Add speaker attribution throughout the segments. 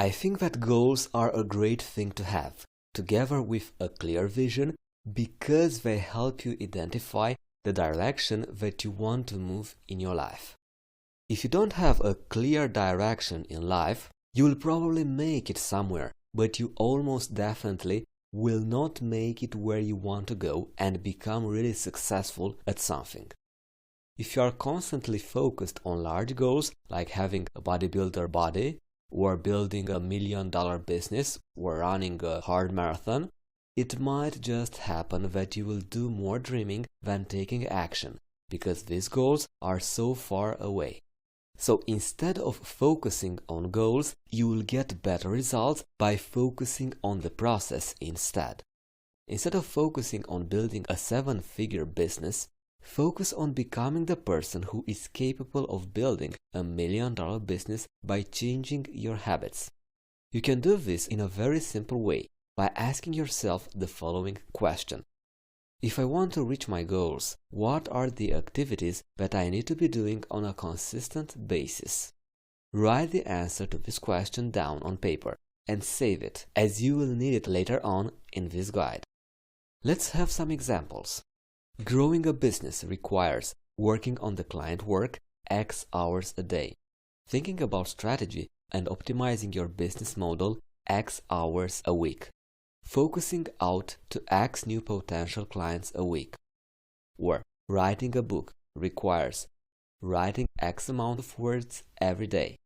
Speaker 1: I think that goals are a great thing to have, together with a clear vision, because they help you identify the direction that you want to move in your life. If you don't have a clear direction in life, you will probably make it somewhere, but you almost definitely will not make it where you want to go and become really successful at something. If you are constantly focused on large goals, like having a bodybuilder body, or building $1 million business, or running a hard marathon, it might just happen that you will do more dreaming than taking action, because these goals are so far away. So instead of focusing on goals, you will get better results by focusing on the process instead. Instead of focusing on building a 7-figure business, focus on becoming the person who is capable of building $1 million business by changing your habits. You can do this in a very simple way by asking yourself the following question. If I want to reach my goals, what are the activities that I need to be doing on a consistent basis? Write the answer to this question down on paper and save it, as you will need it later on in this guide. Let's have some examples. Growing a business requires working on the client work X hours a day, thinking about strategy and optimizing your business model X hours a week, focusing out to X new potential clients a week. Or writing a book requires writing X amount of words every day.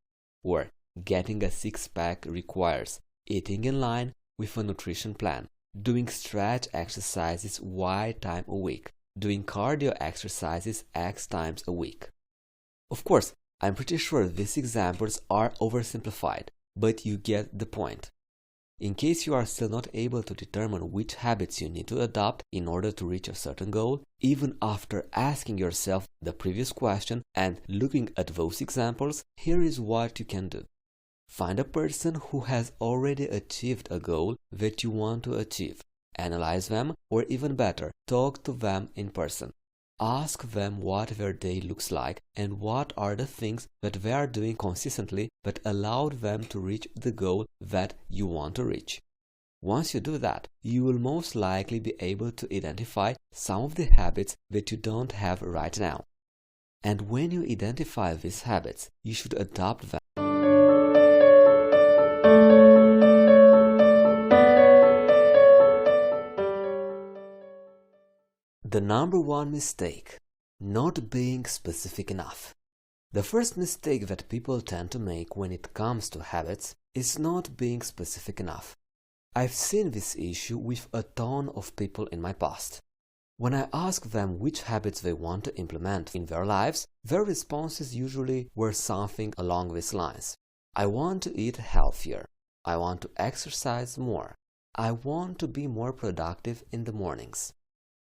Speaker 1: Or getting a six-pack requires eating in line with a nutrition plan, doing stretch exercises Y time a week, doing cardio exercises X times a week. Of course, I'm pretty sure these examples are oversimplified, but you get the point. In case you are still not able to determine which habits you need to adopt in order to reach a certain goal, even after asking yourself the previous question and looking at those examples, here is what you can do. Find a person who has already achieved a goal that you want to achieve. Analyze them, or even better, talk to them in person. Ask them what their day looks like and what are the things that they are doing consistently that allowed them to reach the goal that you want to reach. Once you do that, you will most likely be able to identify some of the habits that you don't have right now. And when you identify these habits, you should adopt them. The number one mistake: not being specific enough. The first mistake that people tend to make when it comes to habits is not being specific enough. I've seen this issue with a ton of people in my past. When I ask them which habits they want to implement in their lives, their responses usually were something along these lines. I want to eat healthier. I want to exercise more. I want to be more productive in the mornings.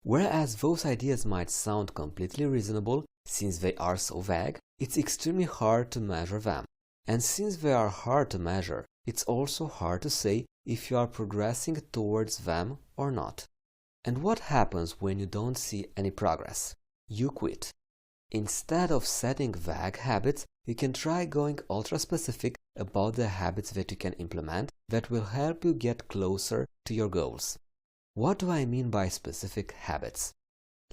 Speaker 1: Whereas those ideas might sound completely reasonable, since they are so vague, it's extremely hard to measure them. And since they are hard to measure, it's also hard to say if you are progressing towards them or not. And what happens when you don't see any progress? You quit. Instead of setting vague habits, you can try going ultra-specific about the habits that you can implement that will help you get closer to your goals. What do I mean by specific habits?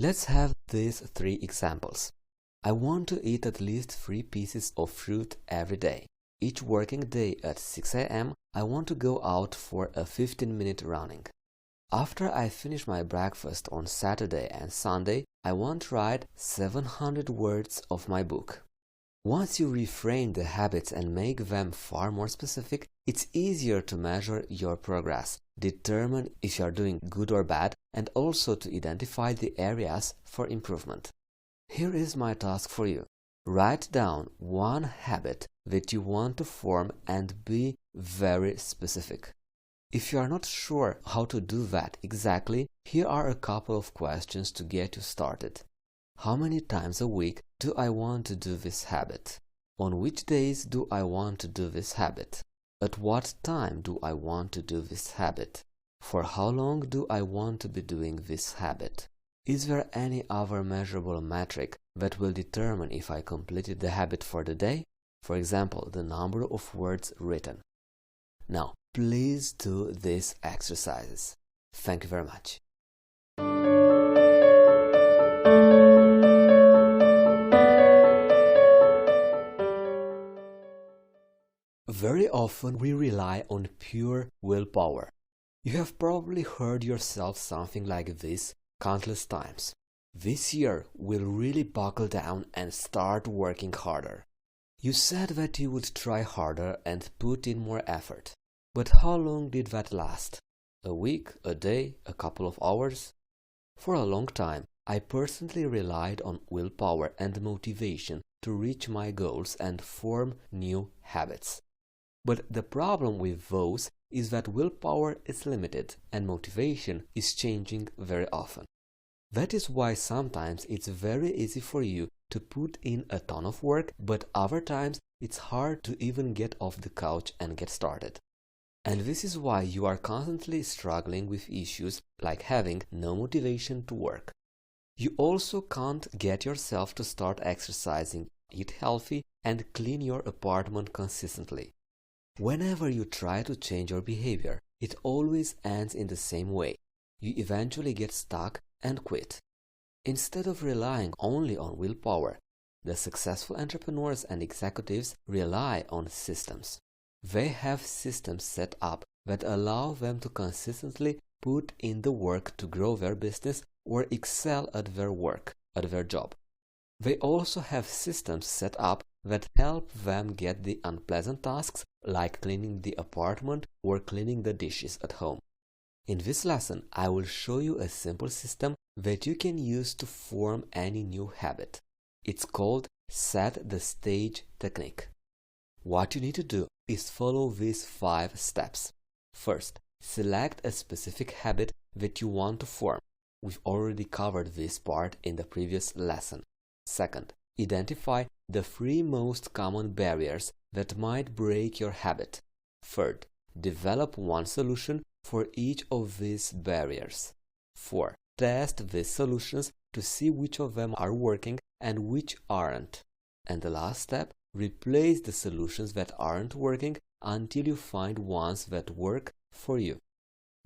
Speaker 1: Let's have these 3 examples. I want to eat at least 3 pieces of fruit every day. Each working day at 6 a.m., I want to go out for a 15-minute running. After I finish my breakfast on Saturday and Sunday, I want to write 700 words of my book. Once you reframe the habits and make them far more specific, it's easier to measure your progress, determine if you are doing good or bad, and also to identify the areas for improvement. Here is my task for you. Write down one habit that you want to form and be very specific. If you are not sure how to do that exactly, here are a couple of questions to get you started. How many times a week do I want to do this habit? On which days do I want to do this habit? At what time do I want to do this habit? For how long do I want to be doing this habit? Is there any other measurable metric that will determine if I completed the habit for the day? For example, the number of words written. Now, please do these exercises. Thank you very much. Very often we rely on pure willpower. You have probably heard yourself something like this countless times. This year we'll really buckle down and start working harder. You said that you would try harder and put in more effort. But how long did that last? A week, a day, a couple of hours? For a long time, I personally relied on willpower and motivation to reach my goals and form new habits. But the problem with those is that willpower is limited and motivation is changing very often. That is why sometimes it's very easy for you to put in a ton of work, but other times it's hard to even get off the couch and get started. And this is why you are constantly struggling with issues like having no motivation to work. You also can't get yourself to start exercising, eat healthy, and clean your apartment consistently. Whenever you try to change your behavior, it always ends in the same way. You eventually get stuck and quit. Instead of relying only on willpower, the successful entrepreneurs and executives rely on systems. They have systems set up that allow them to consistently put in the work to grow their business or excel at their work, at their job. They also have systems set up that help them get the unpleasant tasks like cleaning the apartment or cleaning the dishes at home. In this lesson, I will show you a simple system that you can use to form any new habit. It's called Set the Stage technique. What you need to do is follow these 5 steps. First, select a specific habit that you want to form. We've already covered this part in the previous lesson. Second, identify the 3 most common barriers that might break your habit. Third, develop one solution for each of these barriers. 4. Test these solutions to see which of them are working and which aren't. And the last step, replace the solutions that aren't working until you find ones that work for you.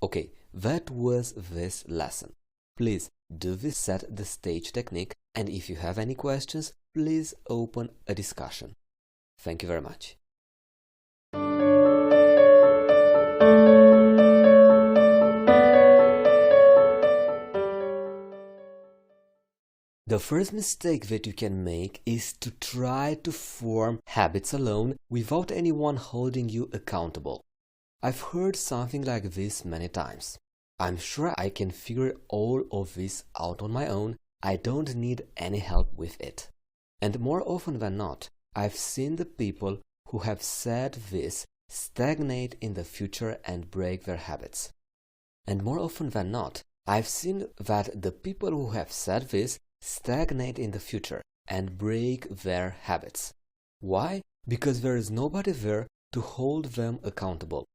Speaker 1: Okay, that was this lesson. Please do this Set the Stage technique, and if you have any questions, please open a discussion. Thank you very much. The first mistake that you can make is to try to form habits alone without anyone holding you accountable. I've heard something like this many times. I'm sure I can figure all of this out on my own. I don't need any help with it. And more often than not, I've seen the people who have said this stagnate in the future and break their habits. And more often than not, I've seen that the people who have said this stagnate in the future and break their habits. Why? Because there is nobody there to hold them accountable.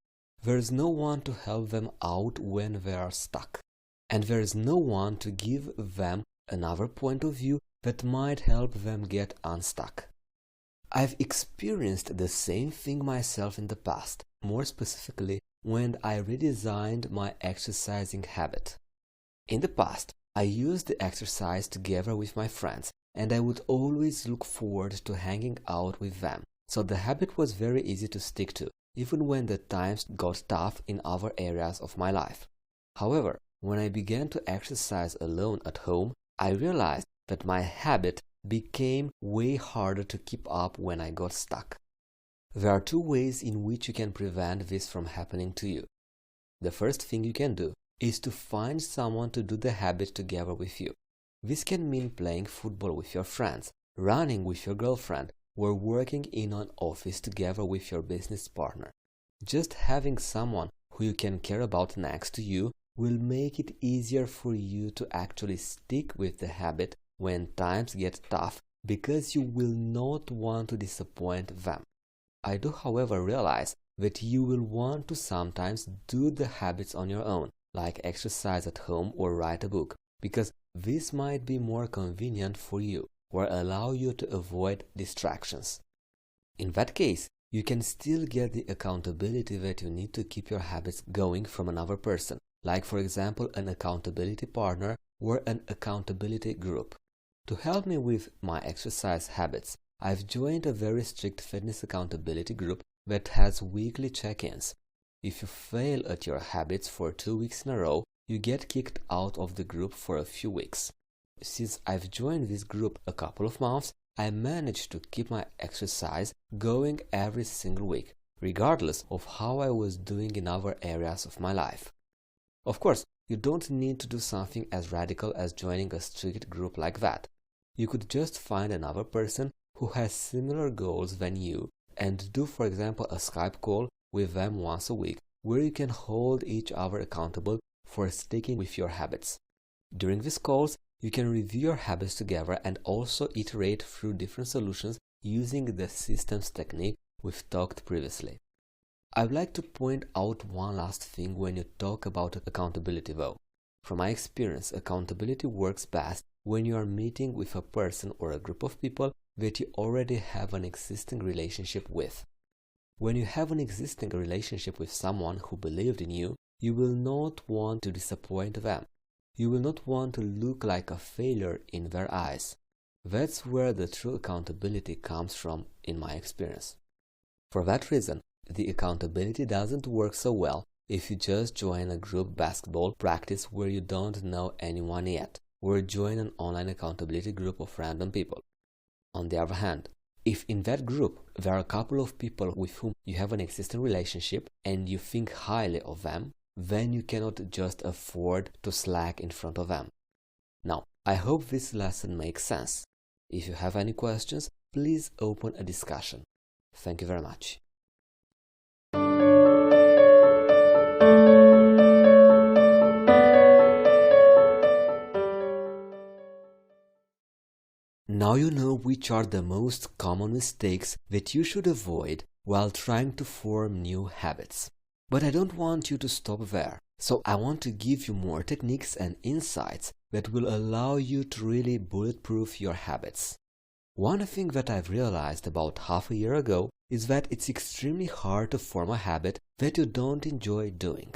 Speaker 1: There is no one to help them out when they are stuck. And there is no one to give them another point of view that might help them get unstuck. I've experienced the same thing myself in the past, more specifically when I redesigned my exercising habit. In the past, I used the exercise together with my friends, and I would always look forward to hanging out with them, so the habit was very easy to stick to, even when the times got tough in other areas of my life. However, when I began to exercise alone at home, I realized that my habit became way harder to keep up when I got stuck. There are 2 ways in which you can prevent this from happening to you. The first thing you can do is to find someone to do the habit together with you. This can mean playing football with your friends, running with your girlfriend, or working in an office together with your business partner. Just having someone who you can care about next to you will make it easier for you to actually stick with the habit when times get tough, because you will not want to disappoint them. I do, however, realize that you will want to sometimes do the habits on your own, like exercise at home or write a book, because this might be more convenient for you or allow you to avoid distractions. In that case, you can still get the accountability that you need to keep your habits going from another person, like for example an accountability partner or an accountability group. To help me with my exercise habits, I've joined a very strict fitness accountability group that has weekly check-ins. If you fail at your habits for 2 weeks in a row, you get kicked out of the group for a few weeks. Since I've joined this group a couple of months, I managed to keep my exercise going every single week, regardless of how I was doing in other areas of my life. Of course, you don't need to do something as radical as joining a strict group like that. You could just find another person who has similar goals than you and do, for example, a Skype call with them once a week where you can hold each other accountable for sticking with your habits. During these calls, you can review your habits together and also iterate through different solutions using the systems technique we've talked previously. I'd like to point out one last thing when you talk about accountability though. From my experience, accountability works best when you are meeting with a person or a group of people that you already have an existing relationship with. When you have an existing relationship with someone who believed in you, you will not want to disappoint them. You will not want to look like a failure in their eyes. That's where the true accountability comes from, in my experience. For that reason, the accountability doesn't work so well if you just join a group basketball practice where you don't know anyone yet, or join an online accountability group of random people. On the other hand, if in that group there are a couple of people with whom you have an existing relationship and you think highly of them, then you cannot just afford to slack in front of them. Now, I hope this lesson makes sense. If you have any questions, please open a discussion. Thank you very much. Now you know which are the most common mistakes that you should avoid while trying to form new habits. But I don't want you to stop there, so I want to give you more techniques and insights that will allow you to really bulletproof your habits. One thing that I've realized about half a year ago is that it's extremely hard to form a habit that you don't enjoy doing.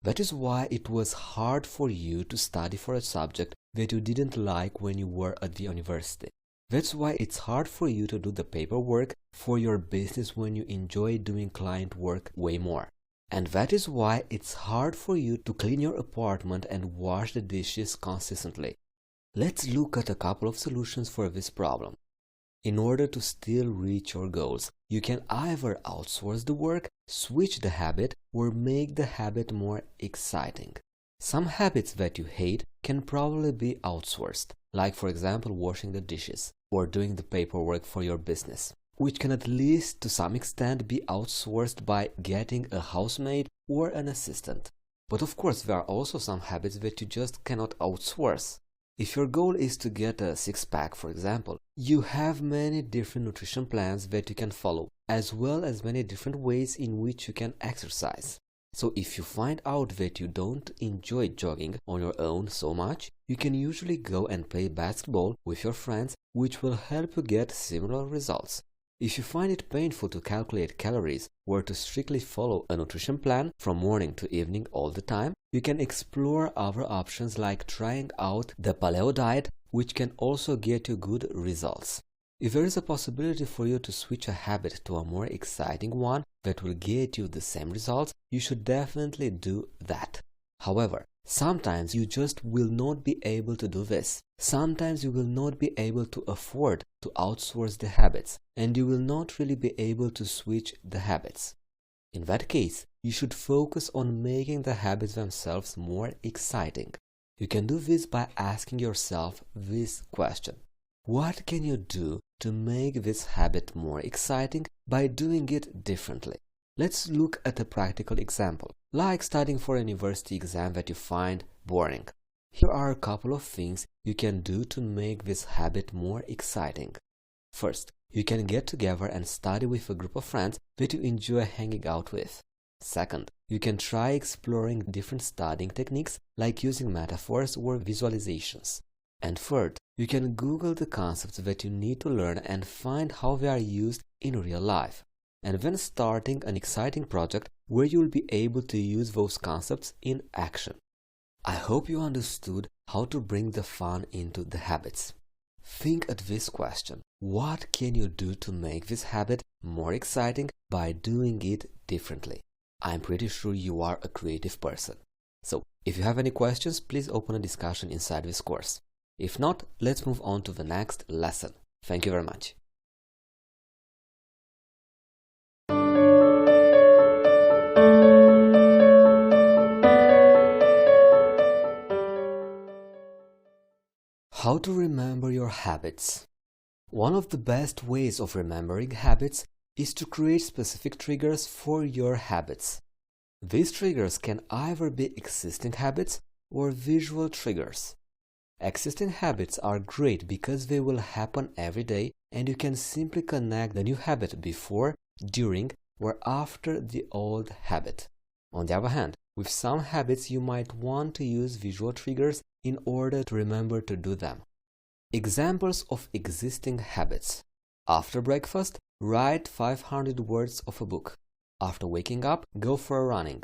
Speaker 1: That is why it was hard for you to study for a subject that you didn't like when you were at the university. That's why it's hard for you to do the paperwork for your business when you enjoy doing client work way more. And that is why it's hard for you to clean your apartment and wash the dishes consistently. Let's look at a couple of solutions for this problem. In order to still reach your goals, you can either outsource the work, switch the habit, or make the habit more exciting. Some habits that you hate can probably be outsourced, like for example washing the dishes or doing the paperwork for your business, which can at least to some extent be outsourced by getting a housemaid or an assistant. But of course there are also some habits that you just cannot outsource. If your goal is to get a six-pack, for example, you have many different nutrition plans that you can follow, as well as many different ways in which you can exercise. So if you find out that you don't enjoy jogging on your own so much, you can usually go and play basketball with your friends, which will help you get similar results. If you find it painful to calculate calories or to strictly follow a nutrition plan from morning to evening all the time, you can explore other options like trying out the paleo diet, which can also get you good results. If there is a possibility for you to switch a habit to a more exciting one that will get you the same results, you should definitely do that. However, sometimes you just will not be able to do this. Sometimes you will not be able to afford to outsource the habits, and you will not really be able to switch the habits. In that case, you should focus on making the habits themselves more exciting. You can do this by asking yourself this question: what can you do to make this habit more exciting by doing it differently? Let's look at a practical example, like studying for a university exam that you find boring. Here are a couple of things you can do to make this habit more exciting. First, you can get together and study with a group of friends that you enjoy hanging out with. Second, you can try exploring different studying techniques like using metaphors or visualizations. And third, you can Google the concepts that you need to learn and find how they are used in real life. and then starting an exciting project where you'll be able to use those concepts in action. I hope you understood how to bring the fun into the habits. Think at this question: what can you do to make this habit more exciting by doing it differently? I'm pretty sure you are a creative person. So, if you have any questions, please open a discussion inside this course. If not, let's move on to the next lesson. Thank you very much. How to remember your habits. One of the best ways of remembering habits is to create specific triggers for your habits. These triggers can either be existing habits or visual triggers. Existing habits are great because they will happen every day and you can simply connect the new habit before, during, or after the old habit. On the other hand, with some habits you might want to use visual triggers in order to remember to do them. Examples of existing habits. After breakfast, write 500 words of a book. After waking up, go for a running.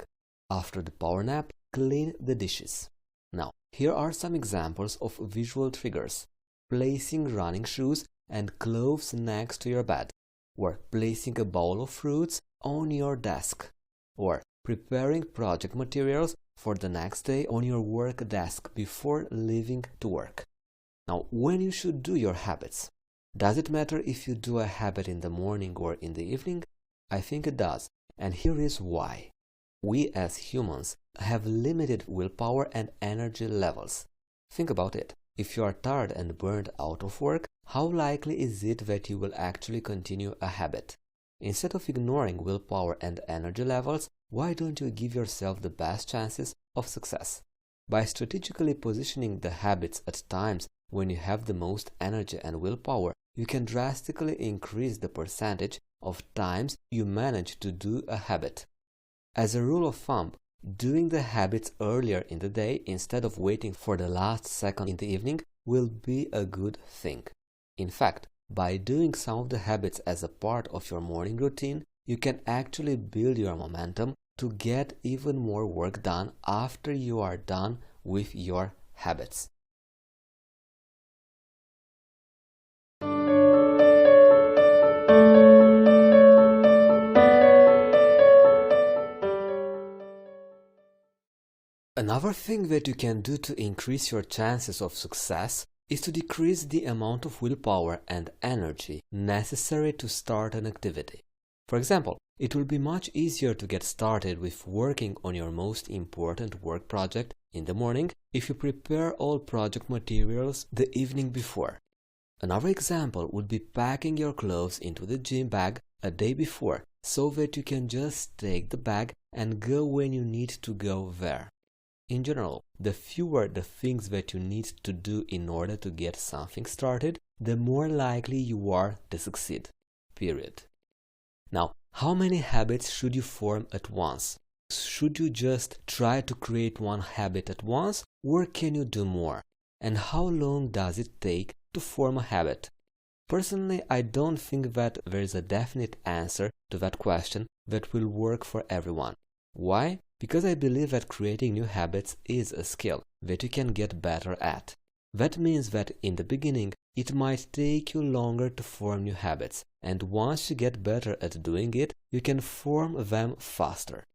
Speaker 1: After the power nap, clean the dishes. Now, here are some examples of visual triggers. Placing running shoes and clothes next to your bed, or placing a bowl of fruits on your desk, or preparing project materials for the next day on your work desk before leaving to work. Now, when you should do your habits? Does it matter if you do a habit in the morning or in the evening? I think it does, and here is why. We as humans have limited willpower and energy levels. Think about it. If you are tired and burned out of work, how likely is it that you will actually continue a habit? Instead of ignoring willpower and energy levels, why don't you give yourself the best chances of success? By strategically positioning the habits at times when you have the most energy and willpower, you can drastically increase the percentage of times you manage to do a habit. As a rule of thumb, doing the habits earlier in the day instead of waiting for the last second in the evening will be a good thing. In fact, by doing some of the habits as a part of your morning routine, you can actually build your momentum to get even more work done after you are done with your habits. Another thing that you can do to increase your chances of success is to decrease the amount of willpower and energy necessary to start an activity. For example, it will be much easier to get started with working on your most important work project in the morning if you prepare all project materials the evening before. Another example would be packing your clothes into the gym bag a day before so that you can just take the bag and go when you need to go there. In general, the fewer the things that you need to do in order to get something started, the more likely you are to succeed. Period. Now, how many habits should you form at once? Should you just try to create one habit at once, or can you do more? And how long does it take to form a habit? Personally, I don't think that there is a definite answer to that question that will work for everyone. Why? Because I believe that creating new habits is a skill that you can get better at. That means that in the beginning, it might take you longer to form new habits, and once you get better at doing it, you can form them faster.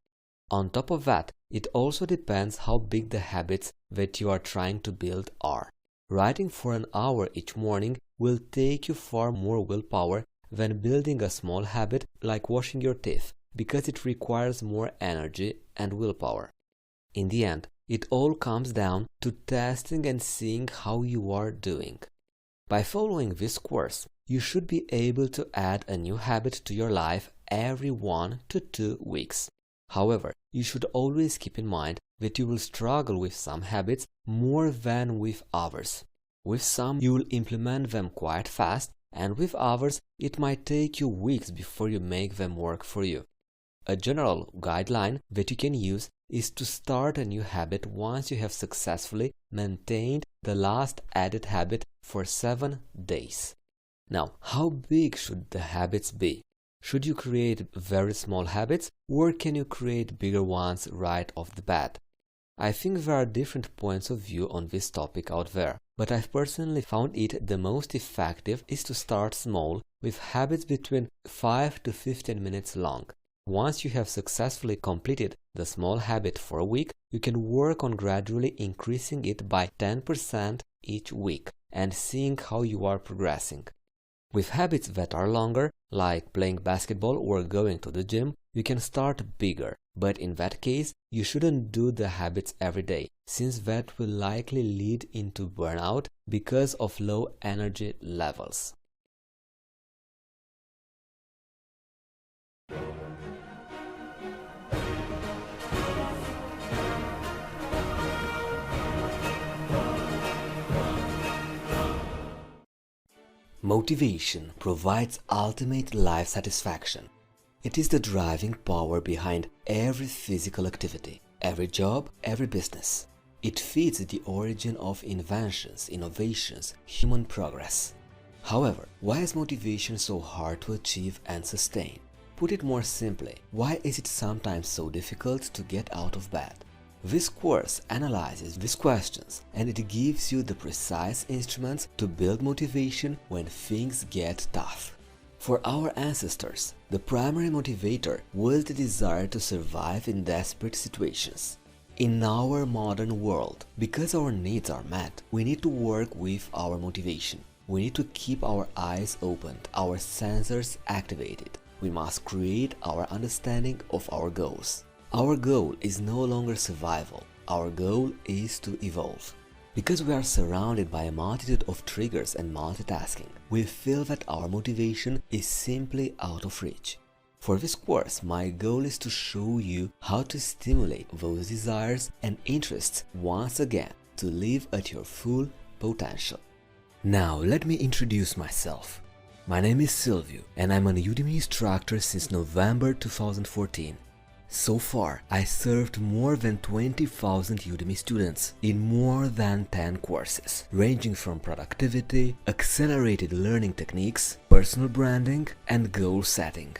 Speaker 1: On top of that, it also depends how big the habits that you are trying to build are. Writing for an hour each morning will take you far more willpower than building a small habit like washing your teeth, because it requires more energy and willpower. In the end, it all comes down to testing and seeing how you are doing. By following this course, you should be able to add a new habit to your life every 1 to 2 weeks. However, you should always keep in mind that you will struggle with some habits more than with others. With some, you will implement them quite fast, and with others, it might take you weeks before you make them work for you. A general guideline that you can use is to start a new habit once you have successfully maintained the last added habit for 7 days. Now, how big should the habits be? Should you create very small habits, or can you create bigger ones right off the bat? I think there are different points of view on this topic out there, but I've personally found it the most effective is to start small with habits between 5 to 15 minutes long. Once you have successfully completed the small habit for a week, you can work on gradually increasing it by 10% each week and seeing how you are progressing. With habits that are longer, like playing basketball or going to the gym, you can start bigger, but in that case, you shouldn't do the habits every day, since that will likely lead into burnout because of low energy levels. Motivation provides ultimate life satisfaction. It is the driving power behind every physical activity, every job, every business. It feeds the origin of inventions, innovations, human progress. However, why is motivation so hard to achieve and sustain? Put it more simply, why is it sometimes so difficult to get out of bed? This course analyzes these questions, and it gives you the precise instruments to build motivation when things get tough. For our ancestors, the primary motivator was the desire to survive in desperate situations. In our modern world, because our needs are met, we need to work with our motivation. We need to keep our eyes opened, our sensors activated. We must create our understanding of our goals. Our goal is no longer survival. Our goal is to evolve. Because we are surrounded by a multitude of triggers and multitasking, we feel that our motivation is simply out of reach. For this course, my goal is to show you how to stimulate those desires and interests once again to live at your full potential. Now, let me introduce myself. My name is Silvio, and I'm an Udemy instructor since November 2014. So far, I served more than 20,000 Udemy students in more than 10 courses, ranging from productivity, accelerated learning techniques, personal branding, and goal setting.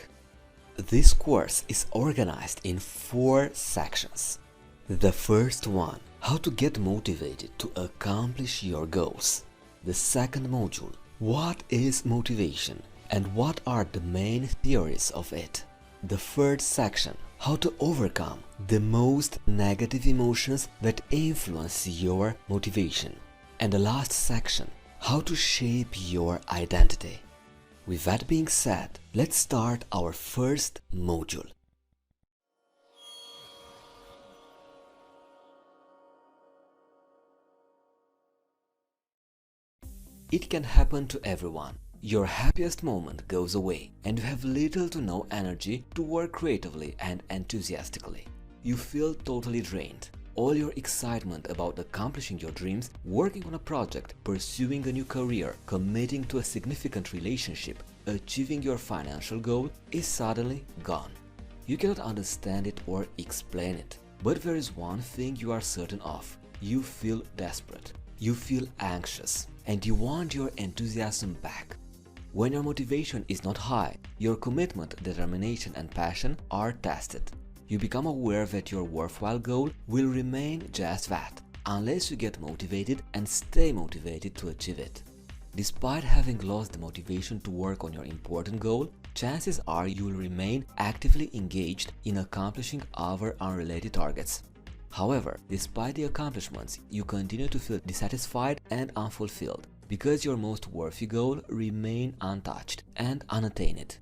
Speaker 1: This course is organized in 4 sections. The first one, how to get motivated to accomplish your goals. The second module, what is motivation and what are the main theories of it. The third section, how to overcome the most negative emotions that influence your motivation. And the last section, how to shape your identity. With that being said, let's start our first module. It can happen to everyone. Your happiest moment goes away, and you have little to no energy to work creatively and enthusiastically. You feel totally drained. All your excitement about accomplishing your dreams, working on a project, pursuing a new career, committing to a significant relationship, achieving your financial goal is suddenly gone. You cannot understand it or explain it. But there is one thing you are certain of. You feel desperate. You feel anxious. And you want your enthusiasm back. When your motivation is not high, your commitment, determination and passion are tested. You become aware that your worthwhile goal will remain just that, unless you get motivated and stay motivated to achieve it. Despite having lost the motivation to work on your important goal, chances are you will remain actively engaged in accomplishing other unrelated targets. However, despite the accomplishments, you continue to feel dissatisfied and unfulfilled, because your most worthy goal remains untouched and unattained.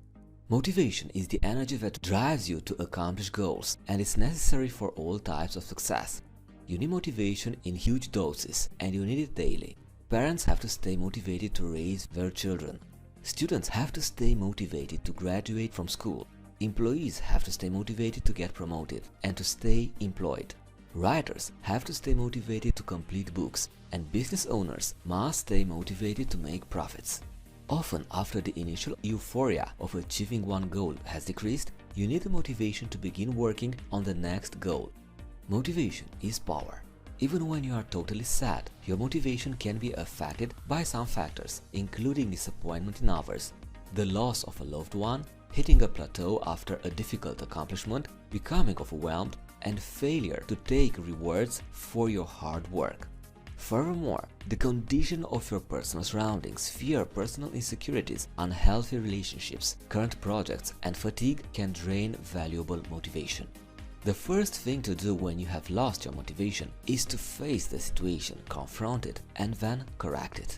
Speaker 1: Motivation is the energy that drives you to accomplish goals, and it's necessary for all types of success. You need motivation in huge doses, and you need it daily. Parents have to stay motivated to raise their children. Students have to stay motivated to graduate from school. Employees have to stay motivated to get promoted and to stay employed. Writers have to stay motivated to complete books, and business owners must stay motivated to make profits. Often, after the initial euphoria of achieving one goal has decreased, you need the motivation to begin working on the next goal. Motivation is power. Even when you are totally sad, your motivation can be affected by some factors, including disappointment in others, the loss of a loved one, hitting a plateau after a difficult accomplishment, becoming overwhelmed, and failure to take rewards for your hard work. Furthermore, the condition of your personal surroundings, fear, personal insecurities, unhealthy relationships, current projects, and fatigue can drain valuable motivation. The first thing to do when you have lost your motivation is to face the situation, confront it, and then correct it.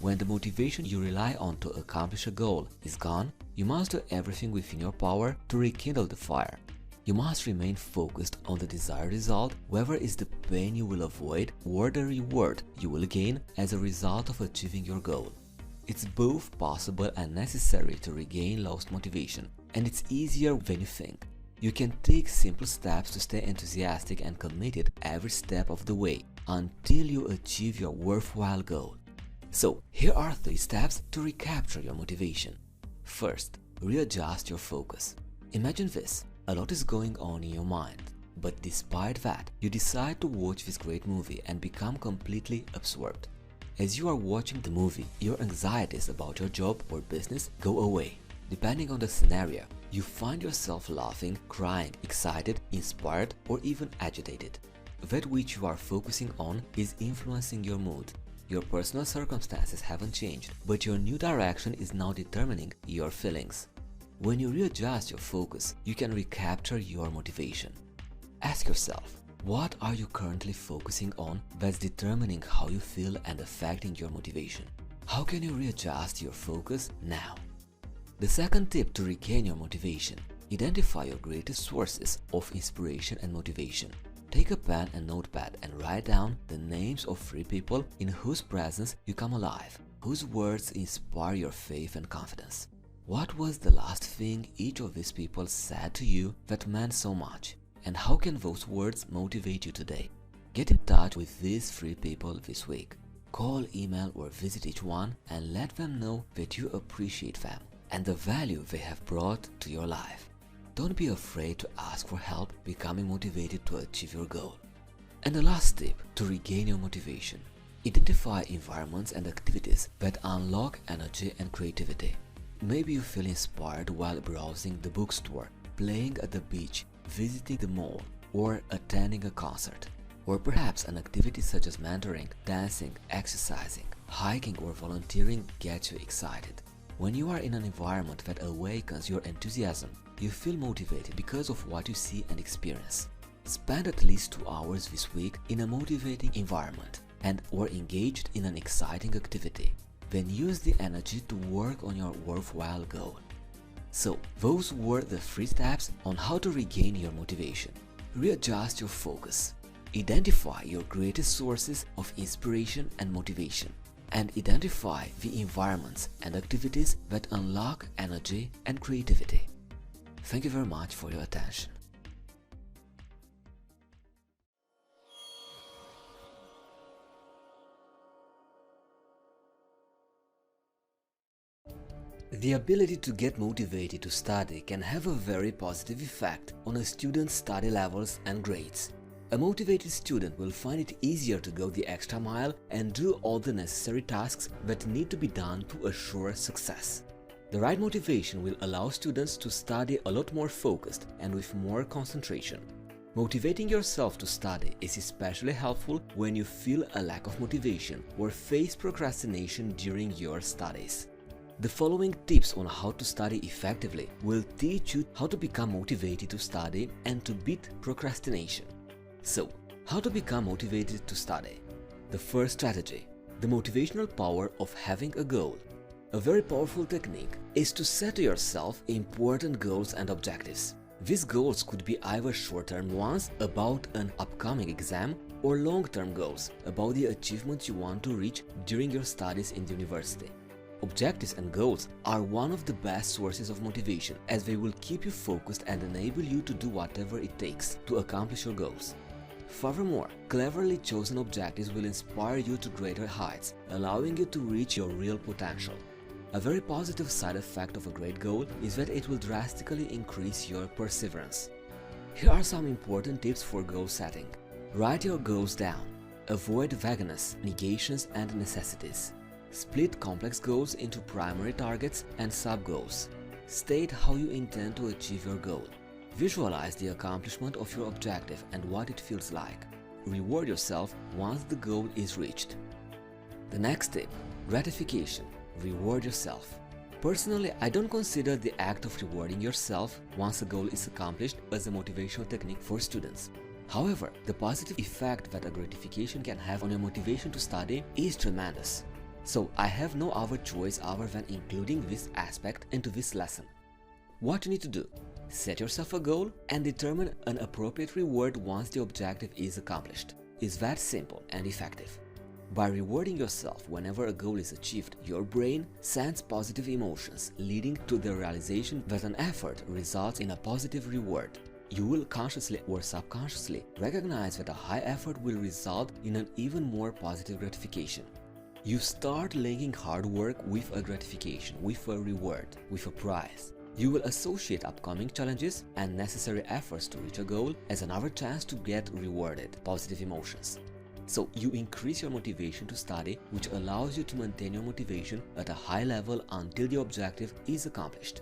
Speaker 1: When the motivation you rely on to accomplish a goal is gone, you must do everything within your power to rekindle the fire. You must remain focused on the desired result, whether it's the pain you will avoid or the reward you will gain as a result of achieving your goal. It's both possible and necessary to regain lost motivation, and it's easier than you think. You can take simple steps to stay enthusiastic and committed every step of the way until you achieve your worthwhile goal. So, here are 3 steps to recapture your motivation. First, readjust your focus. Imagine this. A lot is going on in your mind, but despite that, you decide to watch this great movie and become completely absorbed. As you are watching the movie, your anxieties about your job or business go away. Depending on the scenario, you find yourself laughing, crying, excited, inspired, or even agitated. That which you are focusing on is influencing your mood. Your personal circumstances haven't changed, but your new direction is now determining your feelings. When you readjust your focus, you can recapture your motivation. Ask yourself, what are you currently focusing on that's determining how you feel and affecting your motivation? How can you readjust your focus now? The second tip to regain your motivation: identify your greatest sources of inspiration and motivation. Take a pen and notepad and write down the names of 3 people in whose presence you come alive, whose words inspire your faith and confidence. What was the last thing each of these people said to you that meant so much? And how can those words motivate you today? Get in touch with these 3 people this week. Call, email, or visit each one and let them know that you appreciate them and the value they have brought to your life. Don't be afraid to ask for help becoming motivated to achieve your goal. And the last tip to regain your motivation: identify environments and activities that unlock energy and creativity. Maybe you feel inspired while browsing the bookstore, playing at the beach, visiting the mall, or attending a concert. Or perhaps an activity such as mentoring, dancing, exercising, hiking, or volunteering gets you excited. When you are in an environment that awakens your enthusiasm, you feel motivated because of what you see and experience. Spend at least 2 hours this week in a motivating environment or engaged in an exciting activity. Then use the energy to work on your worthwhile goal. So, those were the 3 steps on how to regain your motivation. Readjust your focus. Identify your greatest sources of inspiration and motivation. And identify the environments and activities that unlock energy and creativity. Thank you very much for your attention. The ability to get motivated to study can have a very positive effect on a student's study levels and grades. A motivated student will find it easier to go the extra mile and do all the necessary tasks that need to be done to assure success. The right motivation will allow students to study a lot more focused and with more concentration. Motivating yourself to study is especially helpful when you feel a lack of motivation or face procrastination during your studies. The following tips on how to study effectively will teach you how to become motivated to study and to beat procrastination. So, how to become motivated to study? The first strategy: the motivational power of having a goal. A very powerful technique is to set to yourself important goals and objectives. These goals could be either short-term ones about an upcoming exam or long-term goals about the achievements you want to reach during your studies in the university. Objectives and goals are one of the best sources of motivation, as they will keep you focused and enable you to do whatever it takes to accomplish your goals. Furthermore, cleverly chosen objectives will inspire you to greater heights, allowing you to reach your real potential. A very positive side effect of a great goal is that it will drastically increase your perseverance. Here are some important tips for goal setting. Write your goals down. Avoid vagueness, negations, and necessities. Split complex goals into primary targets and sub-goals. State how you intend to achieve your goal. Visualize the accomplishment of your objective and what it feels like. Reward yourself once the goal is reached. The next tip, gratification. Reward yourself. Personally, I don't consider the act of rewarding yourself once a goal is accomplished as a motivational technique for students. However, the positive effect that a gratification can have on your motivation to study is tremendous. So I have no other choice other than including this aspect into this lesson. What you need to do: set yourself a goal and determine an appropriate reward once the objective is accomplished. It's that simple and effective. By rewarding yourself whenever a goal is achieved, your brain sends positive emotions, leading to the realization that an effort results in a positive reward. You will consciously or subconsciously recognize that a high effort will result in an even more positive gratification. You start linking hard work with a gratification, with a reward, with a prize. You will associate upcoming challenges and necessary efforts to reach a goal as another chance to get rewarded, positive emotions. So you increase your motivation to study, which allows you to maintain your motivation at a high level until the objective is accomplished.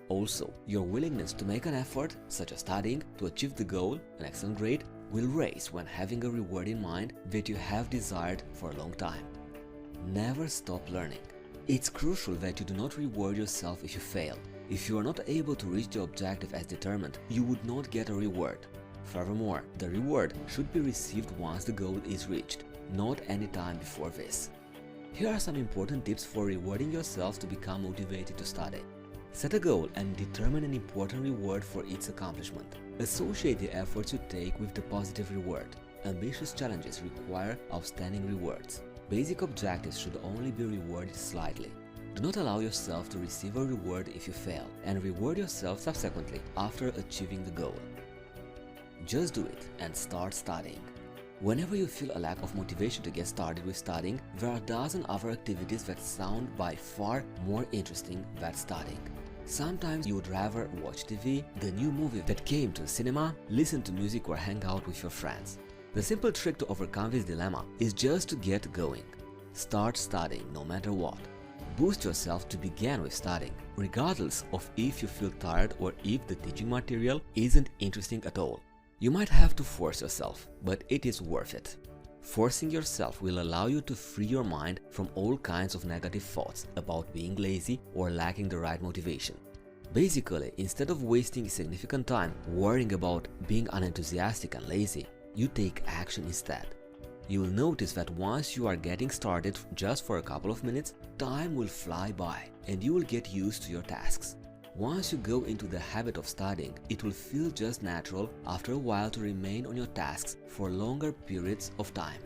Speaker 1: Also, your willingness to make an effort, such as studying, to achieve the goal, an excellent grade, will raise when having a reward in mind that you have desired for a long time. Never stop learning. It's crucial that you do not reward yourself if you fail. If you are not able to reach the objective as determined, you would not get a reward. Furthermore, the reward should be received once the goal is reached, not any time before this. Here are some important tips for rewarding yourself to become motivated to study. Set a goal and determine an important reward for its accomplishment. Associate the efforts you take with the positive reward. Ambitious challenges require outstanding rewards. Basic objectives should only be rewarded slightly. Do not allow yourself to receive a reward if you fail, and reward yourself subsequently after achieving the goal. Just do it and start studying. Whenever you feel a lack of motivation to get started with studying, there are a dozen other activities that sound by far more interesting than studying. Sometimes you would rather watch TV, the new movie that came to the cinema, listen to music or hang out with your friends. The simple trick to overcome this dilemma is just to get going. Start studying no matter what. Boost yourself to begin with studying, regardless of if you feel tired or if the teaching material isn't interesting at all. You might have to force yourself, but it is worth it. Forcing yourself will allow you to free your mind from all kinds of negative thoughts about being lazy or lacking the right motivation. Basically, instead of wasting significant time worrying about being unenthusiastic and lazy, you take action instead. You will notice that once you are getting started just for a couple of minutes, time will fly by and you will get used to your tasks. Once you go into the habit of studying, it will feel just natural after a while to remain on your tasks for longer periods of time.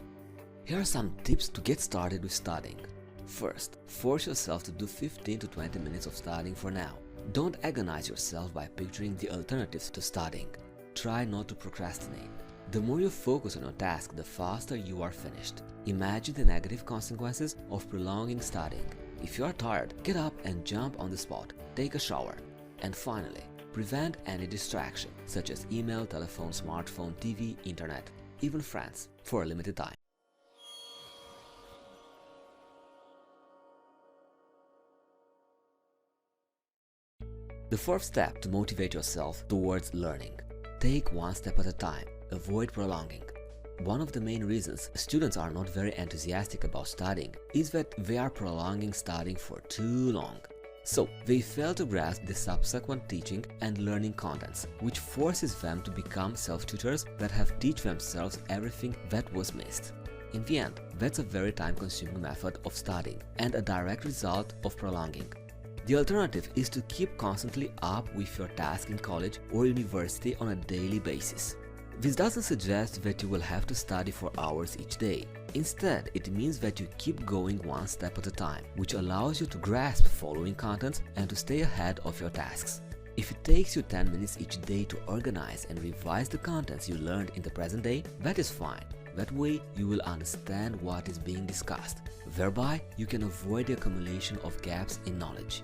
Speaker 1: Here are some tips to get started with studying. First, force yourself to do 15 to 20 minutes of studying for now. Don't agonize yourself by picturing the alternatives to studying. Try not to procrastinate. The more you focus on your task, the faster you are finished. Imagine the negative consequences of prolonging studying. If you are tired, get up and jump on the spot. Take a shower. And finally, prevent any distraction, such as email, telephone, smartphone, TV, internet, even friends, for a limited time. The fourth step to motivate yourself towards learning. Take one step at a time. Avoid prolonging. One of the main reasons students are not very enthusiastic about studying is that they are prolonging studying for too long. So, they fail to grasp the subsequent teaching and learning contents, which forces them to become self-tutors that have teach themselves everything that was missed. In the end, that's a very time-consuming method of studying and a direct result of prolonging. The alternative is to keep constantly up with your task in college or university on a daily basis. This doesn't suggest that you will have to study for hours each day. Instead, it means that you keep going one step at a time, which allows you to grasp following contents and to stay ahead of your tasks. If it takes you 10 minutes each day to organize and revise the contents you learned in the present day, that is fine. That way, you will understand what is being discussed. Thereby, you can avoid the accumulation of gaps in knowledge.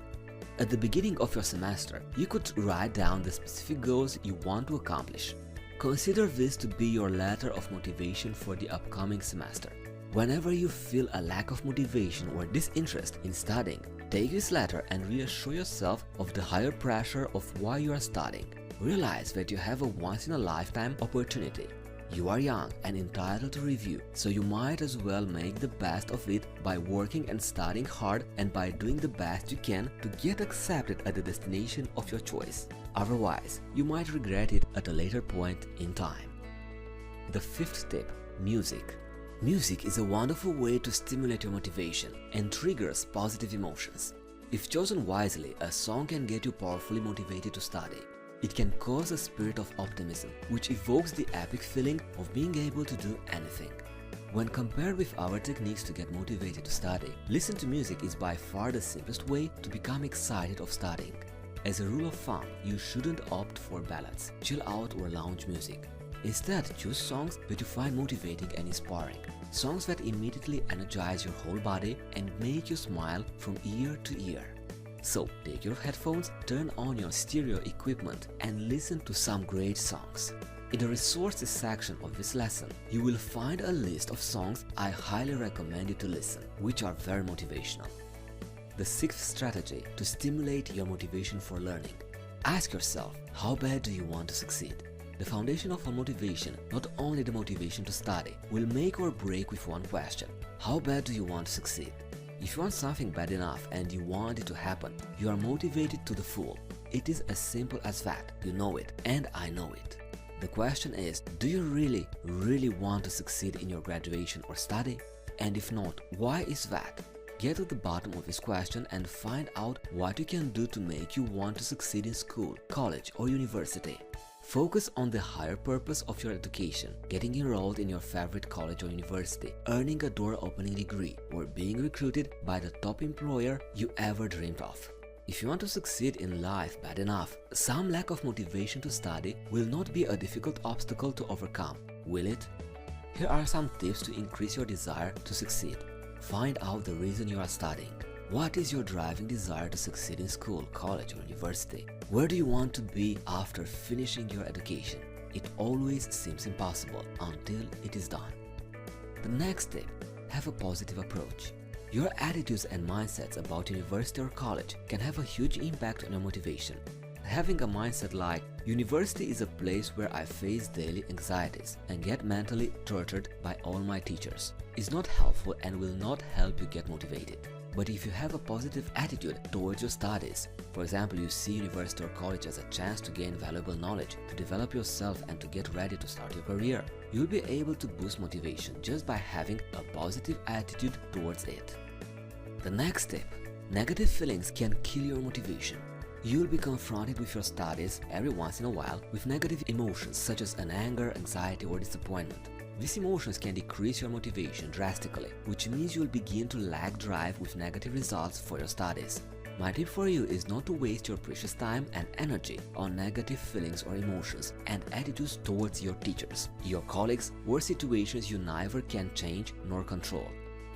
Speaker 1: At the beginning of your semester, you could write down the specific goals you want to accomplish. Consider this to be your letter of motivation for the upcoming semester. Whenever you feel a lack of motivation or disinterest in studying, take this letter and reassure yourself of the higher pressure of why you are studying. Realize that you have a once-in-a-lifetime opportunity. You are young and entitled to review, so you might as well make the best of it by working and studying hard and by doing the best you can to get accepted at the destination of your choice. Otherwise, you might regret it at a later point in time. The fifth tip: music. Music is a wonderful way to stimulate your motivation and triggers positive emotions. If chosen wisely, a song can get you powerfully motivated to study. It can cause a spirit of optimism, which evokes the epic feeling of being able to do anything. When compared with our techniques to get motivated to study, listen to music is by far the simplest way to become excited of studying. As a rule of thumb, you shouldn't opt for ballads, chill out or lounge music. Instead, choose songs that you find motivating and inspiring. Songs that immediately energize your whole body and make you smile from ear to ear. So, take your headphones, turn on your stereo equipment and listen to some great songs. In the resources section of this lesson, you will find a list of songs I highly recommend you to listen, which are very motivational. The sixth strategy to stimulate your motivation for learning. Ask yourself, how bad do you want to succeed? The foundation of our motivation, not only the motivation to study, will make or break with one question: how bad do you want to succeed? If you want something bad enough and you want it to happen, you are motivated to the full. It is as simple as that. You know it, and I know it. The question is, do you really want to succeed in your graduation or study? And if not, why is that? Get to the bottom of this question and find out what you can do to make you want to succeed in school, college, or university. Focus on the higher purpose of your education, getting enrolled in your favorite college or university, earning a door-opening degree, or being recruited by the top employer you ever dreamed of. If you want to succeed in life bad enough, some lack of motivation to study will not be a difficult obstacle to overcome, will it? Here are some tips to increase your desire to succeed. Find out the reason you are studying. What is your driving desire to succeed in school, college, or university? Where do you want to be after finishing your education? It always seems impossible until it is done. The next tip: have a positive approach. Your attitudes and mindsets about university or college can have a huge impact on your motivation. Having a mindset like, university is a place where I face daily anxieties and get mentally tortured by all my teachers, is not helpful and will not help you get motivated. But if you have a positive attitude towards your studies, for example, you see university or college as a chance to gain valuable knowledge, to develop yourself and to get ready to start your career, you'll be able to boost motivation just by having a positive attitude towards it. The next tip: negative feelings can kill your motivation. You'll be confronted with your studies every once in a while with negative emotions such as anger, anxiety, or disappointment. These emotions can decrease your motivation drastically, which means you'll begin to lack drive with negative results for your studies. My tip for you is not to waste your precious time and energy on negative feelings or emotions and attitudes towards your teachers, your colleagues, or situations you neither can change nor control.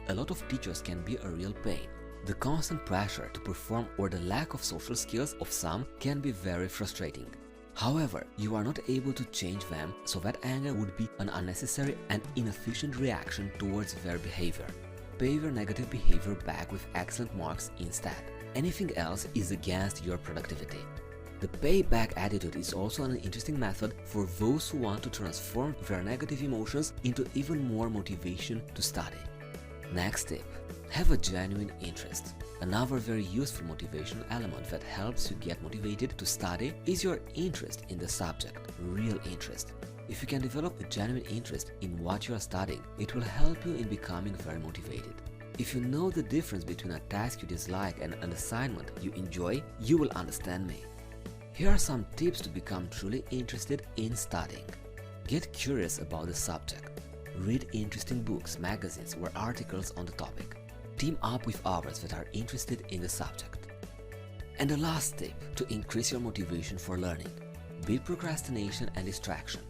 Speaker 1: A lot of teachers can be a real pain. The constant pressure to perform or the lack of social skills of some can be very frustrating. However, you are not able to change them, so that anger would be an unnecessary and inefficient reaction towards their behavior. Pay your negative behavior back with excellent marks instead. Anything else is against your productivity. The payback attitude is also an interesting method for those who want to transform their negative emotions into even more motivation to study. Next tip: have a genuine interest. Another very useful motivational element that helps you get motivated to study is your interest in the subject, real interest. If you can develop a genuine interest in what you are studying, it will help you in becoming very motivated. If you know the difference between a task you dislike and an assignment you enjoy, you will understand me. Here are some tips to become truly interested in studying. Get curious about the subject. Read interesting books, magazines, or articles on the topic. Team up with others that are interested in the subject. And the last tip to increase your motivation for learning: beat procrastination and distraction.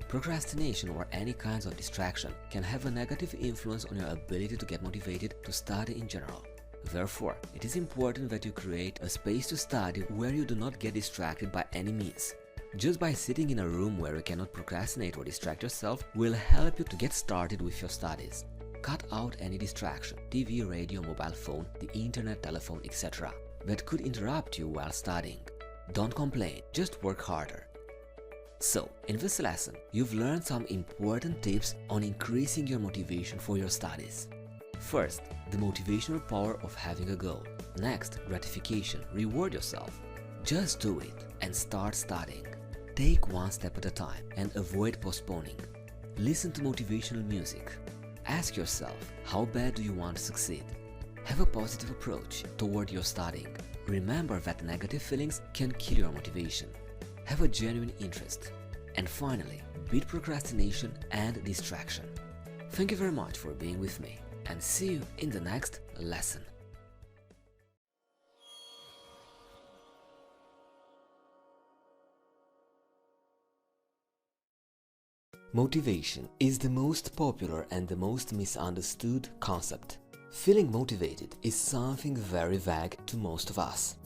Speaker 1: Procrastination or any kinds of distraction can have a negative influence on your ability to get motivated to study in general. Therefore, it is important that you create a space to study where you do not get distracted by any means. Just by sitting in a room where you cannot procrastinate or distract yourself will help you to get started with your studies. Cut out any distraction, TV, radio, mobile phone, the internet, telephone, etc. that could interrupt you while studying. Don't complain, just work harder. So, in this lesson, you've learned some important tips on increasing your motivation for your studies. First, the motivational power of having a goal. Next, gratification, reward yourself. Just do it and start studying. Take one step at a time and avoid postponing. Listen to motivational music. Ask yourself, how bad do you want to succeed? Have a positive approach toward your studying. Remember that negative feelings can kill your motivation. Have a genuine interest. And finally, beat procrastination and distraction. Thank you very much for being with me, and see you in the next lesson. Motivation is the most popular and the most misunderstood concept. Feeling motivated is something very vague to most of us.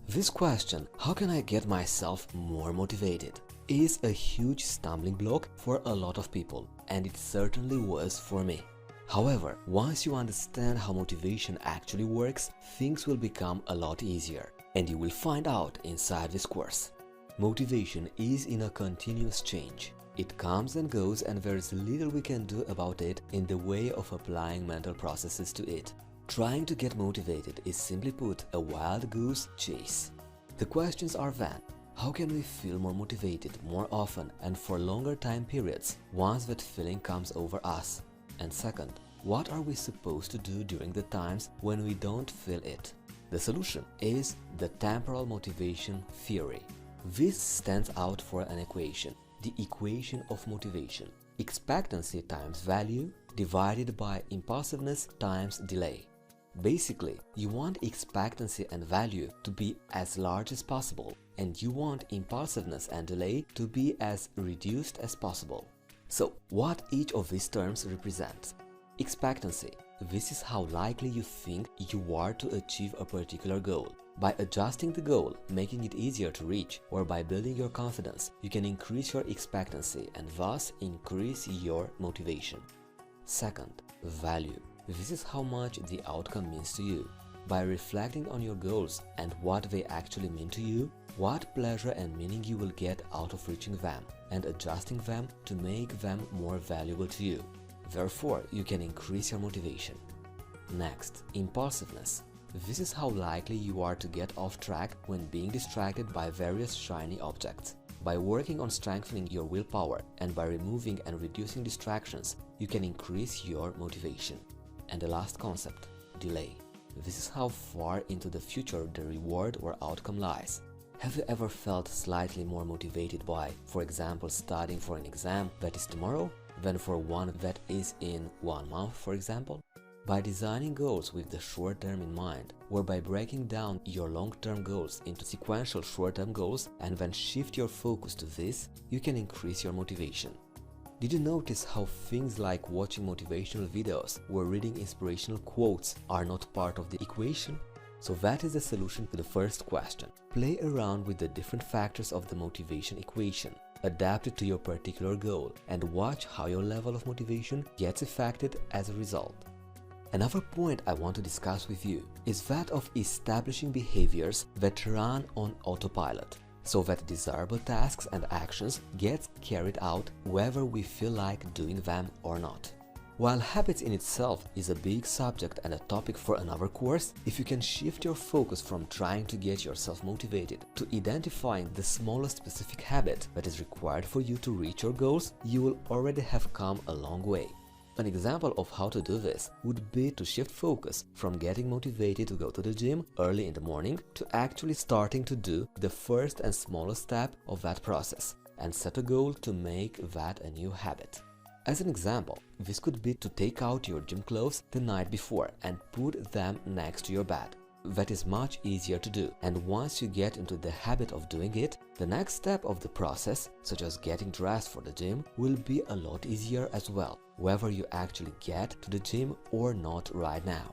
Speaker 1: This question, how can I get myself more motivated, is a huge stumbling block for a lot of people, and it certainly was for me. However, once you understand how motivation actually works, things will become a lot easier, and you will find out inside this course. Motivation is in a continuous change. It comes and goes, and there is little we can do about it in the way of applying mental processes to it. Trying to get motivated is, simply put, a wild goose chase. The questions are then, how can we feel more motivated more often and for longer time periods once that feeling comes over us? And second, what are we supposed to do during the times when we don't feel it? The solution is the temporal motivation theory. This stands out for an equation, the equation of motivation. Expectancy times value divided by impulsiveness times delay. Basically, you want expectancy and value to be as large as possible, and you want impulsiveness and delay to be as reduced as possible. So, what each of these terms represents? Expectancy. This is how likely you think you are to achieve a particular goal. By adjusting the goal, making it easier to reach, or by building your confidence, you can increase your expectancy and thus increase your motivation. Second, value. This is how much the outcome means to you. By reflecting on your goals and what they actually mean to you, what pleasure and meaning you will get out of reaching them, and adjusting them to make them more valuable to you. Therefore, you can increase your motivation. Next, impulsiveness. This is how likely you are to get off track when being distracted by various shiny objects. By working on strengthening your willpower and by removing and reducing distractions, you can increase your motivation. And the last concept, delay. This is how far into the future the reward or outcome lies. Have you ever felt slightly more motivated by, for example, studying for an exam that is tomorrow than for one that is in 1 month, for example? By designing goals with the short term in mind, or by breaking down your long-term goals into sequential short-term goals and then shift your focus to this, you can increase your motivation. Did you notice how things like watching motivational videos or reading inspirational quotes are not part of the equation? So that is the solution to the first question. Play around with the different factors of the motivation equation, adapt it to your particular goal, and watch how your level of motivation gets affected as a result. Another point I want to discuss with you is that of establishing behaviors that run on autopilot, so that desirable tasks and actions get carried out whether we feel like doing them or not. While habits in itself is a big subject and a topic for another course, if you can shift your focus from trying to get yourself motivated to identifying the smallest specific habit that is required for you to reach your goals, you will already have come a long way. An example of how to do this would be to shift focus from getting motivated to go to the gym early in the morning to actually starting to do the first and smallest step of that process and set a goal to make that a new habit. As an example, this could be to take out your gym clothes the night before and put them next to your bed. That is much easier to do, and once you get into the habit of doing it, the next step of the process, such as getting dressed for the gym, will be a lot easier as well, whether you actually get to the gym or not right now.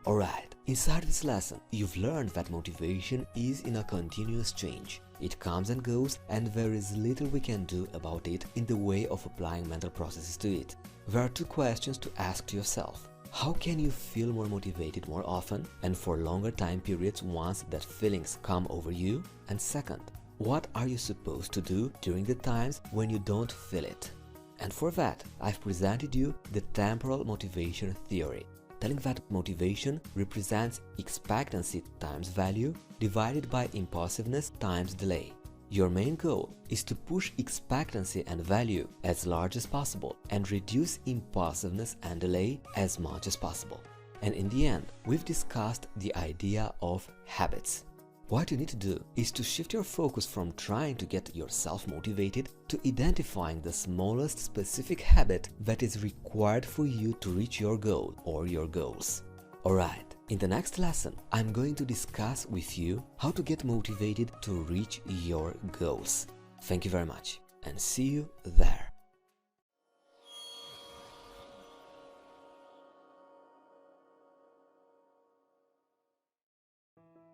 Speaker 1: Alright, inside this lesson, you've learned that motivation is in a continuous change. It comes and goes, and there is little we can do about it in the way of applying mental processes to it. There are two questions to ask to yourself. How can you feel more motivated more often and for longer time periods once that feelings come over you? And second, what are you supposed to do during the times when you don't feel it? And for that, I've presented you the temporal motivation theory, telling that motivation represents expectancy times value divided by impulsiveness times delay. Your main goal is to push expectancy and value as large as possible and reduce impulsiveness and delay as much as possible. And in the end, we've discussed the idea of habits. What you need to do is to shift your focus from trying to get yourself motivated to identifying the smallest specific habit that is required for you to reach your goal or your goals. Alright, in the next lesson, I'm going to discuss with you how to get motivated to reach your goals. Thank you very much, and see you there.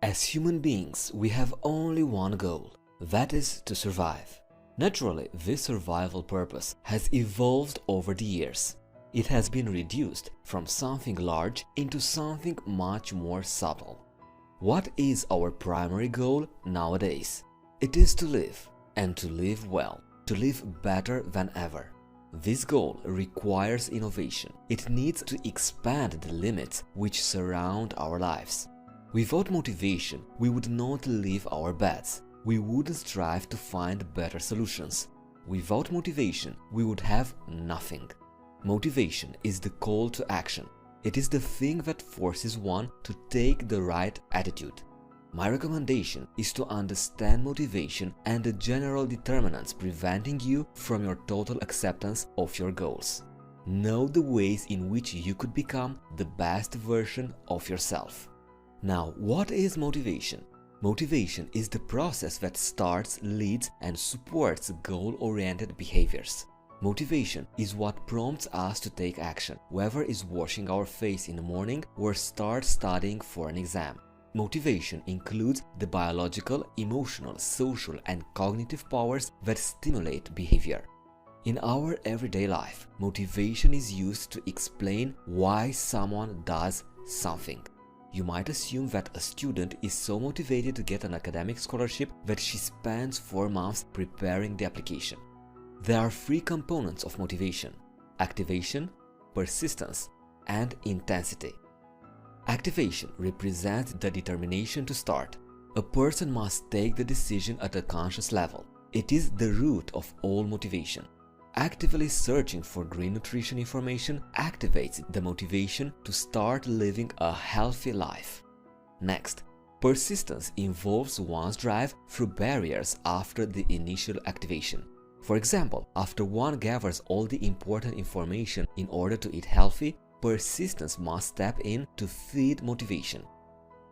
Speaker 1: As human beings, we have only one goal, that is to survive. Naturally, this survival purpose has evolved over the years. It has been reduced from something large into something much more subtle. What is our primary goal nowadays? It is to live, and to live well, to live better than ever. This goal requires innovation. It needs to expand the limits which surround our lives. Without motivation, we would not leave our beds. We wouldn't strive to find better solutions. Without motivation, we would have nothing. Motivation is the call to action. It is the thing that forces one to take the right attitude. My recommendation is to understand motivation and the general determinants preventing you from your total acceptance of your goals. Know the ways in which you could become the best version of yourself. Now, what is motivation? Motivation is the process that starts, leads, and supports goal-oriented behaviors. Motivation is what prompts us to take action, whether it's washing our face in the morning or start studying for an exam. Motivation includes the biological, emotional, social, and cognitive powers that stimulate behavior. In our everyday life, motivation is used to explain why someone does something. You might assume that a student is so motivated to get an academic scholarship that she spends 4 months preparing the application. There are 3 components of motivation: activation, persistence, and intensity. Activation represents the determination to start. A person must take the decision at a conscious level. It is the root of all motivation. Actively searching for green nutrition information activates the motivation to start living a healthy life. Next, persistence involves one's drive through barriers after the initial activation. For example, after one gathers all the important information in order to eat healthy, persistence must step in to feed motivation.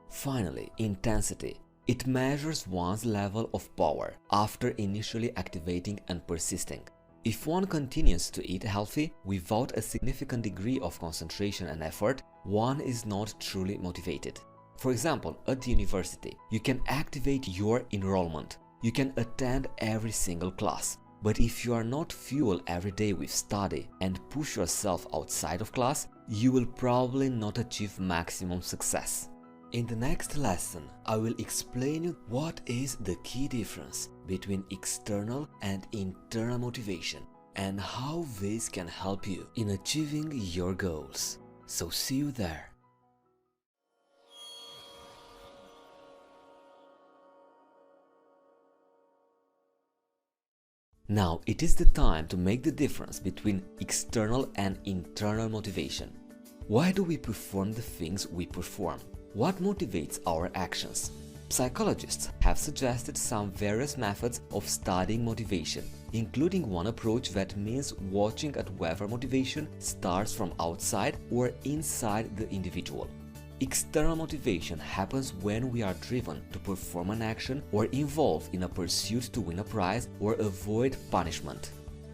Speaker 1: Finally, intensity. It measures one's level of power after initially activating and persisting. If one continues to eat healthy without a significant degree of concentration and effort, one is not truly motivated. For example, at the university, you can activate your enrollment. You can attend every single class. But if you are not fueled every day with study and push yourself outside of class, you will probably not achieve maximum success. In the next lesson, I will explain you what is the key difference between external and internal motivation and how this can help you in achieving your goals. So see you there. Now it is the time to make the difference between external and internal motivation. Why do we perform the things we perform? What motivates our actions? Psychologists have suggested some various methods of studying motivation, including one approach that means watching at whether motivation starts from outside or inside the individual. External motivation happens when we are driven to perform an action or involved in a pursuit to win a prize or avoid punishment.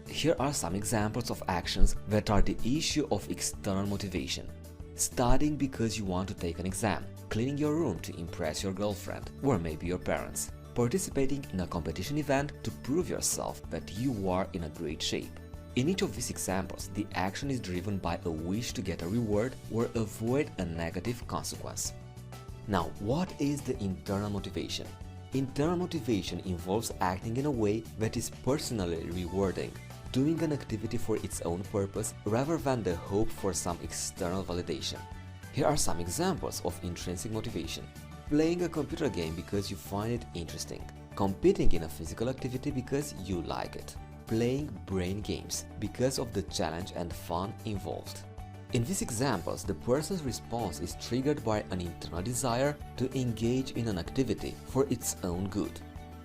Speaker 1: Here are some examples of actions that are the issue of external motivation. Studying because you want to take an exam, cleaning your room to impress your girlfriend or maybe your parents, participating in a competition event to prove yourself that you are in a great shape. In each of these examples, the action is driven by a wish to get a reward or avoid a negative consequence. Now, what is the internal motivation? Internal motivation involves acting in a way that is personally rewarding, doing an activity for its own purpose rather than the hope for some external validation. Here are some examples of intrinsic motivation. Playing a computer game because you find it interesting. Competing in a physical activity because you like it. Playing brain games because of the challenge and fun involved. In these examples, the person's response is triggered by an internal desire to engage in an activity for its own good.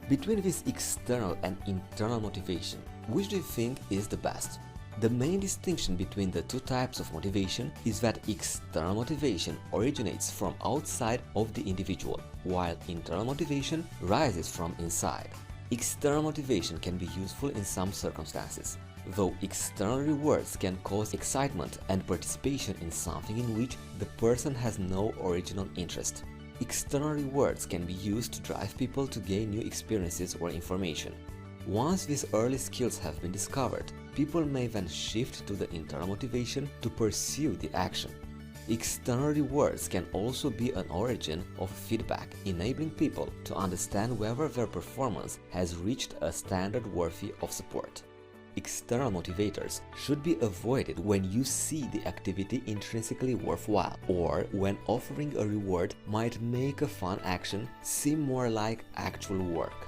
Speaker 1: Between this external and internal motivation, which do you think is the best? The main distinction between the two types of motivation is that external motivation originates from outside of the individual, while internal motivation rises from inside. External motivation can be useful in some circumstances, though external rewards can cause excitement and participation in something in which the person has no original interest. External rewards can be used to drive people to gain new experiences or information. Once these early skills have been discovered, people may then shift to the internal motivation to pursue the action. External rewards can also be an origin of feedback, enabling people to understand whether their performance has reached a standard worthy of support. External motivators should be avoided when you see the activity intrinsically worthwhile, or when offering a reward might make a fun action seem more like actual work.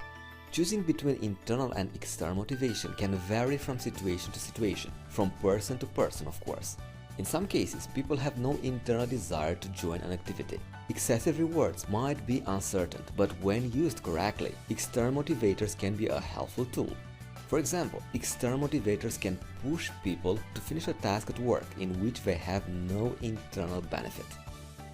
Speaker 1: Choosing between internal and external motivation can vary from situation to situation, from person to person, of course. In some cases, people have no internal desire to join an activity. Excessive rewards might be uncertain, but when used correctly, external motivators can be a helpful tool. For example, external motivators can push people to finish a task at work in which they have no internal benefit.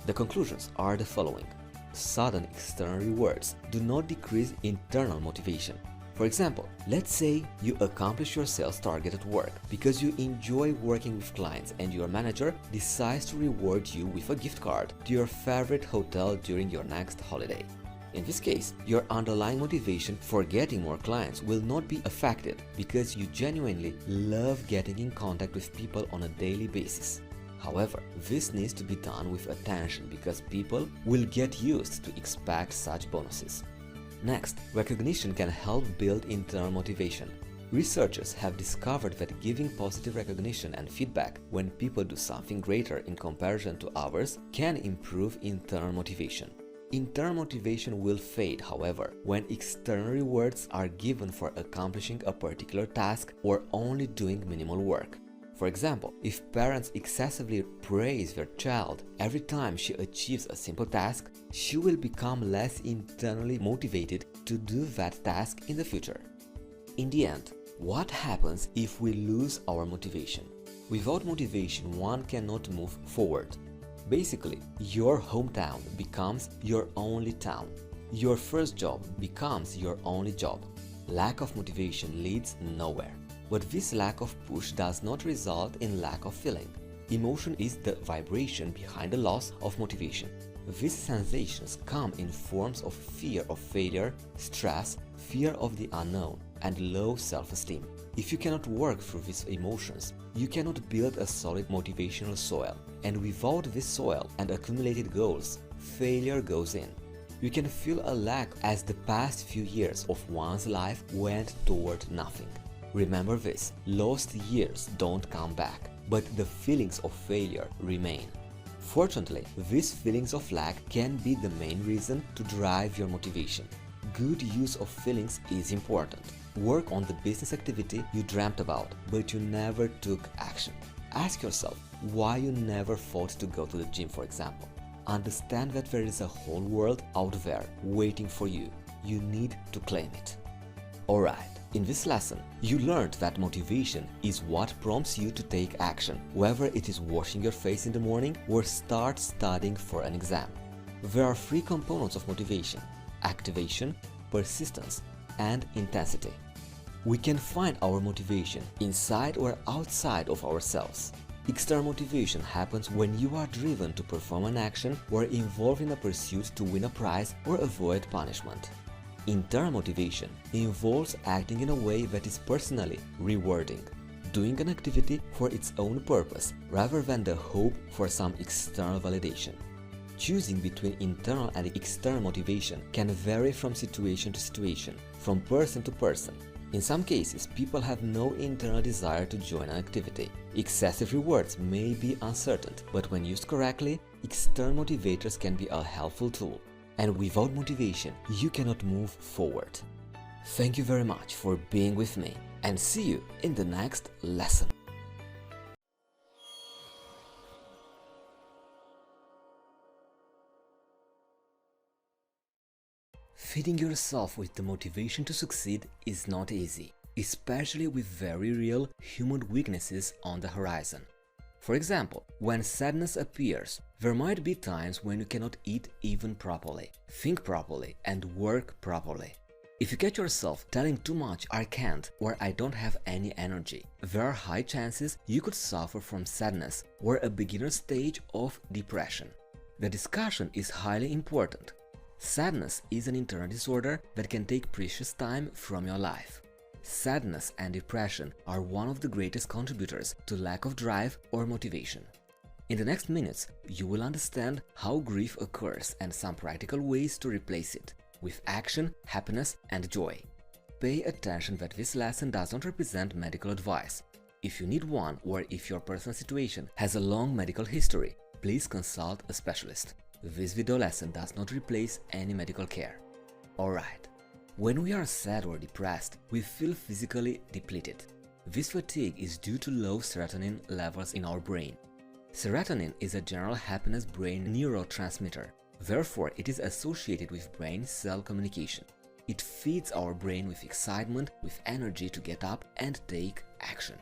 Speaker 1: The conclusions are the following. Sudden external rewards do not decrease internal motivation. For example, let's say you accomplish your sales target at work because you enjoy working with clients and your manager decides to reward you with a gift card to your favorite hotel during your next holiday. In this case, your underlying motivation for getting more clients will not be affected because you genuinely love getting in contact with people on a daily basis. However, this needs to be done with attention because people will get used to expect such bonuses. Next, recognition can help build internal motivation. Researchers have discovered that giving positive recognition and feedback when people do something greater in comparison to others can improve internal motivation. Internal motivation will fade, however, when external rewards are given for accomplishing a particular task or only doing minimal work. For example, if parents excessively praise their child every time she achieves a simple task, she will become less internally motivated to do that task in the future. In the end, what happens if we lose our motivation? Without motivation, one cannot move forward. Basically, your hometown becomes your only town. Your first job becomes your only job. Lack of motivation leads nowhere. But this lack of push does not result in lack of feeling. Emotion is the vibration behind the loss of motivation. These sensations come in forms of fear of failure, stress, fear of the unknown, and low self-esteem. If you cannot work through these emotions, you cannot build a solid motivational soil. And without this soil and accumulated goals, failure goes in. You can feel a lack as the past few years of one's life went toward nothing. Remember this, lost years don't come back, but the feelings of failure remain. Fortunately, these feelings of lack can be the main reason to drive your motivation. Good use of feelings is important. Work on the business activity you dreamt about, but you never took action. Ask yourself why you never thought to go to the gym, for example. Understand that there is a whole world out there waiting for you. You need to claim it. Alright, in this lesson, you learned that motivation is what prompts you to take action, whether it is washing your face in the morning or start studying for an exam. There are three components of motivation: activation, persistence, and intensity. We can find our motivation inside or outside of ourselves. External motivation happens when you are driven to perform an action or involved in a pursuit to win a prize or avoid punishment. Internal motivation involves acting in a way that is personally rewarding, doing an activity for its own purpose rather than the hope for some external validation. Choosing between internal and external motivation can vary from situation to situation, from person to person. In some cases, people have no internal desire to join an activity. Excessive rewards may be uncertain, but when used correctly, external motivators can be a helpful tool. And without motivation, you cannot move forward. Thank you very much for being with me, and see you in the next lesson. Feeding yourself with the motivation to succeed is not easy, especially with very real human weaknesses on the horizon. For example, when sadness appears, there might be times when you cannot eat even properly, think properly, and work properly. If you catch yourself telling too much "I can't" or "I don't have any energy," there are high chances you could suffer from sadness or a beginner stage of depression. The discussion is highly important. Sadness is an internal disorder that can take precious time from your life. Sadness and depression are one of the greatest contributors to lack of drive or motivation. In the next minutes, you will understand how grief occurs and some practical ways to replace it with action, happiness, and joy. Pay attention that this lesson does not represent medical advice. If you need one, or if your personal situation has a long medical history, please consult a specialist. This video lesson does not replace any medical care. Alright. When we are sad or depressed, we feel physically depleted. This fatigue is due to low serotonin levels in our brain. Serotonin is a general happiness brain neurotransmitter. Therefore, it is associated with brain-cell communication. It feeds our brain with excitement, with energy to get up and take action.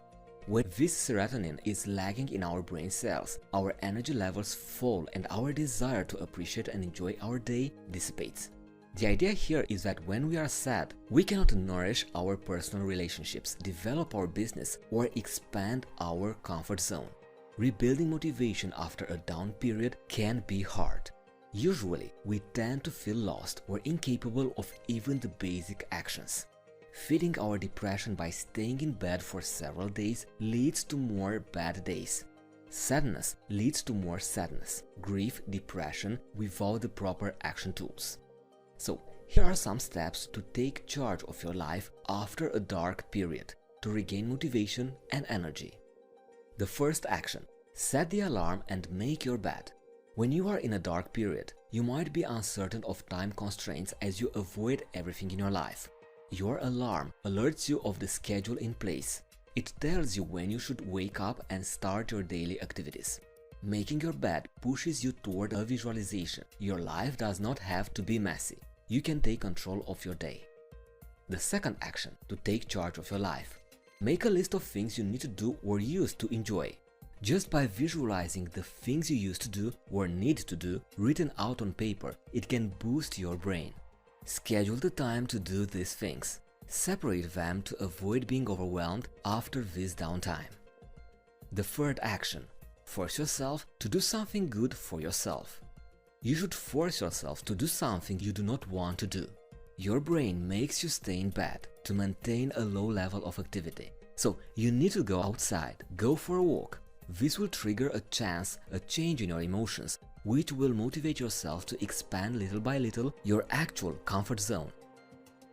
Speaker 1: When this serotonin is lagging in our brain cells, our energy levels fall and our desire to appreciate and enjoy our day dissipates. The idea here is that when we are sad, we cannot nourish our personal relationships, develop our business, or expand our comfort zone. Rebuilding motivation after a down period can be hard. Usually, we tend to feel lost or incapable of even the basic actions. Feeding our depression by staying in bed for several days leads to more bad days. Sadness leads to more sadness, grief, depression without the proper action tools. So, here are some steps to take charge of your life after a dark period to regain motivation and energy. The first action: set the alarm and make your bed. When you are in a dark period, you might be uncertain of time constraints as you avoid everything in your life. Your alarm alerts you of the schedule in place. It tells you when you should wake up and start your daily activities. Making your bed pushes you toward a visualization. Your life does not have to be messy. You can take control of your day. The second action to take charge of your life: make a list of things you need to do or used to enjoy. Just by visualizing the things you used to do or need to do written out on paper, it can boost your brain. Schedule the time to do these things. Separate them to avoid being overwhelmed after this downtime. The third action: force yourself to do something good for yourself. You should force yourself to do something you do not want to do. Your brain makes you stay in bed to maintain a low level of activity. So you need to go outside, go for a walk. This will trigger a change in your emotions, which will motivate yourself to expand little by little your actual comfort zone.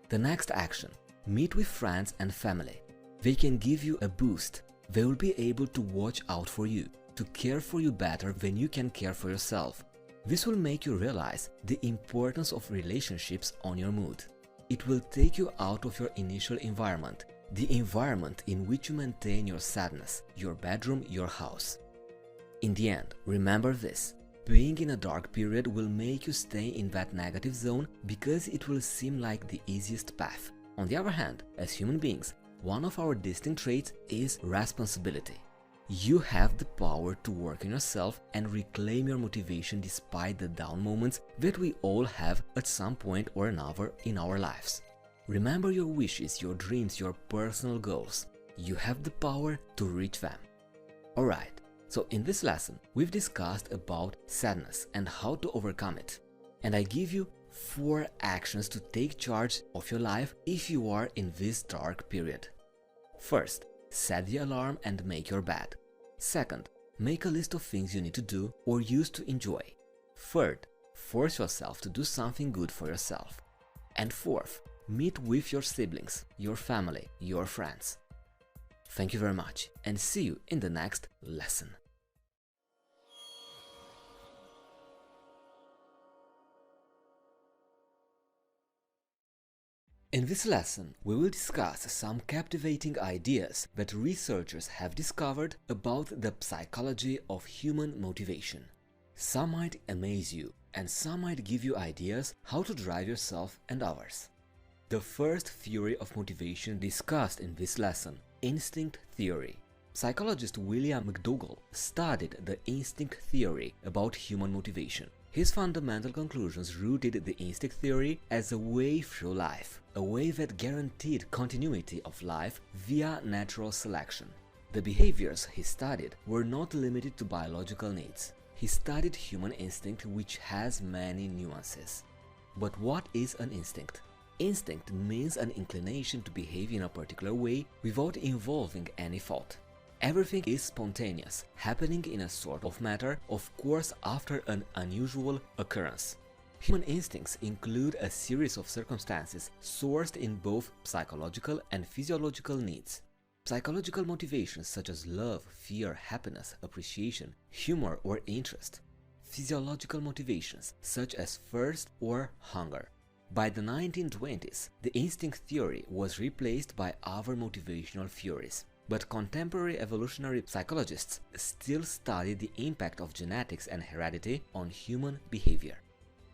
Speaker 1: The next action: meet with friends and family. They can give you a boost. They will be able to watch out for you, to care for you better than you can care for yourself. This will make you realize the importance of relationships on your mood. It will take you out of your initial environment, the environment in which you maintain your sadness, your bedroom, your house. In the end, remember this: being in a dark period will make you stay in that negative zone because it will seem like the easiest path. On the other hand, as human beings, one of our distinct traits is responsibility. You have the power to work on yourself and reclaim your motivation despite the down moments that we all have at some point or another in our lives. Remember your wishes, your dreams, your personal goals. You have the power to reach them. Alright, so in this lesson, we've discussed about sadness and how to overcome it. And I give you 4 actions to take charge of your life if you are in this dark period. First, set the alarm and make your bed. Second, make a list of things you need to do or use to enjoy. Third, force yourself to do something good for yourself. And fourth, meet with your siblings, your family, your friends. Thank you very much and see you in the next lesson. In this lesson, we will discuss some captivating ideas that researchers have discovered about the psychology of human motivation. Some might amaze you, and some might give you ideas how to drive yourself and others. The first theory of motivation discussed in this lesson, instinct theory. Psychologist William McDougall studied the instinct theory about human motivation. His fundamental conclusions rooted the instinct theory as a way through life, a way that guaranteed continuity of life via natural selection. The behaviors he studied were not limited to biological needs. He studied human instinct, which has many nuances. But what is an instinct? Instinct means an inclination to behave in a particular way without involving any thought. Everything is spontaneous, happening in a sort of matter, of course after an unusual occurrence. Human instincts include a series of circumstances sourced in both psychological and physiological needs. Psychological motivations such as love, fear, happiness, appreciation, humor or interest. Physiological motivations such as thirst or hunger. By the 1920s, the instinct theory was replaced by other motivational theories. But contemporary evolutionary psychologists still study the impact of genetics and heredity on human behavior.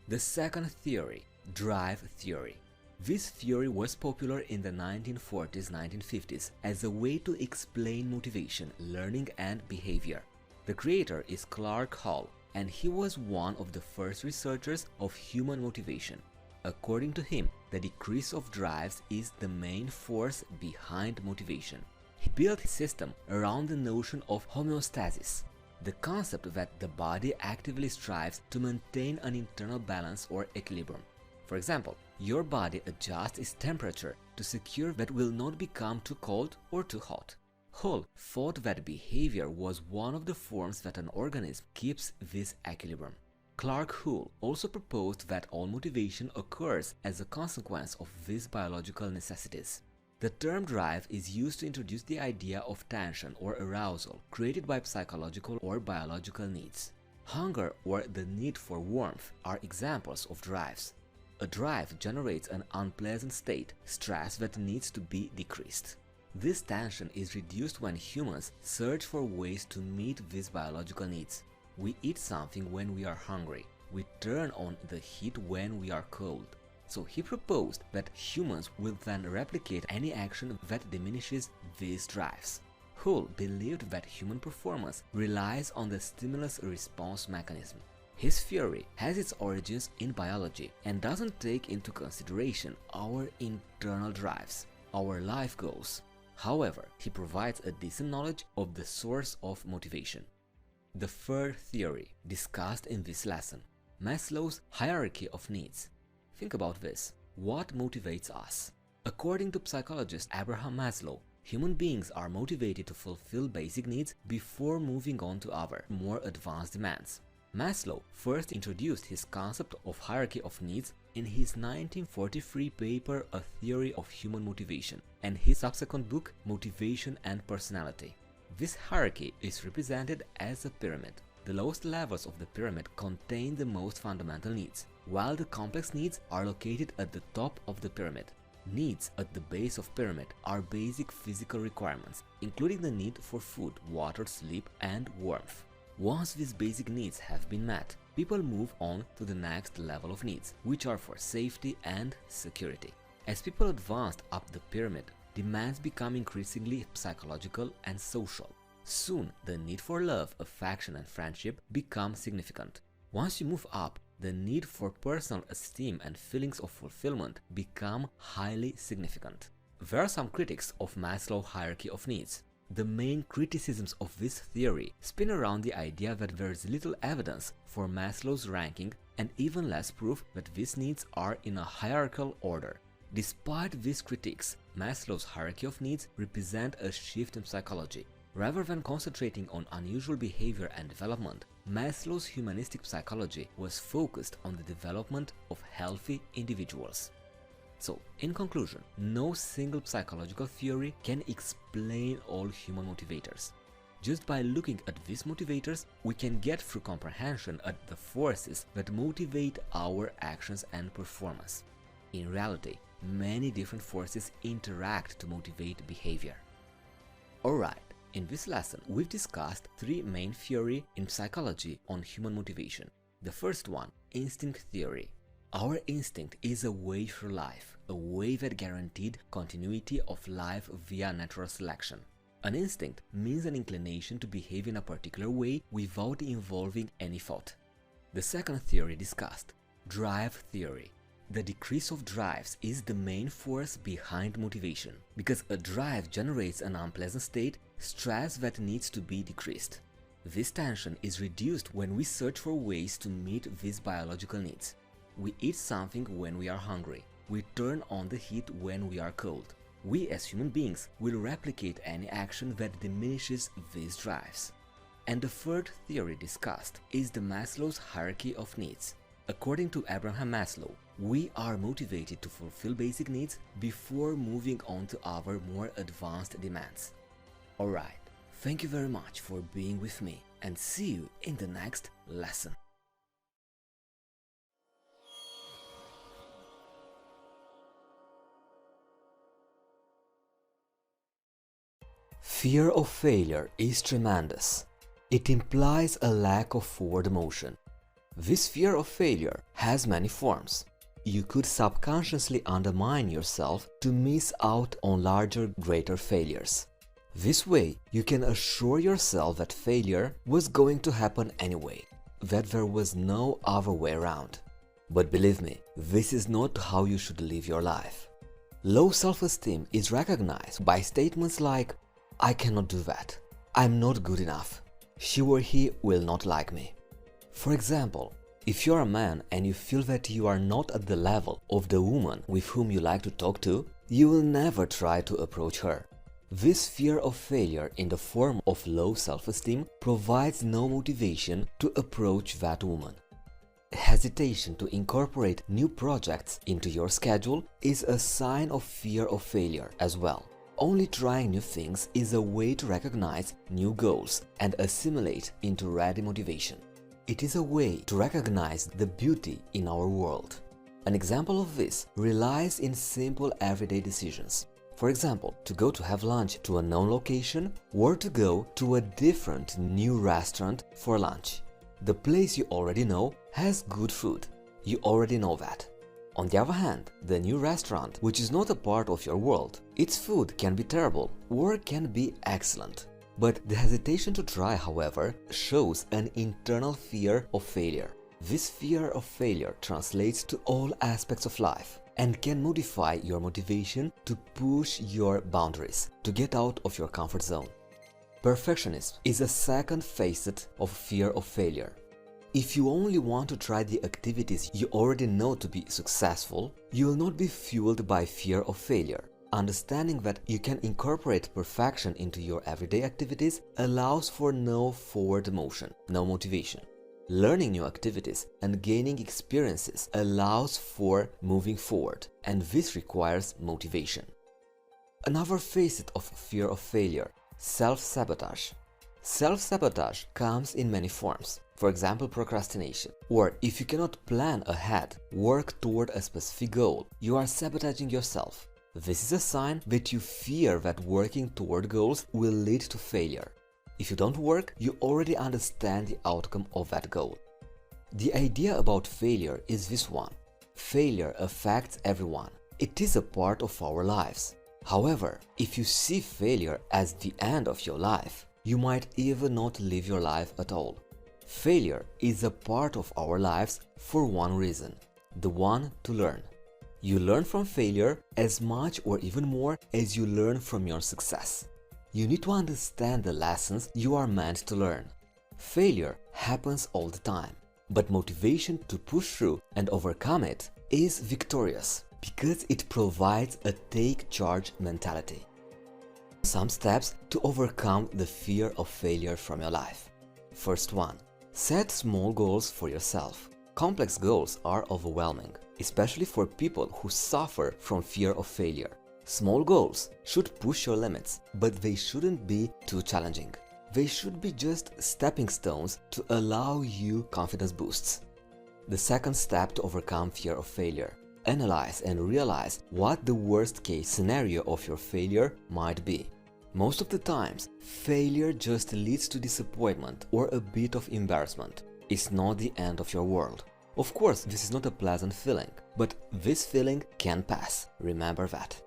Speaker 1: The second theory, drive theory. This theory was popular in the 1940s-1950s as a way to explain motivation, learning and behavior. The creator is Clark Hall, and he was one of the first researchers of human motivation. According to him, the decrease of drives is the main force behind motivation. He built his system around the notion of homeostasis, the concept that the body actively strives to maintain an internal balance or equilibrium. For example, your body adjusts its temperature to secure that it will not become too cold or too hot. Hall thought that behavior was one of the forms that an organism keeps this equilibrium. Clark Hall also proposed that all motivation occurs as a consequence of these biological necessities. The term drive is used to introduce the idea of tension or arousal created by psychological or biological needs. Hunger or the need for warmth are examples of drives. A drive generates an unpleasant state, stress that needs to be decreased. This tension is reduced when humans search for ways to meet these biological needs. We eat something when we are hungry. We turn on the heat when we are cold. So he proposed that humans will then replicate any action that diminishes these drives. Hull believed that human performance relies on the stimulus-response mechanism. His theory has its origins in biology and doesn't take into consideration our internal drives, our life goals. However, he provides a decent knowledge of the source of motivation. The third theory discussed in this lesson, Maslow's hierarchy of needs. Think about this. What motivates us? According to psychologist Abraham Maslow, human beings are motivated to fulfill basic needs before moving on to other, more advanced demands. Maslow first introduced his concept of hierarchy of needs in his 1943 paper A Theory of Human Motivation and his subsequent book Motivation and Personality. This hierarchy is represented as a pyramid. The lowest levels of the pyramid contain the most fundamental needs, while the complex needs are located at the top of the pyramid. Needs at the base of pyramid are basic physical requirements, including the need for food, water, sleep, and warmth. Once these basic needs have been met, people move on to the next level of needs, which are for safety and security. As people advanced up the pyramid, demands become increasingly psychological and social. Soon, the need for love, affection, and friendship become significant. Once you move up, the need for personal esteem and feelings of fulfillment become highly significant. There are some critics of Maslow's hierarchy of needs. The main criticisms of this theory spin around the idea that there is little evidence for Maslow's ranking and even less proof that these needs are in a hierarchical order. Despite these critiques, Maslow's hierarchy of needs represent a shift in psychology. Rather than concentrating on unusual behavior and development, Maslow's humanistic psychology was focused on the development of healthy individuals. So, in conclusion, no single psychological theory can explain all human motivators. Just by looking at these motivators, we can get through comprehension at the forces that motivate our actions and performance. In reality, many different forces interact to motivate behavior. Alright, in this lesson, we've discussed three main theories in psychology on human motivation. The first one, instinct theory. Our instinct is a way through life, a way that guaranteed continuity of life via natural selection. An instinct means an inclination to behave in a particular way without involving any thought. The second theory discussed, drive theory. The decrease of drives is the main force behind motivation, because a drive generates an unpleasant state, stress that needs to be decreased. This tension is reduced when we search for ways to meet these biological needs. We eat something when we are hungry. We turn on the heat when we are cold. We as human beings will replicate any action that diminishes these drives. And the third theory discussed is the Maslow's hierarchy of needs. According to Abraham Maslow, we are motivated to fulfill basic needs before moving on to other more advanced demands. Alright, thank you very much for being with me and see you in the next lesson. Fear of failure is tremendous. It implies a lack of forward motion. This fear of failure has many forms. You could subconsciously undermine yourself to miss out on larger, greater failures. This way, you can assure yourself that failure was going to happen anyway, that there was no other way around. But believe me, this is not how you should live your life. Low self-esteem is recognized by statements like, "I cannot do that. I'm not good enough. She or he will not like me." For example, if you're a man and you feel that you are not at the level of the woman with whom you like to talk to, you will never try to approach her. This fear of failure in the form of low self-esteem provides no motivation to approach that woman. Hesitation to incorporate new projects into your schedule is a sign of fear of failure as well. Only trying new things is a way to recognize new goals and assimilate into ready motivation. It is a way to recognize the beauty in our world. An example of this relies in simple everyday decisions. For example, to go to have lunch to a known location or to go to a different new restaurant for lunch. The place you already know has good food. You already know that. On the other hand, the new restaurant, which is not a part of your world, its food can be terrible or can be excellent. But the hesitation to try, however, shows an internal fear of failure. This fear of failure translates to all aspects of life and can modify your motivation to push your boundaries, to get out of your comfort zone. Perfectionism is a second facet of fear of failure. If you only want to try the activities you already know to be successful, you will not be fueled by fear of failure. Understanding that you can incorporate perfection into your everyday activities allows for no forward motion, no motivation. Learning new activities and gaining experiences allows for moving forward, and this requires motivation. Another facet of fear of failure, self-sabotage. Self-sabotage comes in many forms. For example, procrastination. Or if you cannot plan ahead, work toward a specific goal, you are sabotaging yourself. This is a sign that you fear that working toward goals will lead to failure. If you don't work, you already understand the outcome of that goal. The idea about failure is this one. Failure affects everyone. It is a part of our lives. However, if you see failure as the end of your life, you might even not live your life at all. Failure is a part of our lives for one reason, the one to learn. You learn from failure as much or even more as you learn from your success. You need to understand the lessons you are meant to learn. Failure happens all the time. But motivation to push through and overcome it is victorious because it provides a take charge mentality. Some steps to overcome the fear of failure from your life. First one, set small goals for yourself. Complex goals are overwhelming, especially for people who suffer from fear of failure. Small goals should push your limits, but they shouldn't be too challenging. They should be just stepping stones to allow you confidence boosts. The second step to overcome fear of failure. Analyze and realize what the worst case scenario of your failure might be. Most of the times, failure just leads to disappointment or a bit of embarrassment. It's not the end of your world. Of course, this is not a pleasant feeling, but this feeling can pass. Remember that.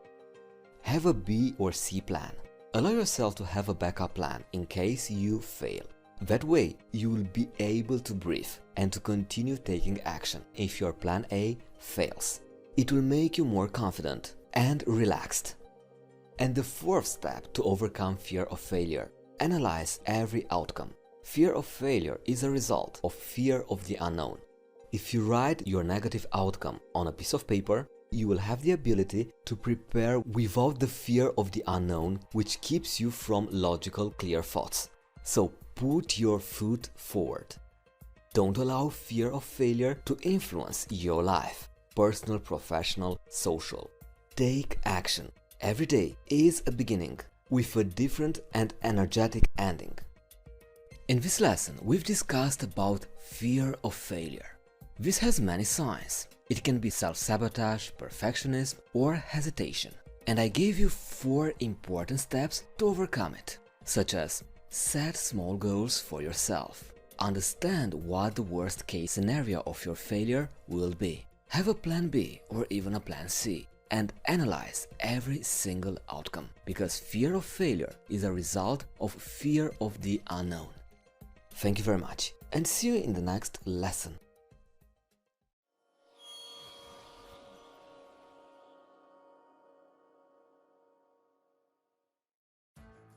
Speaker 1: Have a B or C plan. Allow yourself to have a backup plan in case you fail. That way, you will be able to breathe and to continue taking action if your plan A fails. It will make you more confident and relaxed. And the fourth step to overcome fear of failure. Analyze every outcome. Fear of failure is a result of fear of the unknown. If you write your negative outcome on a piece of paper, you will have the ability to prepare without the fear of the unknown, which keeps you from logical, clear thoughts. So put your foot forward. Don't allow fear of failure to influence your life, personal, professional, social. Take action. Every day is a beginning with a different and energetic ending. In this lesson, we've discussed about fear of failure. This has many signs. It can be self-sabotage, perfectionism, or hesitation. And I gave you 4 important steps to overcome it, such as set small goals for yourself. Understand what the worst case scenario of your failure will be. Have a plan B or even a plan C. And analyze every single outcome, because fear of failure is a result of fear of the unknown. Thank you very much, and see you in the next lesson.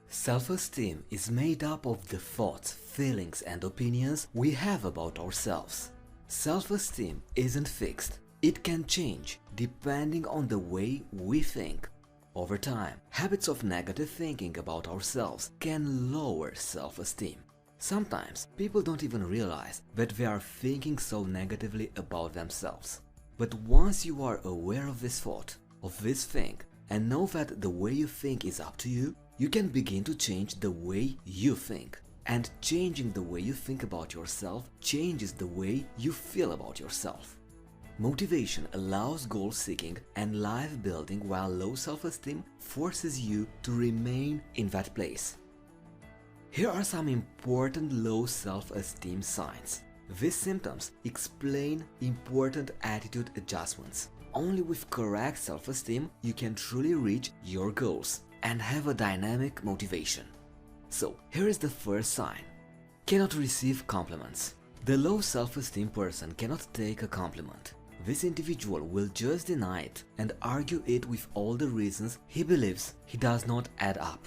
Speaker 1: Self-esteem is made up of the thoughts, feelings, and opinions we have about ourselves. Self-esteem isn't fixed. It can change depending on the way we think. Over time, habits of negative thinking about ourselves can lower self-esteem. Sometimes people don't even realize that they are thinking so negatively about themselves. But once you are aware of this thought, of this thing, and know that the way you think is up to you, you can begin to change the way you think. And changing the way you think about yourself changes the way you feel about yourself. Motivation allows goal-seeking and life-building, while low self-esteem forces you to remain in that place. Here are some important low self-esteem signs. These symptoms explain important attitude adjustments. Only with correct self-esteem you can truly reach your goals and have a dynamic motivation. So, here is the first sign. Cannot receive compliments. The low self-esteem person cannot take a compliment. This individual will just deny it and argue it with all the reasons he believes he does not add up.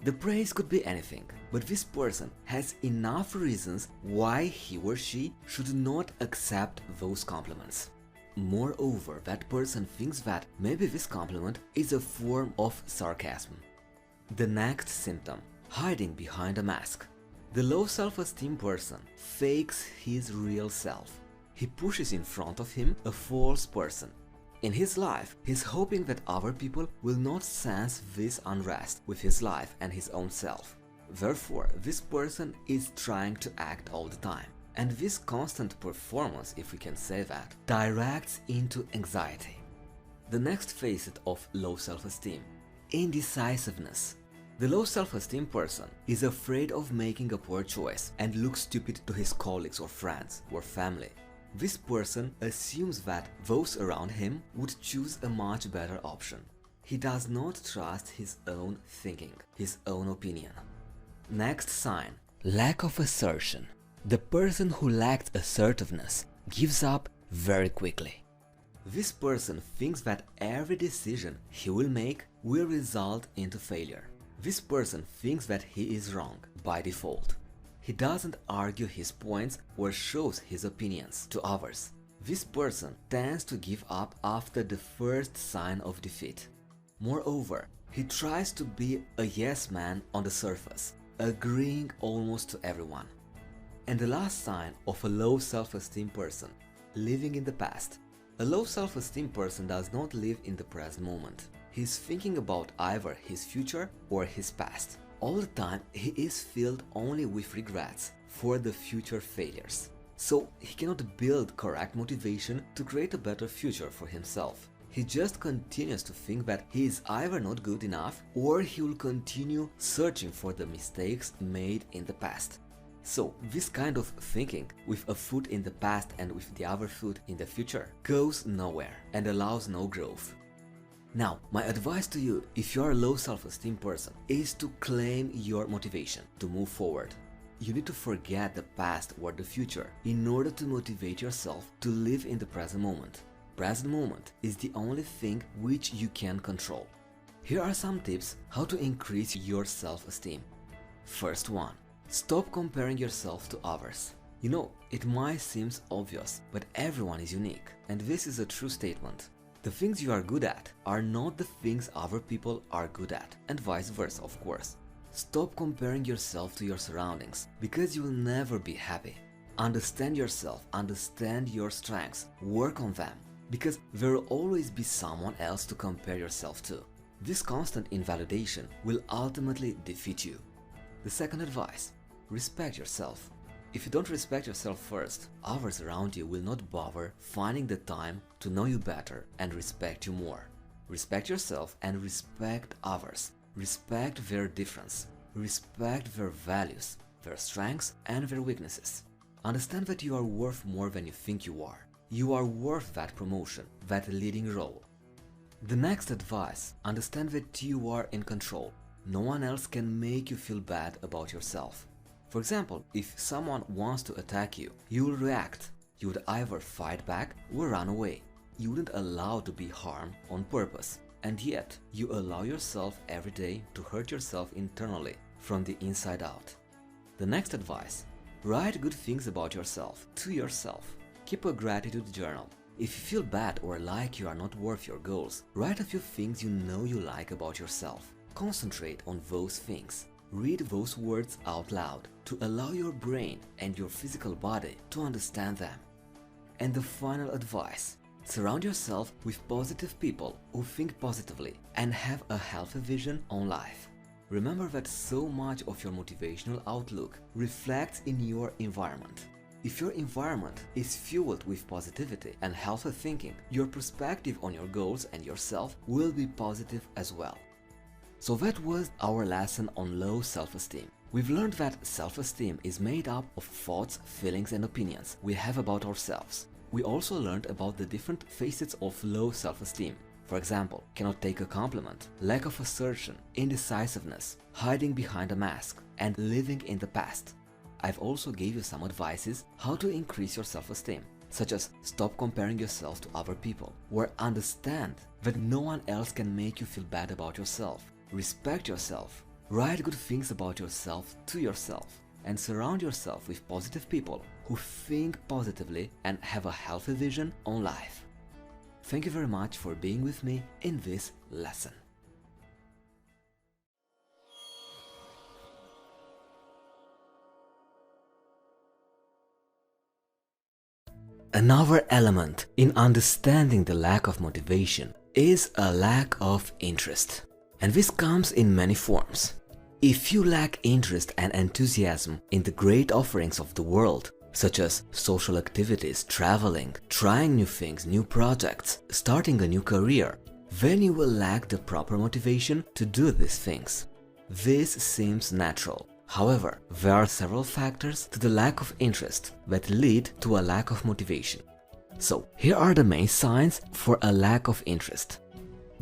Speaker 1: The praise could be anything, but this person has enough reasons why he or she should not accept those compliments. Moreover, that person thinks that maybe this compliment is a form of sarcasm. The next symptom, hiding behind a mask. The low self-esteem person fakes his real self. He pushes in front of him a false person. In his life, he's hoping that other people will not sense this unrest with his life and his own self. Therefore, this person is trying to act all the time. And this constant performance, if we can say that, directs into anxiety. The next facet of low self-esteem, indecisiveness. The low self-esteem person is afraid of making a poor choice and looks stupid to his colleagues or friends or family. This person assumes that those around him would choose a much better option. He does not trust his own thinking, his own opinion. Next sign, lack of assertion. The person who lacks assertiveness gives up very quickly. This person thinks that every decision he will make will result into failure. This person thinks that he is wrong by default. He doesn't argue his points or shows his opinions to others. This person tends to give up after the first sign of defeat. Moreover, he tries to be a yes man on the surface, agreeing almost to everyone. And the last sign of a low self-esteem person, living in the past. A low self-esteem person does not live in the present moment. He is thinking about either his future or his past. All the time he is filled only with regrets for the future failures. So he cannot build correct motivation to create a better future for himself. He just continues to think that he is either not good enough or he will continue searching for the mistakes made in the past. So this kind of thinking, with a foot in the past and with the other foot in the future, goes nowhere and allows no growth. Now, my advice to you, if you are a low self-esteem person, is to claim your motivation to move forward. You need to forget the past or the future in order to motivate yourself to live in the present moment. Present moment is the only thing which you can control. Here are some tips how to increase your self-esteem. First one, stop comparing yourself to others. You know, it might seem obvious, but everyone is unique, and this is a true statement. The things you are good at are not the things other people are good at, and vice versa, of course. Stop comparing yourself to your surroundings, because you will never be happy. Understand yourself, understand your strengths, work on them, because there will always be someone else to compare yourself to. This constant invalidation will ultimately defeat you. The second advice, respect yourself. If you don't respect yourself first, others around you will not bother finding the time to know you better and respect you more. Respect yourself and respect others. Respect their difference. Respect their values, their strengths and their weaknesses. Understand that you are worth more than you think you are. You are worth that promotion, that leading role. The next advice, understand that you are in control. No one else can make you feel bad about yourself. For example, if someone wants to attack you, you will react. You would either fight back or run away. You wouldn't allow to be harmed on purpose. And yet, you allow yourself every day to hurt yourself internally, from the inside out. The next advice, write good things about yourself, to yourself. Keep a gratitude journal. If you feel bad or like you are not worth your goals, write a few things you know you like about yourself. Concentrate on those things. Read those words out loud to allow your brain and your physical body to understand them. And the final advice, surround yourself with positive people who think positively and have a healthy vision on life. Remember that so much of your motivational outlook reflects in your environment. If your environment is fueled with positivity and healthy thinking, your perspective on your goals and yourself will be positive as well. So that was our lesson on low self-esteem. We've learned that self-esteem is made up of thoughts, feelings and opinions we have about ourselves. We also learned about the different facets of low self-esteem. For example, cannot take a compliment, lack of assertion, indecisiveness, hiding behind a mask, and living in the past. I've also gave you some advices how to increase your self-esteem, such as stop comparing yourself to other people, or understand that no one else can make you feel bad about yourself. Respect yourself, write good things about yourself to yourself, and surround yourself with positive people who think positively and have a healthy vision on life. Thank you very much for being with me in this lesson. Another element in understanding the lack of motivation is a lack of interest. And this comes in many forms. If you lack interest and enthusiasm in the great offerings of the world, such as social activities, traveling, trying new things, new projects, starting a new career, then you will lack the proper motivation to do these things. This seems natural. However, there are several factors to the lack of interest that lead to a lack of motivation. So, here are the main signs for a lack of interest.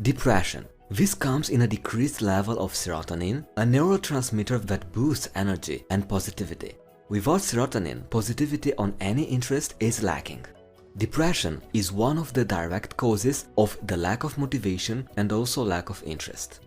Speaker 1: Depression. This comes in a decreased level of serotonin, a neurotransmitter that boosts energy and positivity. Without serotonin, positivity on any interest is lacking. Depression is one of the direct causes of the lack of motivation and also lack of interest.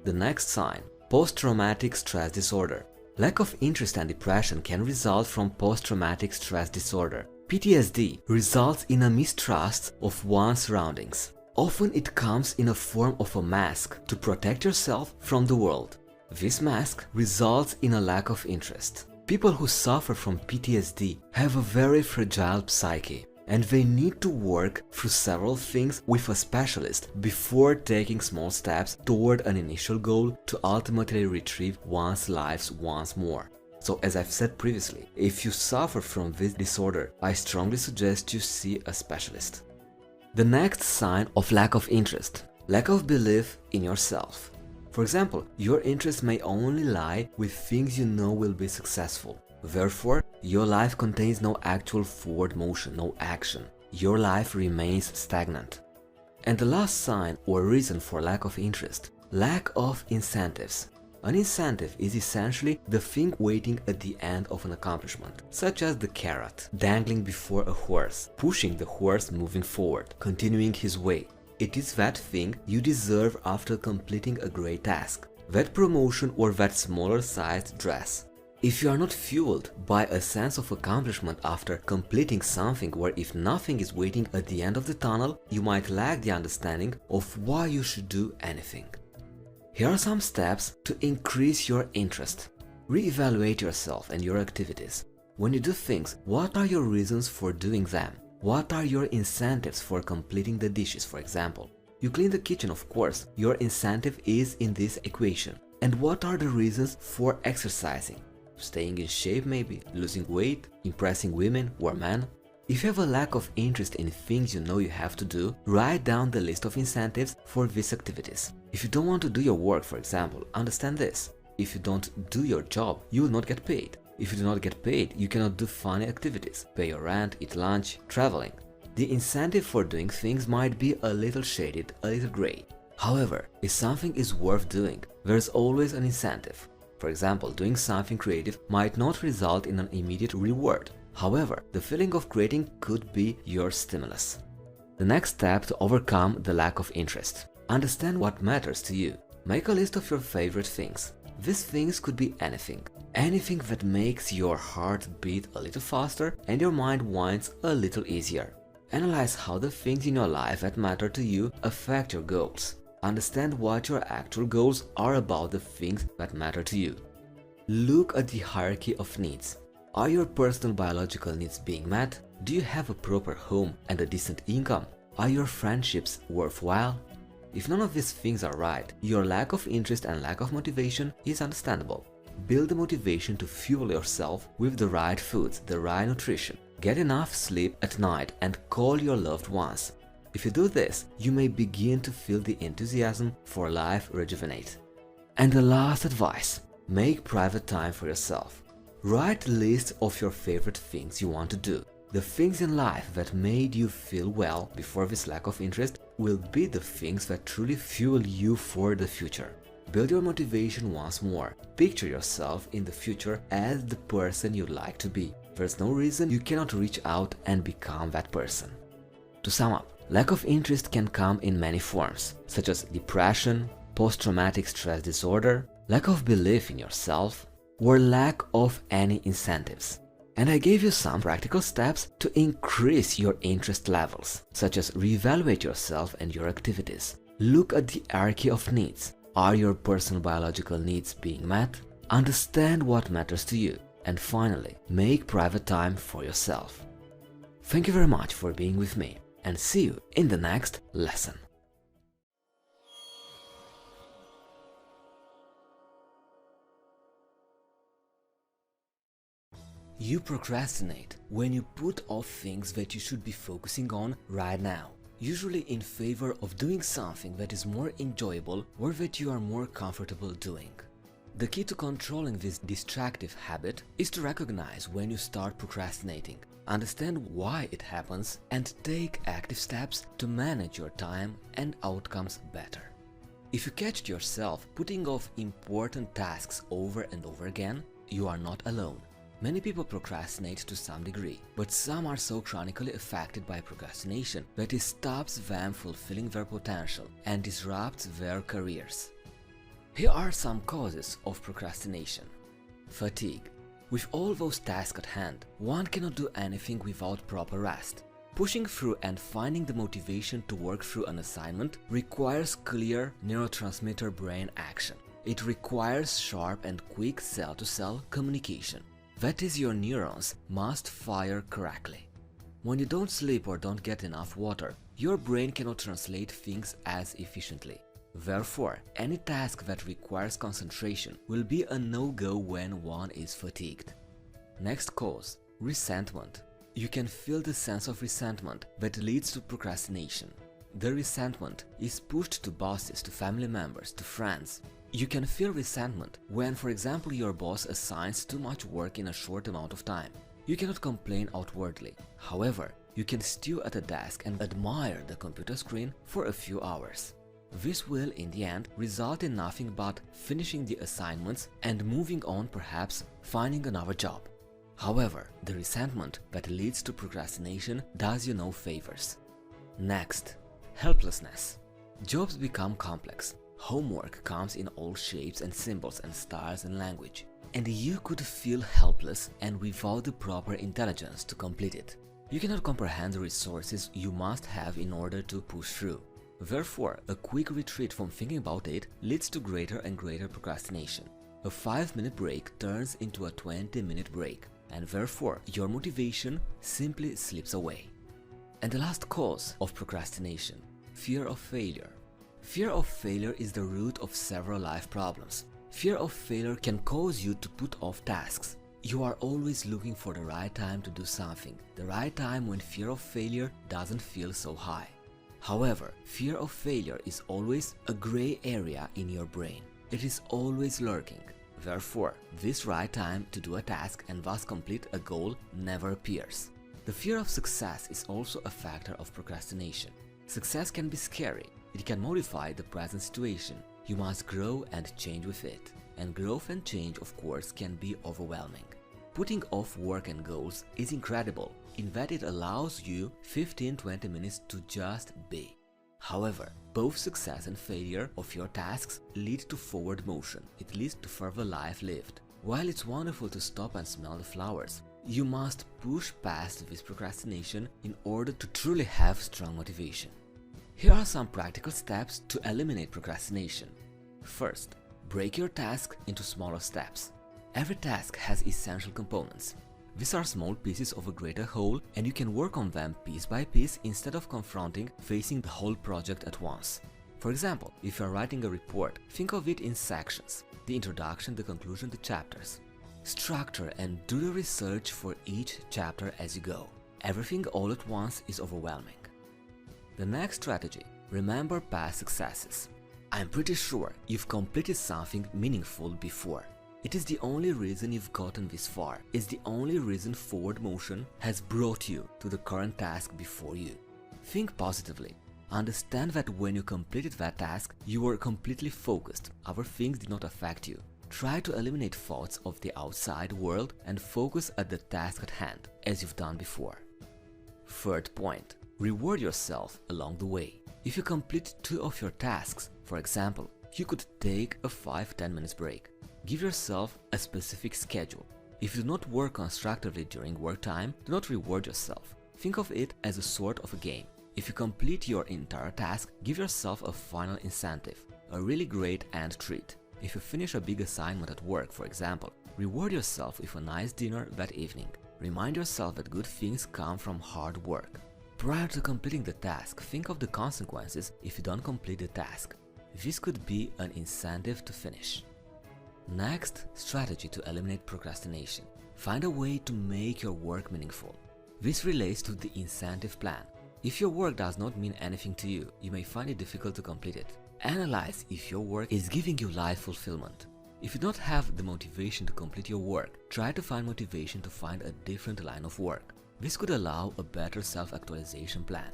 Speaker 1: The next sign, post-traumatic stress disorder. Lack of interest and depression can result from post-traumatic stress disorder. PTSD results in a mistrust of one's surroundings. Often it comes in a form of a mask to protect yourself from the world. This mask results in a lack of interest. People who suffer from PTSD have a very fragile psyche, and they need to work through several things with a specialist before taking small steps toward an initial goal to ultimately retrieve one's lives once more. So as I've said previously, if you suffer from this disorder, I strongly suggest you see a specialist. The next sign of lack of interest: lack of belief in yourself. For example, your interest may only lie with things you know will be successful. Therefore, your life contains no actual forward motion, no action. Your life remains stagnant. And the last sign or reason for lack of interest: lack of incentives. An incentive is essentially the thing waiting at the end of an accomplishment, such as the carrot dangling before a horse, pushing the horse moving forward, continuing his way. It is that thing you deserve after completing a great task, that promotion or that smaller sized dress. If you are not fueled by a sense of accomplishment after completing something, or if nothing is waiting at the end of the tunnel, you might lack the understanding of why you should do anything. Here are some steps to increase your interest. Re-evaluate yourself and your activities. When you do things, what are your reasons for doing them? What are your incentives for completing the dishes, for example? You clean the kitchen, of course. Your incentive is in this equation. And what are the reasons for exercising? Staying in shape maybe, losing weight, impressing women or men? If you have a lack of interest in things you know you have to do, write down the list of incentives for these activities. If you don't want to do your work, for example, understand this: if you don't do your job, you will not get paid. If you do not get paid, you cannot do fun activities, pay your rent, eat lunch, traveling. The incentive for doing things might be a little shaded, a little gray. However, if something is worth doing, there's always an incentive. For example, doing something creative might not result in an immediate reward. However, the feeling of creating could be your stimulus. The next step to overcome the lack of interest: understand what matters to you. Make a list of your favorite things. These things could be anything. Anything that makes your heart beat a little faster and your mind winds a little easier. Analyze how the things in your life that matter to you affect your goals. Understand what your actual goals are about the things that matter to you. Look at the hierarchy of needs. Are your personal biological needs being met? Do you have a proper home and a decent income? Are your friendships worthwhile? If none of these things are right, your lack of interest and lack of motivation is understandable. Build the motivation to fuel yourself with the right foods, the right nutrition. Get enough sleep at night and call your loved ones. If you do this, you may begin to feel the enthusiasm for life rejuvenate. And the last advice: make private time for yourself. Write a list of your favorite things you want to do. The things in life that made you feel well before this lack of interest will be the things that truly fuel you for the future. Build your motivation once more. Picture yourself in the future as the person you'd like to be. There's no reason you cannot reach out and become that person. To sum up, lack of interest can come in many forms, such as depression, post-traumatic stress disorder, lack of belief in yourself, or lack of any incentives. And I gave you some practical steps to increase your interest levels, such as reevaluate yourself and your activities. Look at the hierarchy of needs. Are your personal biological needs being met? Understand what matters to you. And finally, make private time for yourself. Thank you very much for being with me, and see you in the next lesson. You procrastinate when you put off things that you should be focusing on right now, usually in favor of doing something that is more enjoyable or that you are more comfortable doing. The key to controlling this distractive habit is to recognize when you start procrastinating, understand why it happens, and take active steps to manage your time and outcomes better. If you catch yourself putting off important tasks over and over again, you are not alone. Many people procrastinate to some degree, but some are so chronically affected by procrastination that it stops them fulfilling their potential and disrupts their careers. Here are some causes of procrastination. Fatigue. With all those tasks at hand, one cannot do anything without proper rest. Pushing through and finding the motivation to work through an assignment requires clear neurotransmitter brain action. It requires sharp and quick cell-to-cell communication. That is, your neurons must fire correctly. When you don't sleep or don't get enough water, your brain cannot translate things as efficiently. Therefore, any task that requires concentration will be a no-go when one is fatigued. Next cause, resentment. You can feel the sense of resentment that leads to procrastination. The resentment is pushed to bosses, to family members, to friends. You can feel resentment when, for example, your boss assigns too much work in a short amount of time. You cannot complain outwardly. However, you can stew at a desk and admire the computer screen for a few hours. This will, in the end, result in nothing but finishing the assignments and moving on, perhaps finding another job. However, the resentment that leads to procrastination does you no favors. Next, helplessness. Jobs become complex. Homework comes in all shapes and symbols and styles and language. And you could feel helpless and without the proper intelligence to complete it. You cannot comprehend the resources you must have in order to push through. Therefore, a quick retreat from thinking about it leads to greater and greater procrastination. A 5-minute break turns into a 20-minute break, and therefore your motivation simply slips away. And the last cause of procrastination, fear of failure. Fear of failure is the root of several life problems. Fear of failure can cause you to put off tasks. You are always looking for the right time to do something, the right time when fear of failure doesn't feel so high. However, fear of failure is always a gray area in your brain. It is always lurking. Therefore, this right time to do a task and thus complete a goal never appears. The fear of success is also a factor of procrastination. Success can be scary. It can modify the present situation. You must grow and change with it. And growth and change, of course, can be overwhelming. Putting off work and goals is incredible in that it allows you 15-20 minutes to just be. However, both success and failure of your tasks lead to forward motion. It leads to further life lived. While it's wonderful to stop and smell the flowers, you must push past this procrastination in order to truly have strong motivation. Here are some practical steps to eliminate procrastination. First, break your task into smaller steps. Every task has essential components. These are small pieces of a greater whole, and you can work on them piece by piece instead of facing the whole project at once. For example, if you are writing a report, think of it in sections: the introduction, the conclusion, the chapters. Structure and do the research for each chapter as you go. Everything all at once is overwhelming. The next strategy: remember past successes. I'm pretty sure you've completed something meaningful before. It is the only reason you've gotten this far. It's the only reason forward motion has brought you to the current task before you. Think positively. Understand that when you completed that task, you were completely focused. Other things did not affect you. Try to eliminate thoughts of the outside world and focus at the task at hand, as you've done before. Third point: reward yourself along the way. If you complete 2 of your tasks, for example, you could take a 5-10 minutes break. Give yourself a specific schedule. If you do not work constructively during work time, do not reward yourself. Think of it as a sort of a game. If you complete your entire task, give yourself a final incentive, a really great end treat. If you finish a big assignment at work, for example, reward yourself with a nice dinner that evening. Remind yourself that good things come from hard work. Prior to completing the task, think of the consequences if you don't complete the task. This could be an incentive to finish. Next, strategy to eliminate procrastination. Find a way to make your work meaningful. This relates to the incentive plan. If your work does not mean anything to you, you may find it difficult to complete it. Analyze if your work is giving you life fulfillment. If you don't have the motivation to complete your work, try to find motivation to find a different line of work. This could allow a better self-actualization plan.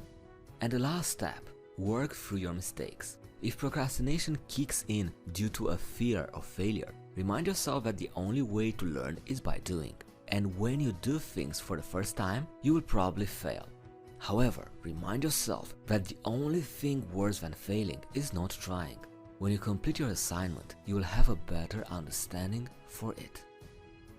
Speaker 1: And the last step, work through your mistakes. If procrastination kicks in due to a fear of failure, remind yourself that the only way to learn is by doing. And when you do things for the first time, you will probably fail. However, remind yourself that the only thing worse than failing is not trying. When you complete your assignment, you will have a better understanding for it.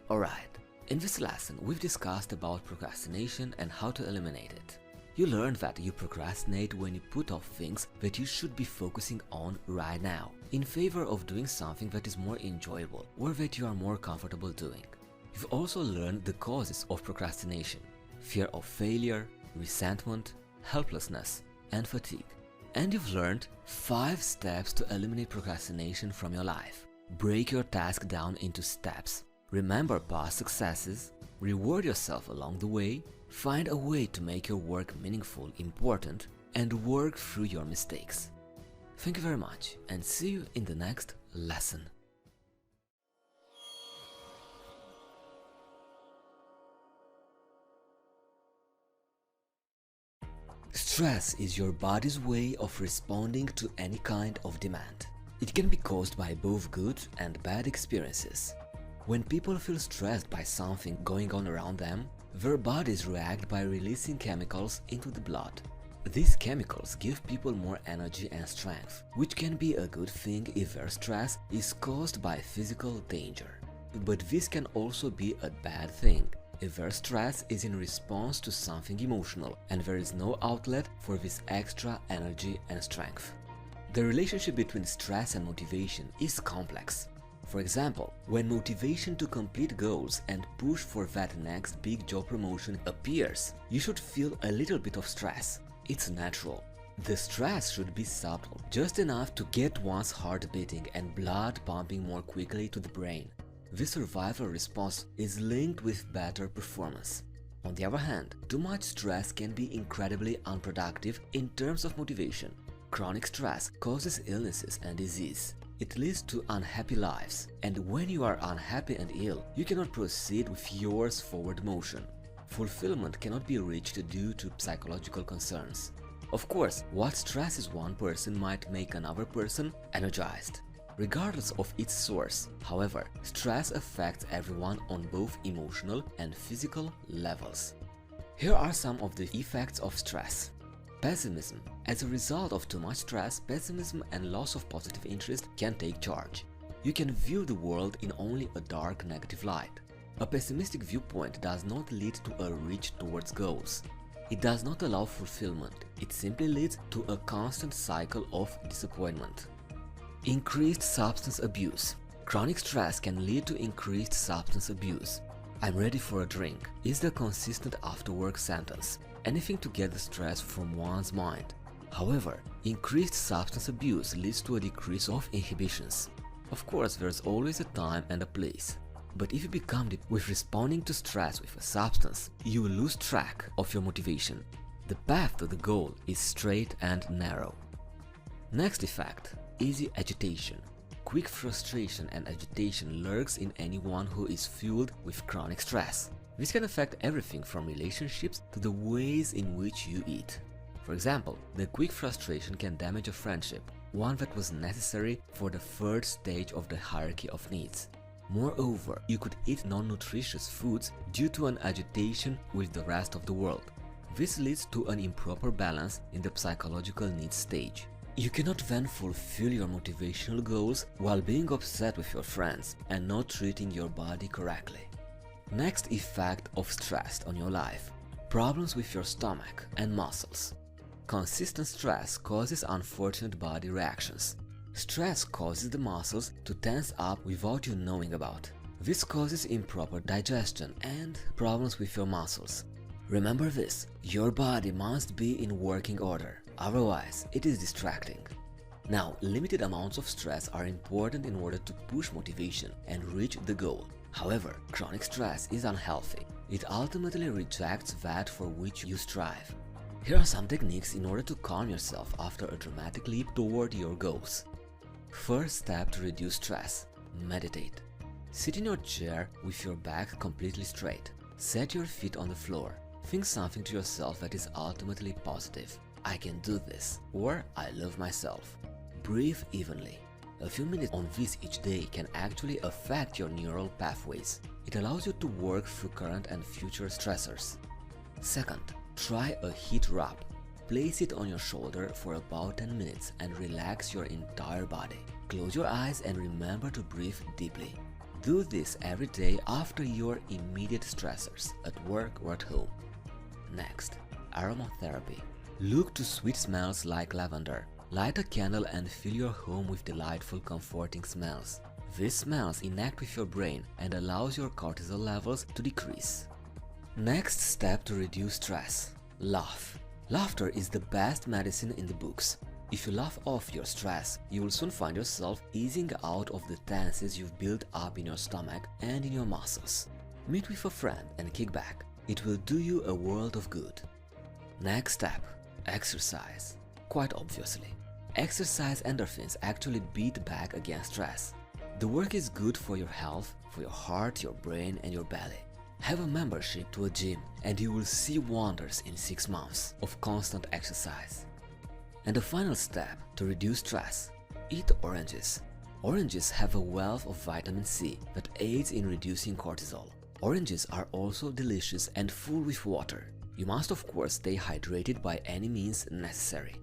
Speaker 1: Alright, in this lesson we've discussed about procrastination and how to eliminate it. You learned that you procrastinate when you put off things that you should be focusing on right now, in favor of doing something that is more enjoyable or that you are more comfortable doing. You've also learned the causes of procrastination: fear of failure, resentment, helplessness, and fatigue. And you've learned 5 steps to eliminate procrastination from your life. Break your task down into steps. Remember past successes. Reward yourself along the way. Find a way to make your work meaningful, important, and work through your mistakes. Thank you very much, and see you in the next lesson. Stress is your body's way of responding to any kind of demand. It can be caused by both good and bad experiences. When people feel stressed by something going on around them, their bodies react by releasing chemicals into the blood. These chemicals give people more energy and strength, which can be a good thing if their stress is caused by physical danger. But this can also be a bad thing if their stress is in response to something emotional and there is no outlet for this extra energy and strength. The relationship between stress and motivation is complex. For example, when motivation to complete goals and push for that next big job promotion appears, you should feel a little bit of stress. It's natural. The stress should be subtle, just enough to get one's heart beating and blood pumping more quickly to the brain. This survival response is linked with better performance. On the other hand, too much stress can be incredibly unproductive in terms of motivation. Chronic stress causes illnesses and disease. It leads to unhappy lives, and when you are unhappy and ill, you cannot proceed with yours forward motion. Fulfillment cannot be reached due to psychological concerns. Of course, what stresses one person might make another person energized. Regardless of its source, however, stress affects everyone on both emotional and physical levels. Here are some of the effects of stress. Pessimism. As a result of too much stress, pessimism and loss of positive interest can take charge. You can view the world in only a dark, negative light. A pessimistic viewpoint does not lead to a reach towards goals. It does not allow fulfillment. It simply leads to a constant cycle of disappointment. Increased substance abuse. Chronic stress can lead to increased substance abuse. "I'm ready for a drink" is the consistent after-work sentence. Anything to get the stress from one's mind. However, increased substance abuse leads to a decrease of inhibitions. Of course, there's always a time and a place. But if you become deep with responding to stress with a substance, you will lose track of your motivation. The path to the goal is straight and narrow. Next effect: easy agitation. Quick frustration and agitation lurks in anyone who is fueled with chronic stress. This can affect everything from relationships to the ways in which you eat. For example, the quick frustration can damage a friendship, one that was necessary for the third stage of the hierarchy of needs. Moreover, you could eat non-nutritious foods due to an agitation with the rest of the world. This leads to an improper balance in the psychological needs stage. You cannot then fulfill your motivational goals while being upset with your friends and not treating your body correctly. Next effect of stress on your life: problems with your stomach and muscles. Consistent stress causes unfortunate body reactions. Stress causes the muscles to tense up without you knowing about. This causes improper digestion and problems with your muscles. Remember this: your body must be in working order, otherwise it is distracting. Now, limited amounts of stress are important in order to push motivation and reach the goal. However, chronic stress is unhealthy. It ultimately rejects that for which you strive. Here are some techniques in order to calm yourself after a dramatic leap toward your goals. First step to reduce stress: meditate. Sit in your chair with your back completely straight. Set your feet on the floor. Think something to yourself that is ultimately positive. "I can do this," or "I love myself." Breathe evenly. A few minutes on this each day can actually affect your neural pathways. It allows you to work through current and future stressors. Second, try a heat rub. Place it on your shoulder for about 10 minutes and relax your entire body. Close your eyes and remember to breathe deeply. Do this every day after your immediate stressors at work or at home. Next, aromatherapy. Look to sweet smells like lavender. Light a candle and fill your home with delightful, comforting smells. These smells connect with your brain and allows your cortisol levels to decrease. Next step to reduce stress. Laugh. Laughter is the best medicine in the books. If you laugh off your stress, you will soon find yourself easing out of the tensions you've built up in your stomach and in your muscles. Meet with a friend and kick back. It will do you a world of good. Next step, exercise. Quite obviously, exercise endorphins actually beat back against stress. The work is good for your health, for your heart, your brain and your belly. Have a membership to a gym and you will see wonders in 6 months of constant exercise. And the final step to reduce stress, eat oranges. Oranges have a wealth of vitamin C that aids in reducing cortisol. Oranges are also delicious and full with water. You must of course stay hydrated by any means necessary.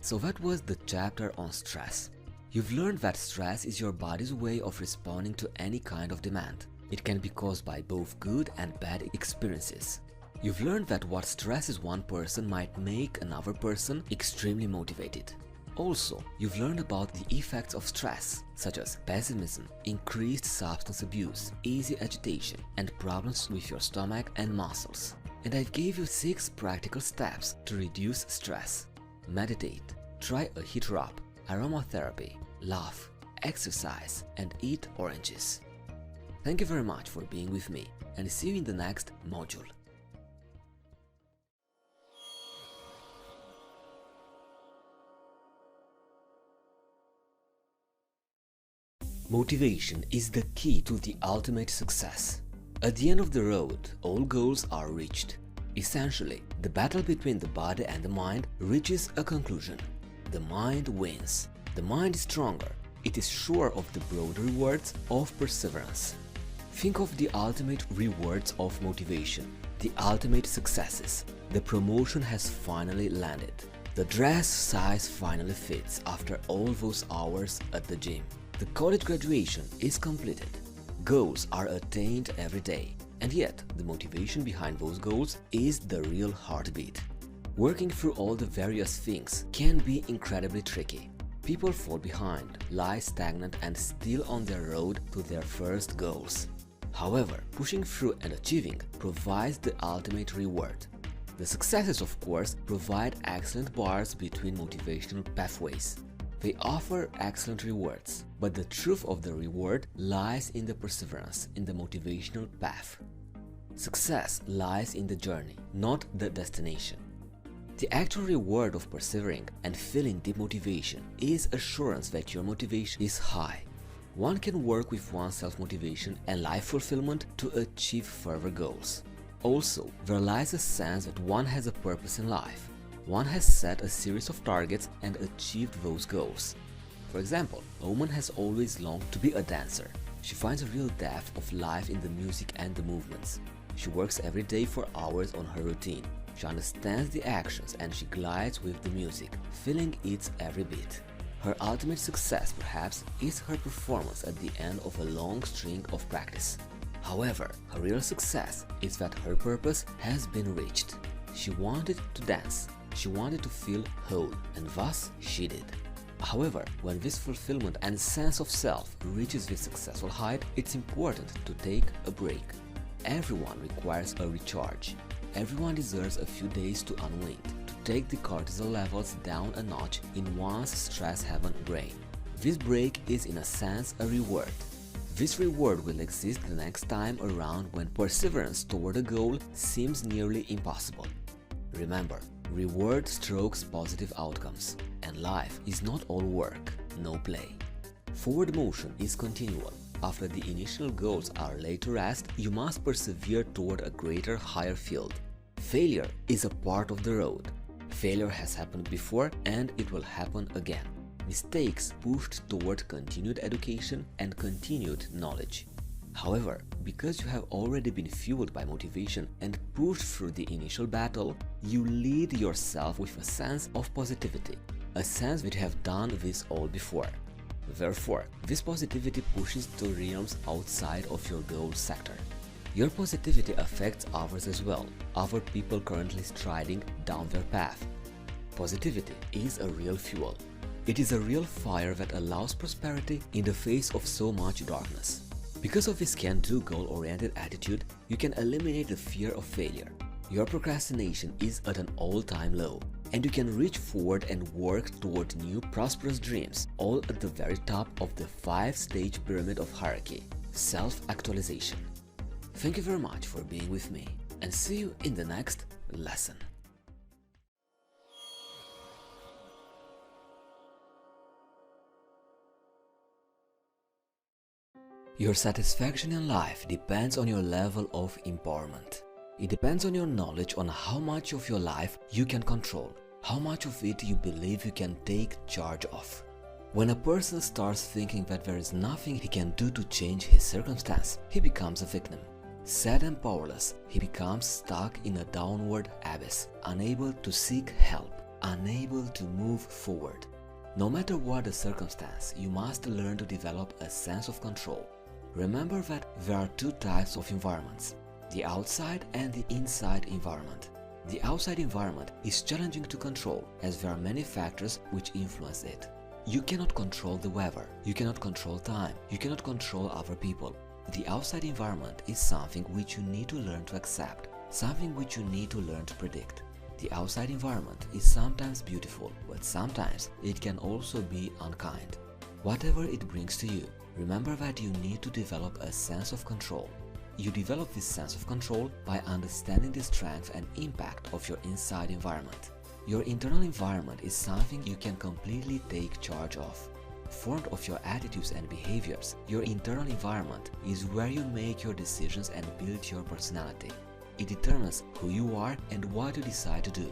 Speaker 1: So that was the chapter on stress. You've learned that stress is your body's way of responding to any kind of demand. It can be caused by both good and bad experiences. You've learned that what stresses one person might make another person extremely motivated. Also, you've learned about the effects of stress, such as pessimism, increased substance abuse, easy agitation, and problems with your stomach and muscles. And I've gave you 6 practical steps to reduce stress. Meditate, try a heat rub, aromatherapy, laugh, exercise, and eat oranges. Thank you very much for being with me, and see you in the next module. Motivation is the key to the ultimate success. At the end of the road, all goals are reached. Essentially, the battle between the body and the mind reaches a conclusion. The mind wins. The mind is stronger. It is sure of the broad rewards of perseverance. Think of the ultimate rewards of motivation, the ultimate successes. The promotion has finally landed. The dress size finally fits after all those hours at the gym. The college graduation is completed. Goals are attained every day, and yet the motivation behind those goals is the real heartbeat. Working through all the various things can be incredibly tricky. People fall behind, lie stagnant and still on their road to their first goals. However, pushing through and achieving provides the ultimate reward. The successes, of course, provide excellent bars between motivational pathways. They offer excellent rewards, but the truth of the reward lies in the perseverance, in the motivational path. Success lies in the journey, not the destination. The actual reward of persevering and feeling deep motivation is assurance that your motivation is high. One can work with one's self-motivation and life fulfillment to achieve further goals. Also, there lies a sense that one has a purpose in life. One has set a series of targets and achieved those goals. For example, a woman has always longed to be a dancer. She finds a real depth of life in the music and the movements. She works every day for hours on her routine. She understands the actions and she glides with the music, feeling its every beat. Her ultimate success, perhaps, is her performance at the end of a long string of practice. However, her real success is that her purpose has been reached. She wanted to dance. She wanted to feel whole, and thus she did. However, when this fulfillment and sense of self reaches this successful height, it's important to take a break. Everyone requires a recharge. Everyone deserves a few days to unwind, to take the cortisol levels down a notch in one's stress-haven brain. This break is in a sense a reward. This reward will exist the next time around when perseverance toward a goal seems nearly impossible. Remember, reward strokes positive outcomes, and life is not all work, no play. Forward motion is continual. After the initial goals are laid to rest, you must persevere toward a greater, higher field. Failure is a part of the road. Failure has happened before and it will happen again. Mistakes pushed toward continued education and continued knowledge. However, because you have already been fueled by motivation and pushed through the initial battle, you lead yourself with a sense of positivity, a sense that you have done this all before. Therefore, this positivity pushes to realms outside of your goal sector. Your positivity affects others as well, other people currently striding down their path. Positivity is a real fuel. It is a real fire that allows prosperity in the face of so much darkness. Because of this can-do goal-oriented attitude, you can eliminate the fear of failure. Your procrastination is at an all-time low, and you can reach forward and work toward new prosperous dreams, all at the very top of the 5-stage pyramid of hierarchy, self-actualization. Thank you very much for being with me, and see you in the next lesson. Your satisfaction in life depends on your level of empowerment. It depends on your knowledge on how much of your life you can control, how much of it you believe you can take charge of. When a person starts thinking that there is nothing he can do to change his circumstance, he becomes a victim. Sad and powerless, he becomes stuck in a downward abyss, unable to seek help, unable to move forward. No matter what the circumstance, you must learn to develop a sense of control. Remember that there are two types of environments, the outside and the inside environment. The outside environment is challenging to control as there are many factors which influence it. You cannot control the weather, you cannot control time, you cannot control other people. The outside environment is something which you need to learn to accept, something which you need to learn to predict. The outside environment is sometimes beautiful, but sometimes it can also be unkind. Whatever it brings to you, remember that you need to develop a sense of control. You develop this sense of control by understanding the strength and impact of your inside environment. Your internal environment is something you can completely take charge of. Formed of your attitudes and behaviors, your internal environment is where you make your decisions and build your personality. It determines who you are and what you decide to do.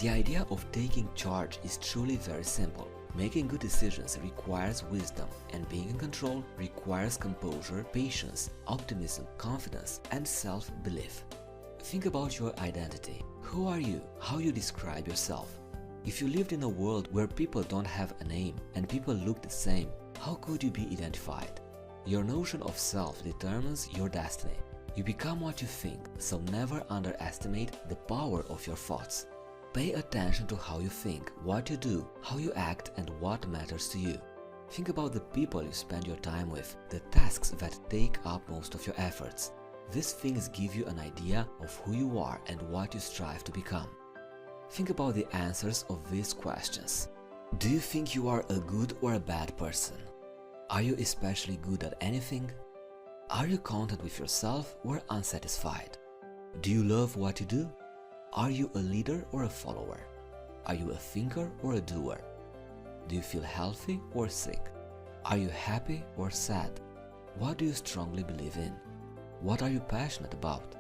Speaker 1: The idea of taking charge is truly very simple. Making good decisions requires wisdom, and being in control requires composure, patience, optimism, confidence, and self-belief. Think about your identity. Who are you? How you describe yourself? If you lived in a world where people don't have a name and people look the same, how could you be identified? Your notion of self determines your destiny. You become what you think, so never underestimate the power of your thoughts. Pay attention to how you think, what you do, how you act, and what matters to you. Think about the people you spend your time with, the tasks that take up most of your efforts. These things give you an idea of who you are and what you strive to become. Think about the answers of these questions. Do you think you are a good or a bad person? Are you especially good at anything? Are you content with yourself or unsatisfied? Do you love what you do? Are you a leader or a follower? Are you a thinker or a doer? Do you feel healthy or sick? Are you happy or sad? What do you strongly believe in? What are you passionate about?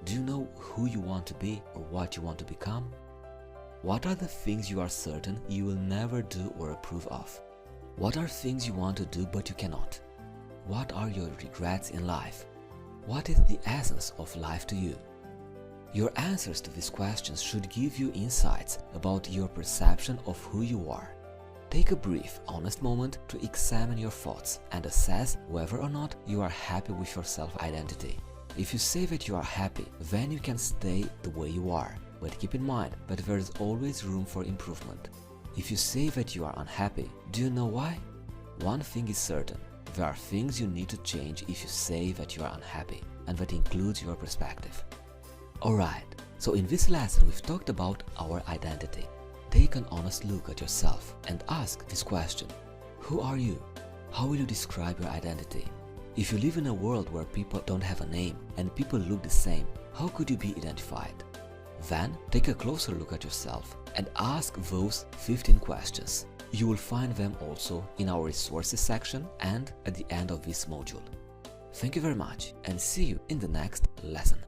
Speaker 1: Do you know who you want to be or what you want to become? What are the things you are certain you will never do or approve of? What are things you want to do but you cannot? What are your regrets in life? What is the essence of life to you? Your answers to these questions should give you insights about your perception of who you are. Take a brief, honest moment to examine your thoughts and assess whether or not you are happy with your self-identity. If you say that you are happy, then you can stay the way you are, but keep in mind that there is always room for improvement. If you say that you are unhappy, do you know why? One thing is certain, there are things you need to change if you say that you are unhappy, and that includes your perspective. Alright, so in this lesson we've talked about our identity. Take an honest look at yourself and ask this question. Who are you? How will you describe your identity? If you live in a world where people don't have a name and people look the same, how could you be identified? Then take a closer look at yourself and ask those 15 questions. You will find them also in our resources section and at the end of this module. Thank you very much and see you in the next lesson.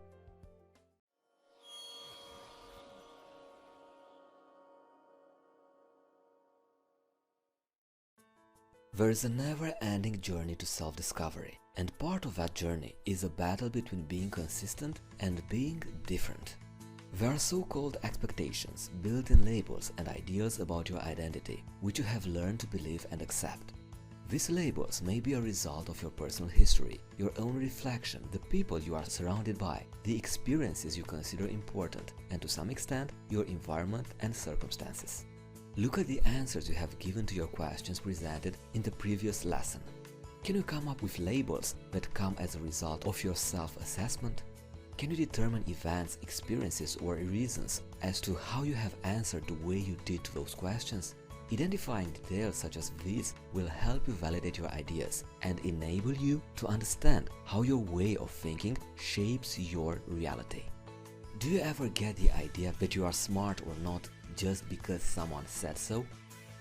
Speaker 1: There is a never-ending journey to self-discovery, and part of that journey is a battle between being consistent and being different. There are so-called expectations, built-in labels and ideas about your identity, which you have learned to believe and accept. These labels may be a result of your personal history, your own reflection, the people you are surrounded by, the experiences you consider important, and to some extent, your environment and circumstances. Look at the answers you have given to your questions presented in the previous lesson. Can you come up with labels that come as a result of your self-assessment? Can you determine events, experiences, or reasons as to how you have answered the way you did to those questions? Identifying details such as these will help you validate your ideas and enable you to understand how your way of thinking shapes your reality. Do you ever get the idea that you are smart or not just because someone said so?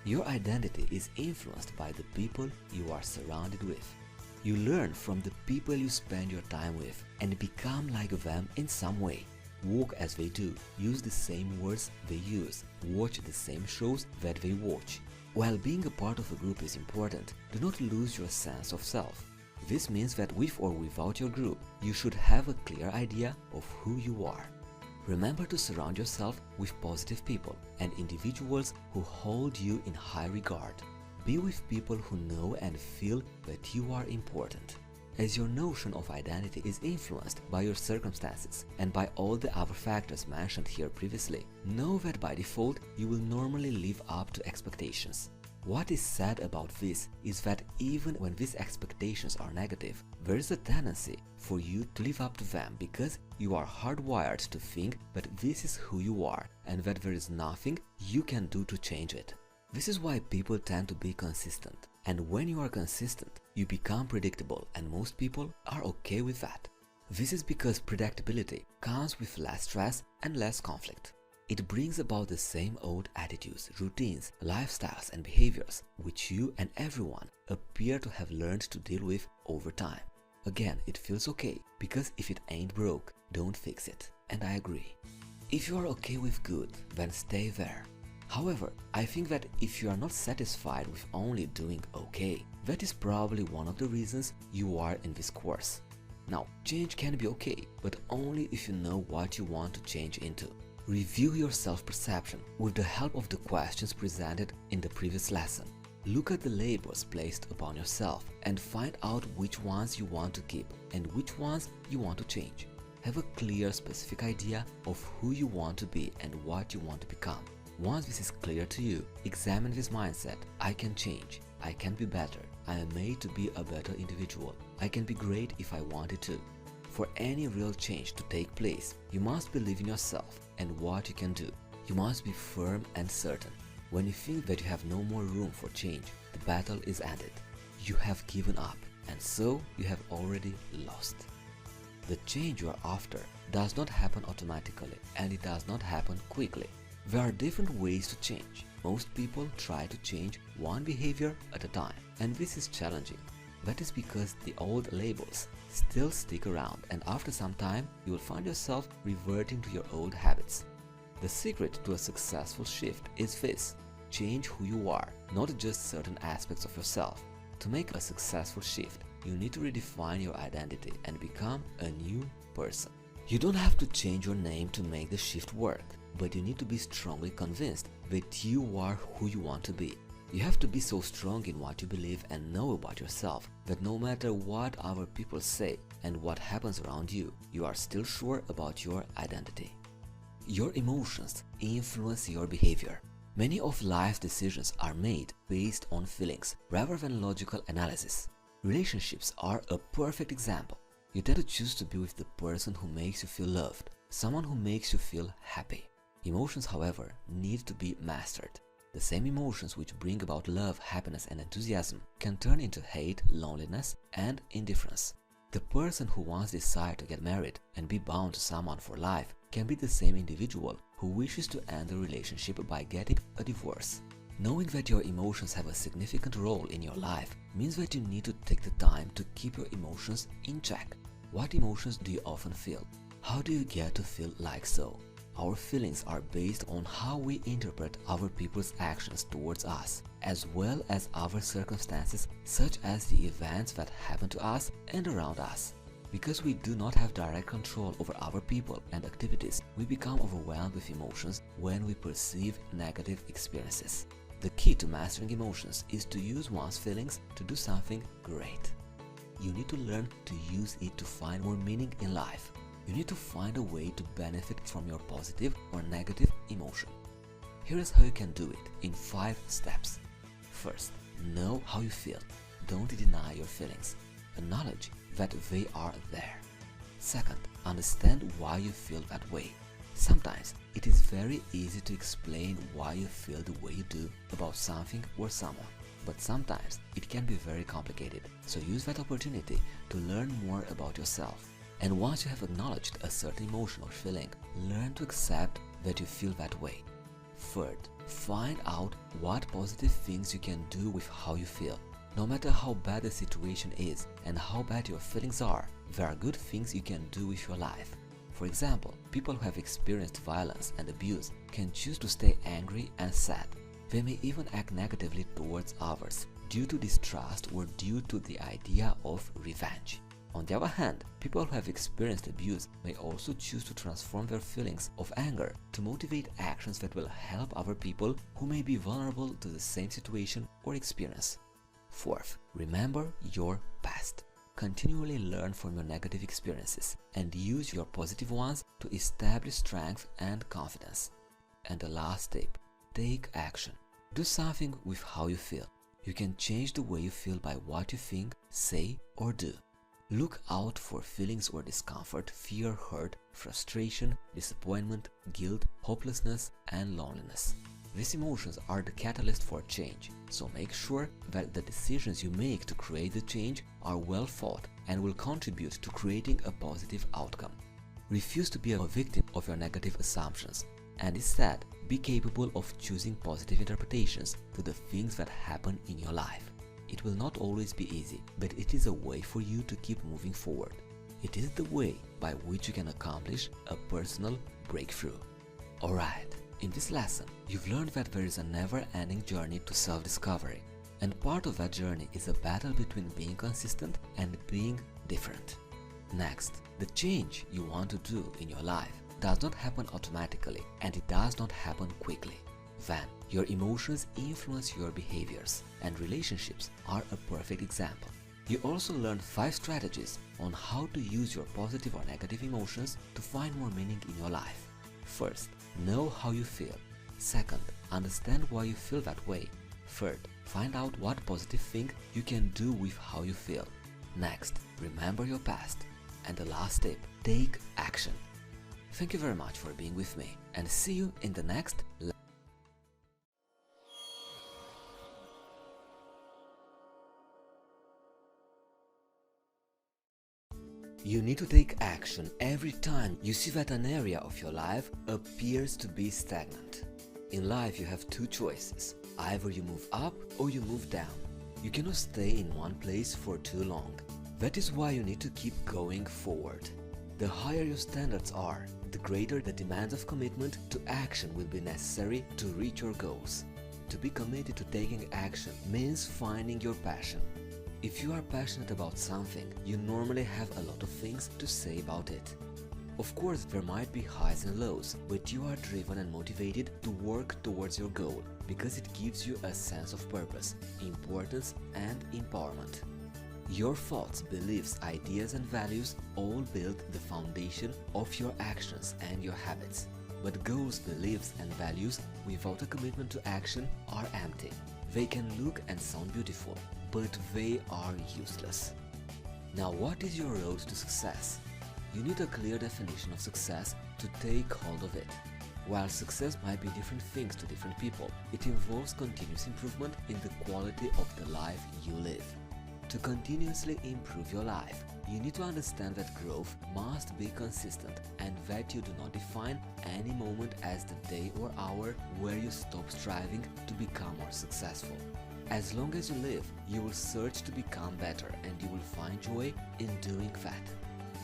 Speaker 1: Your identity is influenced by the people you are surrounded with. You learn from the people you spend your time with and become like them in some way. Walk as they do, use the same words they use, watch the same shows that they watch. While being a part of a group is important, do not lose your sense of self. This means that with or without your group, you should have a clear idea of who you are. Remember to surround yourself with positive people and individuals who hold you in high regard. Be with people who know and feel that you are important. As your notion of identity is influenced by your circumstances and by all the other factors mentioned here previously, know that by default you will normally live up to expectations. What is sad about this is that even when these expectations are negative, there is a tendency for you to live up to them because you are hardwired to think that this is who you are and that there is nothing you can do to change it. This is why people tend to be consistent. And when you are consistent, you become predictable, and most people are okay with that. This is because predictability comes with less stress and less conflict. It brings about the same old attitudes, routines, lifestyles, and behaviors which you and everyone appear to have learned to deal with over time. Again, it feels okay, because if it ain't broke, don't fix it. And I agree. If you are okay with good, then stay there. However, I think that if you are not satisfied with only doing okay, that is probably one of the reasons you are in this course. Now, change can be okay, but only if you know what you want to change into. Review your self-perception with the help of the questions presented in the previous lesson. Look at the labels placed upon yourself and find out which ones you want to keep and which ones you want to change. Have a clear, specific idea of who you want to be and what you want to become. Once this is clear to you, examine this mindset. I can change. I can be better. I am made to be a better individual. I can be great if I wanted to. For any real change to take place, you must believe in yourself and what you can do. You must be firm and certain. When you think that you have no more room for change, the battle is ended. You have given up, and so you have already lost. The change you are after does not happen automatically, and it does not happen quickly. There are different ways to change. Most people try to change one behavior at a time, and this is challenging. That is because the old labels still stick around, and after some time, you will find yourself reverting to your old habits. The secret to a successful shift is this: change who you are, not just certain aspects of yourself. To make a successful shift, you need to redefine your identity and become a new person. You don't have to change your name to make the shift work, but you need to be strongly convinced that you are who you want to be. You have to be so strong in what you believe and know about yourself that no matter what other people say and what happens around you, you are still sure about your identity. Your emotions influence your behavior. Many of life's decisions are made based on feelings rather than logical analysis. Relationships are a perfect example. You tend to choose to be with the person who makes you feel loved, someone who makes you feel happy. Emotions, however, need to be mastered. The same emotions which bring about love, happiness, and enthusiasm can turn into hate, loneliness, and indifference. The person who once decided to get married and be bound to someone for life can be the same individual who wishes to end the relationship by getting a divorce. Knowing that your emotions have a significant role in your life means that you need to take the time to keep your emotions in check. What emotions do you often feel? How do you get to feel like so? Our feelings are based on how we interpret other people's actions towards us, as well as other circumstances such as the events that happen to us and around us. Because we do not have direct control over other people and activities, we become overwhelmed with emotions when we perceive negative experiences. The key to mastering emotions is to use one's feelings to do something great. You need to learn to use it to find more meaning in life. You need to find a way to benefit from your positive or negative emotion. Here is how you can do it in 5 steps. First, know how you feel. Don't deny your feelings. Acknowledge that they are there. Second, understand why you feel that way. Sometimes it is very easy to explain why you feel the way you do about something or someone, but sometimes it can be very complicated, so use that opportunity to learn more about yourself. And once you have acknowledged a certain emotion or feeling, learn to accept that you feel that way. Third, find out what positive things you can do with how you feel. No matter how bad the situation is and how bad your feelings are, there are good things you can do with your life. For example, people who have experienced violence and abuse can choose to stay angry and sad. They may even act negatively towards others due to distrust or due to the idea of revenge. On the other hand, people who have experienced abuse may also choose to transform their feelings of anger to motivate actions that will help other people who may be vulnerable to the same situation or experience. Fourth, remember your past. Continually learn from your negative experiences and use your positive ones to establish strength and confidence. And the last tip, take action. Do something with how you feel. You can change the way you feel by what you think, say, or do. Look out for feelings or discomfort, fear, hurt, frustration, disappointment, guilt, hopelessness, and loneliness. These emotions are the catalyst for change, so make sure that the decisions you make to create the change are well thought and will contribute to creating a positive outcome. Refuse to be a victim of your negative assumptions, and instead be capable of choosing positive interpretations to the things that happen in your life. It will not always be easy, but it is a way for you to keep moving forward. It is the way by which you can accomplish a personal breakthrough. Alright. In this lesson, you've learned that there is a never-ending journey to self-discovery, and part of that journey is a battle between being consistent and being different. Next, the change you want to do in your life does not happen automatically, and it does not happen quickly. Then, your emotions influence your behaviors, and relationships are a perfect example. You also learned 5 strategies on how to use your positive or negative emotions to find more meaning in your life. First, know how you feel. Second, understand why you feel that way. Third, find out what positive thing you can do with how you feel. Next, remember your past. And the last tip, take action. Thank you very much for being with me, and see you in the next lesson. You need to take action every time you see that an area of your life appears to be stagnant. In life, you have 2 choices. Either you move up or you move down. You cannot stay in one place for too long. That is why you need to keep going forward. The higher your standards are, the greater the demands of commitment to action will be necessary to reach your goals. To be committed to taking action means finding your passion. If you are passionate about something, you normally have a lot of things to say about it. Of course, there might be highs and lows, but you are driven and motivated to work towards your goal because it gives you a sense of purpose, importance, and empowerment. Your thoughts, beliefs, ideas, and values all build the foundation of your actions and your habits. But goals, beliefs, and values without a commitment to action are empty. They can look and sound beautiful, but they are useless. Now, what is your road to success? You need a clear definition of success to take hold of it. While success might be different things to different people, it involves continuous improvement in the quality of the life you live. To continuously improve your life, you need to understand that growth must be consistent and that you do not define any moment as the day or hour where you stop striving to become more successful. As long as you live, you will search to become better and you will find joy in doing that.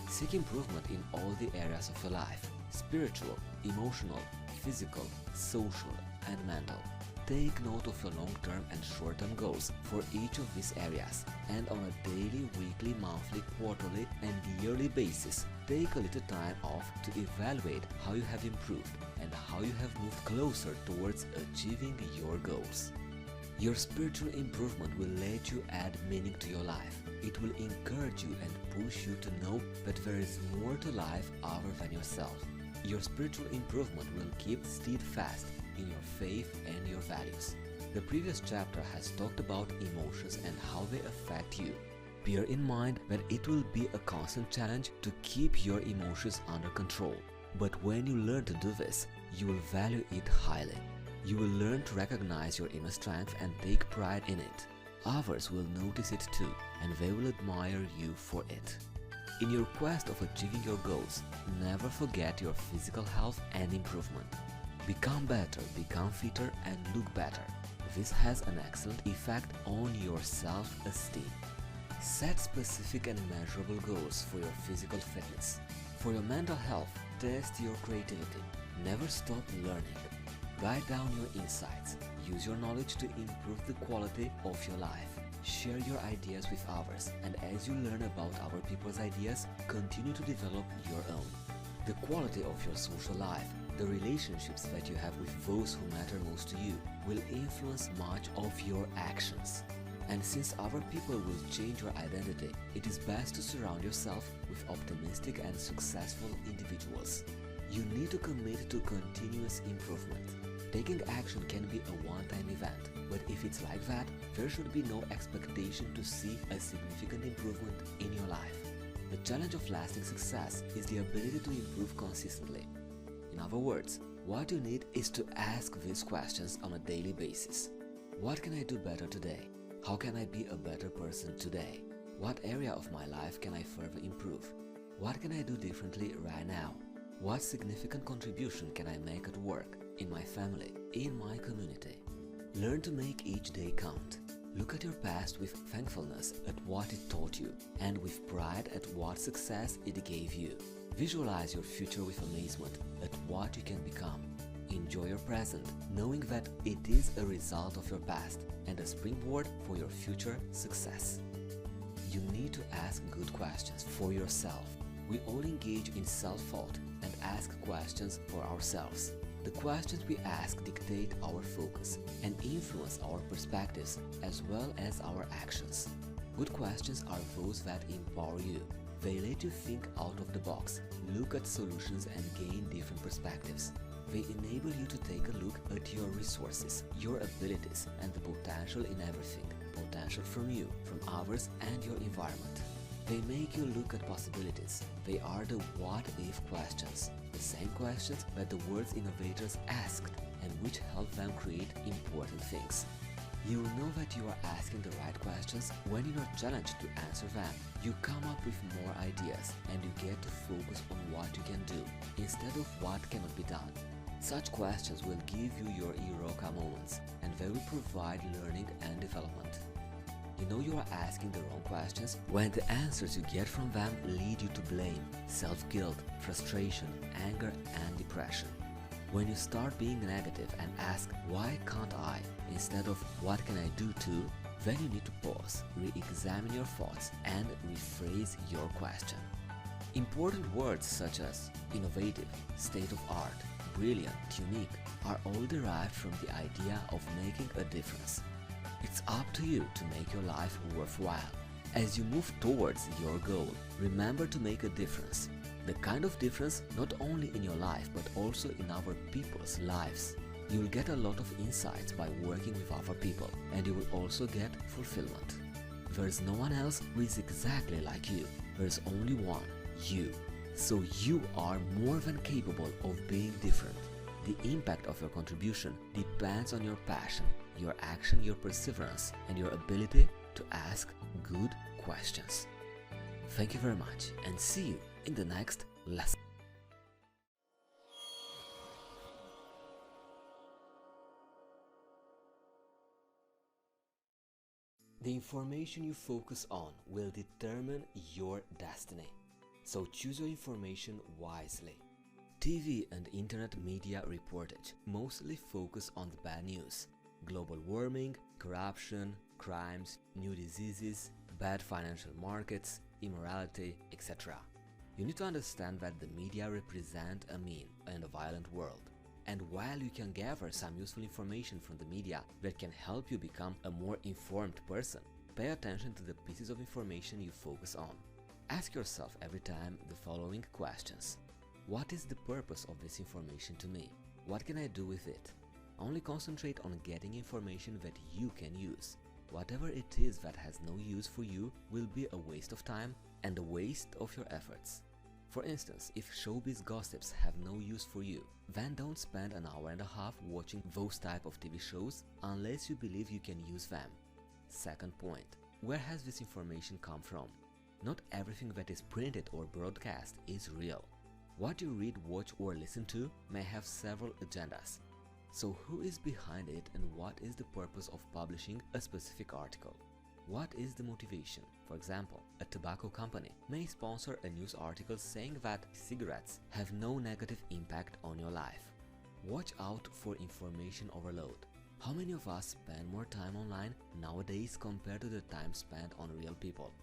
Speaker 1: Seek improvement in all the areas of your life: spiritual, emotional, physical, social, and mental. Take note of your long-term and short-term goals for each of these areas, and on a daily, weekly, monthly, quarterly, and yearly basis, take a little time off to evaluate how you have improved and how you have moved closer towards achieving your goals. Your spiritual improvement will let you add meaning to your life. It will encourage you and push you to know that there is more to life other than yourself. Your spiritual improvement will keep steadfast in your faith and your values. The previous chapter has talked about emotions and how they affect you. Bear in mind that it will be a constant challenge to keep your emotions under control. But when you learn to do this, you will value it highly. You will learn to recognize your inner strength and take pride in it. Others will notice it too, and they will admire you for it. In your quest of achieving your goals, never forget your physical health and improvement. Become better, become fitter, and look better. This has an excellent effect on your self-esteem. Set specific and measurable goals for your physical fitness. For your mental health, test your creativity. Never stop learning. Write down your insights. Use your knowledge to improve the quality of your life. Share your ideas with others, and as you learn about other people's ideas, continue to develop your own. The quality of your social life, the relationships that you have with those who matter most to you, will influence much of your actions. And since other people will change your identity, it is best to surround yourself with optimistic and successful individuals. You need to commit to continuous improvement. Taking action can be a one-time event, but if it's like that, there should be no expectation to see a significant improvement in your life. The challenge of lasting success is the ability to improve consistently. In other words, what you need is to ask these questions on a daily basis. What can I do better today? How can I be a better person today? What area of my life can I further improve? What can I do differently right now? What significant contribution can I make at work, in my family, in my community? Learn to make each day count. Look at your past with thankfulness at what it taught you, and with pride at what success it gave you. Visualize your future with amazement at what you can become. Enjoy your present, knowing that it is a result of your past and a springboard for your future success. You need to ask good questions for yourself. We all engage in self-thought and ask questions for ourselves. The questions we ask dictate our focus and influence our perspectives as well as our actions. Good questions are those that empower you. They let you think out of the box, look at solutions and gain different perspectives. They enable you to take a look at your resources, your abilities, and the potential in everything. Potential from you, from others, and your environment. They make you look at possibilities. They are the what-if questions, the same questions that the world's innovators asked and which help them create important things. You will know that you are asking the right questions when you are challenged to answer them. You come up with more ideas and you get to focus on what you can do instead of what cannot be done. Such questions will give you your eureka moments and they will provide learning and development. You know you are asking the wrong questions when the answers you get from them lead you to blame, self-guilt, frustration, anger, and depression. When you start being negative and ask, why can't I, instead of what can I do to, then you need to pause, re-examine your thoughts, and rephrase your question. Important words such as innovative, state-of-art, brilliant, unique are all derived from the idea of making a difference. It's up to you to make your life worthwhile. As you move towards your goal, remember to make a difference. The kind of difference not only in your life but also in other people's lives. You will get a lot of insights by working with other people, and you will also get fulfillment. There is no one else who is exactly like you. There is only one, you. So you are more than capable of being different. The impact of your contribution depends on your passion, your action, your perseverance, and your ability to ask good questions. Thank you very much, and see you in the next lesson. The information you focus on will determine your destiny. So choose your information wisely. TV and internet media reportage mostly focus on the bad news. Global warming, corruption, crimes, new diseases, bad financial markets, immorality, etc. You need to understand that the media represent a mean and a violent world. And while you can gather some useful information from the media that can help you become a more informed person, pay attention to the pieces of information you focus on. Ask yourself every time the following questions. What is the purpose of this information to me? What can I do with it? Only concentrate on getting information that you can use. Whatever it is that has no use for you will be a waste of time and a waste of your efforts. For instance, if showbiz gossips have no use for you, then don't spend an hour and a half watching those type of TV shows unless you believe you can use them. Second point, where has this information come from? Not everything that is printed or broadcast is real. What you read, watch or listen to may have several agendas. So who is behind it and what is the purpose of publishing a specific article? What is the motivation? For example, a tobacco company may sponsor a news article saying that cigarettes have no negative impact on your life. Watch out for information overload. How many of us spend more time online nowadays compared to the time spent on real people?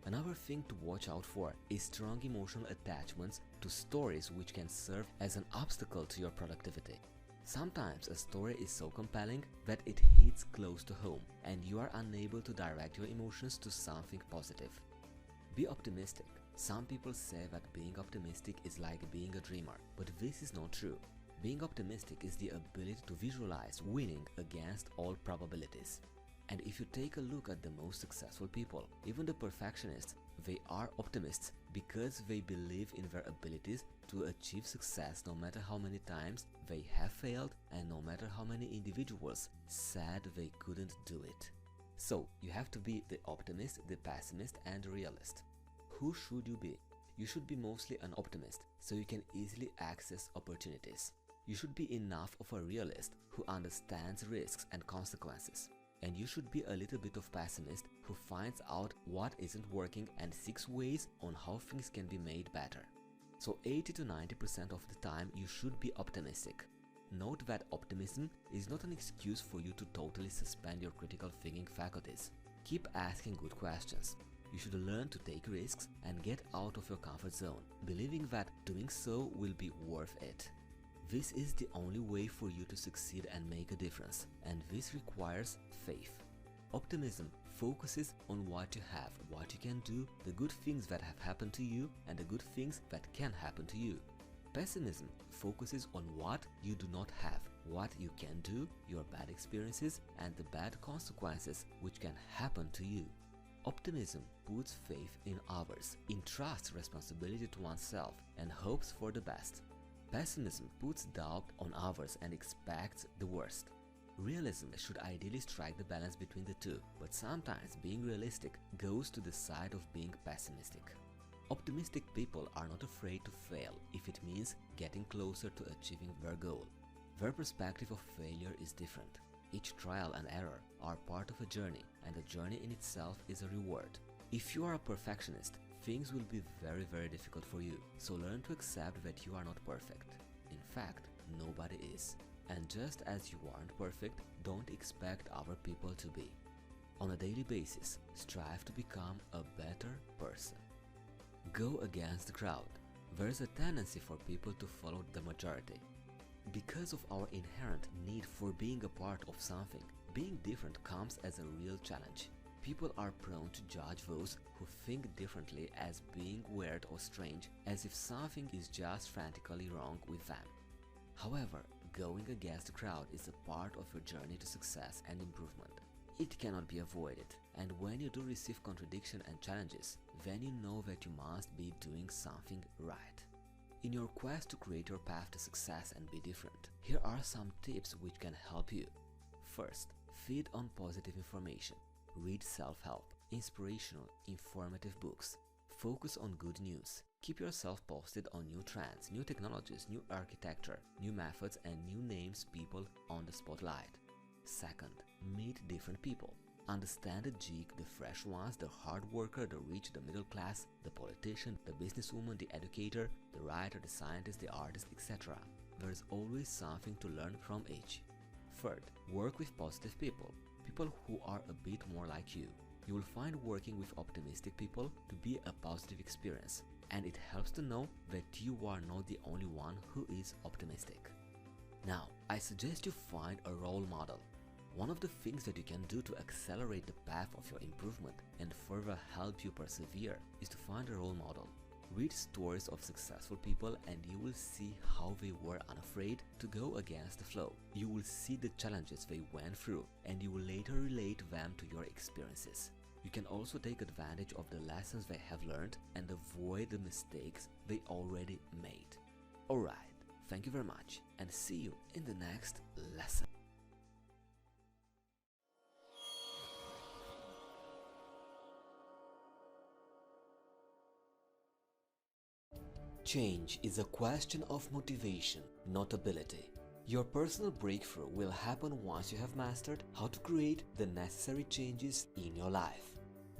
Speaker 1: Another thing to watch out for is strong emotional attachments to stories which can serve as an obstacle to your productivity. Sometimes a story is so compelling that it hits close to home and you are unable to direct your emotions to something positive. Be optimistic. Some people say that being optimistic is like being a dreamer, but this is not true. Being optimistic is the ability to visualize winning against all probabilities. And if you take a look at the most successful people, even the perfectionists, they are optimists because they believe in their abilities to achieve success no matter how many times they have failed and no matter how many individuals said they couldn't do it. So you have to be the optimist, the pessimist and the realist. Who should you be? You should be mostly an optimist so you can easily access opportunities. You should be enough of a realist who understands risks and consequences. And you should be a little bit of pessimist who finds out what isn't working and seeks ways on how things can be made better. So 80 to 90% of the time you should be optimistic. Note that optimism is not an excuse for you to totally suspend your critical thinking faculties. Keep asking good questions. You should learn to take risks and get out of your comfort zone, believing that doing so will be worth it. This is the only way for you to succeed and make a difference, and this requires faith. Optimism focuses on what you have, what you can do, the good things that have happened to you, and the good things that can happen to you. Pessimism focuses on what you do not have, what you can do, your bad experiences, and the bad consequences which can happen to you. Optimism puts faith in others, entrusts responsibility to oneself, and hopes for the best. Pessimism puts doubt on others and expects the worst. Realism should ideally strike the balance between the two, but sometimes being realistic goes to the side of being pessimistic. Optimistic people are not afraid to fail if it means getting closer to achieving their goal. Their perspective of failure is different. Each trial and error are part of a journey, and the journey in itself is a reward. If you are a perfectionist, things will be very difficult for you, so learn to accept that you are not perfect. In fact, nobody is. And just as you aren't perfect, don't expect other people to be. On a daily basis, strive to become a better person. Go against the crowd. There's a tendency for people to follow the majority. Because of our inherent need for being a part of something, being different comes as a real challenge. People are prone to judge those who think differently as being weird or strange, as if something is just frantically wrong with them. However, going against the crowd is a part of your journey to success and improvement. It cannot be avoided, and when you do receive contradiction and challenges, then you know that you must be doing something right. In your quest to create your path to success and be different, here are some tips which can help you. First, feed on positive information. Read self-help, inspirational, informative books. Focus on good news. Keep yourself posted on new trends, new technologies, new architecture, new methods and new names people on the spotlight. Second, meet different people. Understand the geek, the fresh ones, the hard worker, the rich, the middle class, the politician, the businesswoman, the educator, the writer, the scientist, the artist, etc. There is always something to learn from each. Third, work with positive people. People who are a bit more like you. You will find working with optimistic people to be a positive experience, and it helps to know that you are not the only one who is optimistic. Now, I suggest you find a role model. One of the things that you can do to accelerate the path of your improvement and further help you persevere is to find a role model. Read stories of successful people and you will see how they were unafraid to go against the flow. You will see the challenges they went through and you will later relate them to your experiences. You can also take advantage of the lessons they have learned and avoid the mistakes they already made. Alright, thank you very much and see you in the next lesson. Change is a question of motivation, not ability. Your personal breakthrough will happen once you have mastered how to create the necessary changes in your life.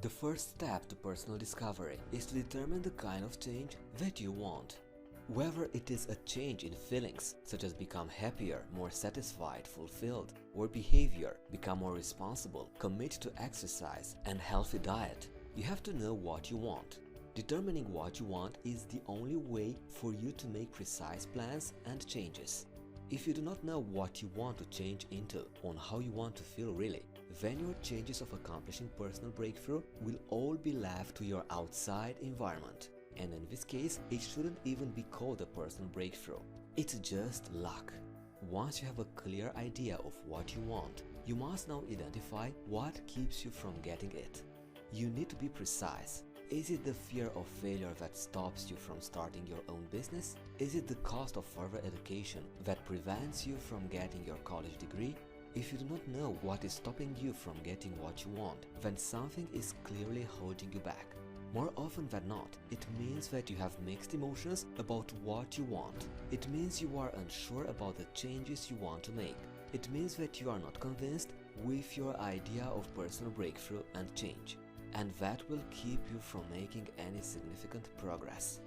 Speaker 1: The first step to personal discovery is to determine the kind of change that you want. Whether it is a change in feelings, such as become happier, more satisfied, fulfilled, or behavior, become more responsible, commit to exercise and healthy diet, you have to know what you want. Determining what you want is the only way for you to make precise plans and changes. If you do not know what you want to change into, on how you want to feel really, then your changes of accomplishing personal breakthrough will all be left to your outside environment. And in this case, it shouldn't even be called a personal breakthrough. It's just luck. Once you have a clear idea of what you want, you must now identify what keeps you from getting it. You need to be precise. Is it the fear of failure that stops you from starting your own business? Is it the cost of further education that prevents you from getting your college degree? If you do not know what is stopping you from getting what you want, then something is clearly holding you back. More often than not, it means that you have mixed emotions about what you want. It means you are unsure about the changes you want to make. It means that you are not convinced with your idea of personal breakthrough and change. And that will keep you from making any significant progress.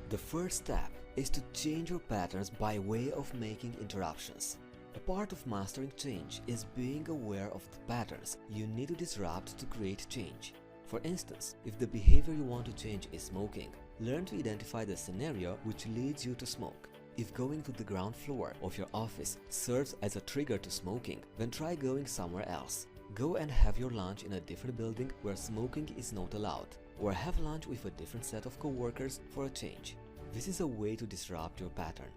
Speaker 1: The first step is to change your patterns by way of making interruptions. A part of mastering change is being aware of the patterns you need to disrupt to create change. For instance, if the behavior you want to change is smoking, learn to identify the scenario which leads you to smoke. If going to the ground floor of your office serves as a trigger to smoking, then try going somewhere else. Go and have your lunch in a different building where smoking is not allowed, or have lunch with a different set of co-workers for a change. This is a way to disrupt your pattern.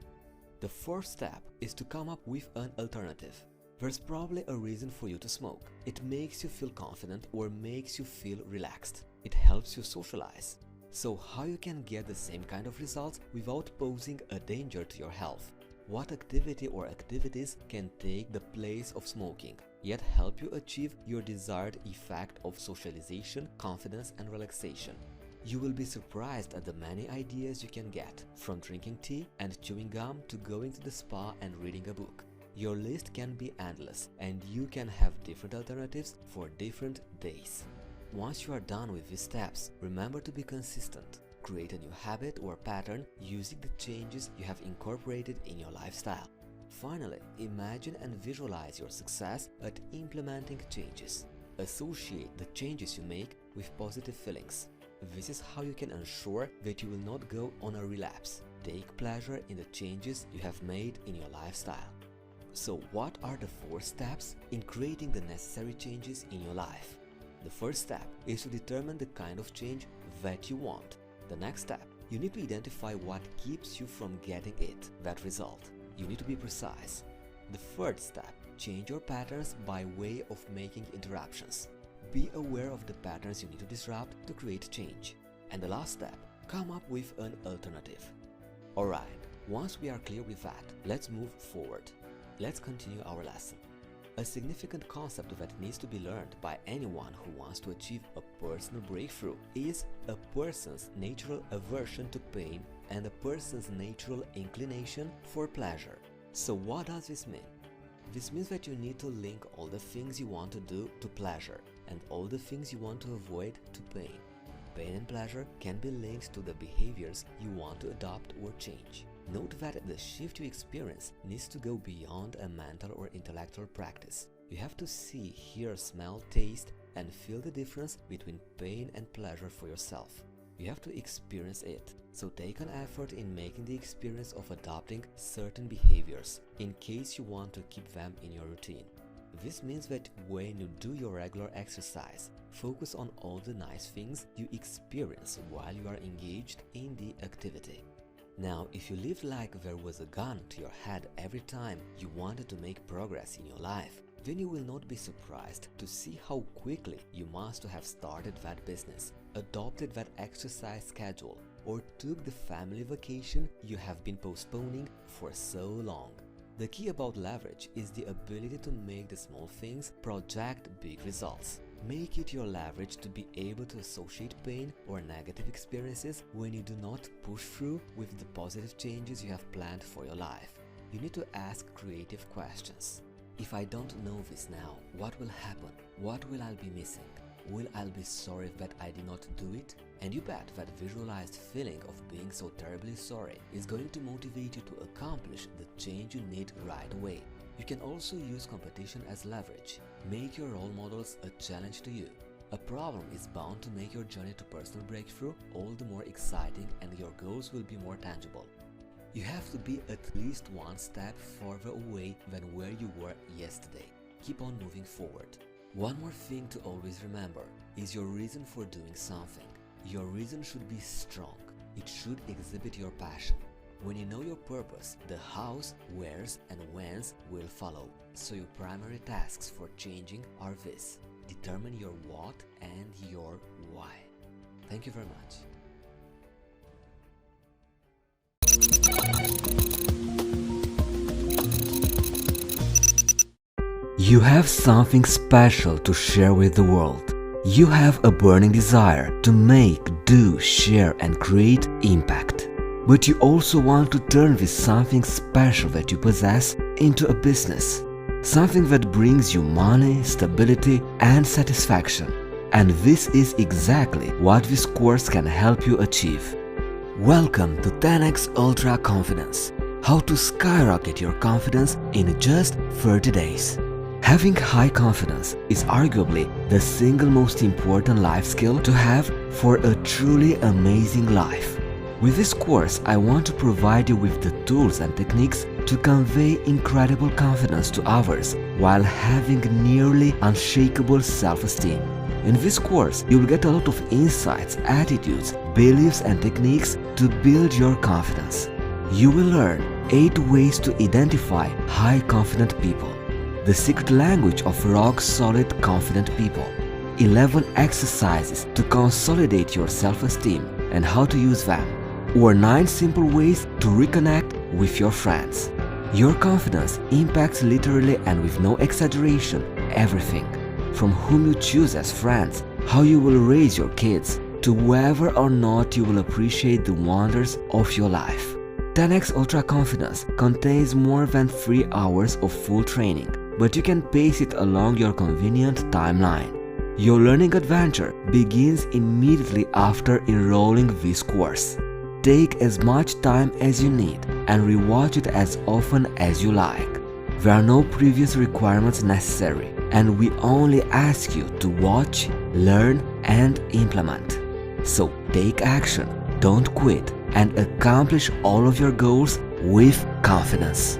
Speaker 1: The fourth step is to come up with an alternative. There's probably a reason for you to smoke. It makes you feel confident or makes you feel relaxed. It helps you socialize. So how you can get the same kind of results without posing a danger to your health? What activity or activities can take the place of smoking, yet help you achieve your desired effect of socialization, confidence and relaxation? You will be surprised at the many ideas you can get, from drinking tea and chewing gum to going to the spa and reading a book. Your list can be endless and you can have different alternatives for different days. Once you are done with these steps, remember to be consistent. Create a new habit or pattern using the changes you have incorporated in your lifestyle. Finally, imagine and visualize your success at implementing changes. Associate the changes you make with positive feelings. This is how you can ensure that you will not go on a relapse. Take pleasure in the changes you have made in your lifestyle. So what are the 4 steps in creating the necessary changes in your life? The first step is to determine the kind of change that you want. The next step, you need to identify what keeps you from getting it, that result. You need to be precise. The third step, change your patterns by way of making interruptions. Be aware of the patterns you need to disrupt to create change. And the last step, come up with an alternative. Alright, once we are clear with that, let's move forward. Let's continue our lesson. A significant concept that needs to be learned by anyone who wants to achieve a personal breakthrough is a person's natural aversion to pain and a person's natural inclination for pleasure. So what does this mean? This means that you need to link all the things you want to do to pleasure and all the things you want to avoid to pain. Pain and pleasure can be linked to the behaviors you want to adopt or change. Note that the shift you experience needs to go beyond a mental or intellectual practice. You have to see, hear, smell, taste, and feel the difference between pain and pleasure for yourself. You have to experience it. So take an effort in making the experience of adopting certain behaviors in case you want to keep them in your routine. This means that when you do your regular exercise, focus on all the nice things you experience while you are engaged in the activity. Now, if you lived like there was a gun to your head every time you wanted to make progress in your life, then you will not be surprised to see how quickly you must have started that business, adopted that exercise schedule, or took the family vacation you have been postponing for so long. The key about leverage is the ability to make the small things project big results. Make it your leverage to be able to associate pain or negative experiences when you do not push through with the positive changes you have planned for your life. You need to ask creative questions. If I don't know this now, what will happen? What will I be missing? Will I be sorry that I did not do it? And you bet that visualized feeling of being so terribly sorry is going to motivate you to accomplish the change you need right away. You can also use competition as leverage. Make your role models a challenge to you. A problem is bound to make your journey to personal breakthrough all the more exciting, and your goals will be more tangible. You have to be at least one step further away than where you were yesterday. Keep on moving forward. One more thing to always remember is your reason for doing something. Your reason should be strong. It should exhibit your passion. When you know your purpose, the hows, wheres, and whens will follow. So your primary tasks for changing are this: determine your what and your why. Thank you very much. You have something special to share with the world. You have a burning desire to make, do, share, and create impact. But you also want to turn this something special that you possess into a business. Something that brings you money, stability, and satisfaction. And this is exactly what this course can help you achieve. Welcome to 10X Ultra Confidence. How to skyrocket your confidence in just 30 days. Having high confidence is arguably the single most important life skill to have for a truly amazing life. With this course, I want to provide you with the tools and techniques to convey incredible confidence to others while having nearly unshakable self-esteem. In this course, you will get a lot of insights, attitudes, beliefs, and techniques to build your confidence. You will learn 8 ways to identify high confident people, the secret language of rock-solid confident people, 11 exercises to consolidate your self-esteem and how to use them, or 9 simple ways to reconnect with your friends. Your confidence impacts literally and with no exaggeration everything, from whom you choose as friends, how you will raise your kids, to whether or not you will appreciate the wonders of your life. 10X Ultra Confidence contains more than 3 hours of full training, but you can pace it along your convenient timeline. Your learning adventure begins immediately after enrolling this course. Take as much time as you need and rewatch it as often as you like. There are no previous requirements necessary, and we only ask you to watch, learn, and implement. So take action, don't quit, and accomplish all of your goals with confidence.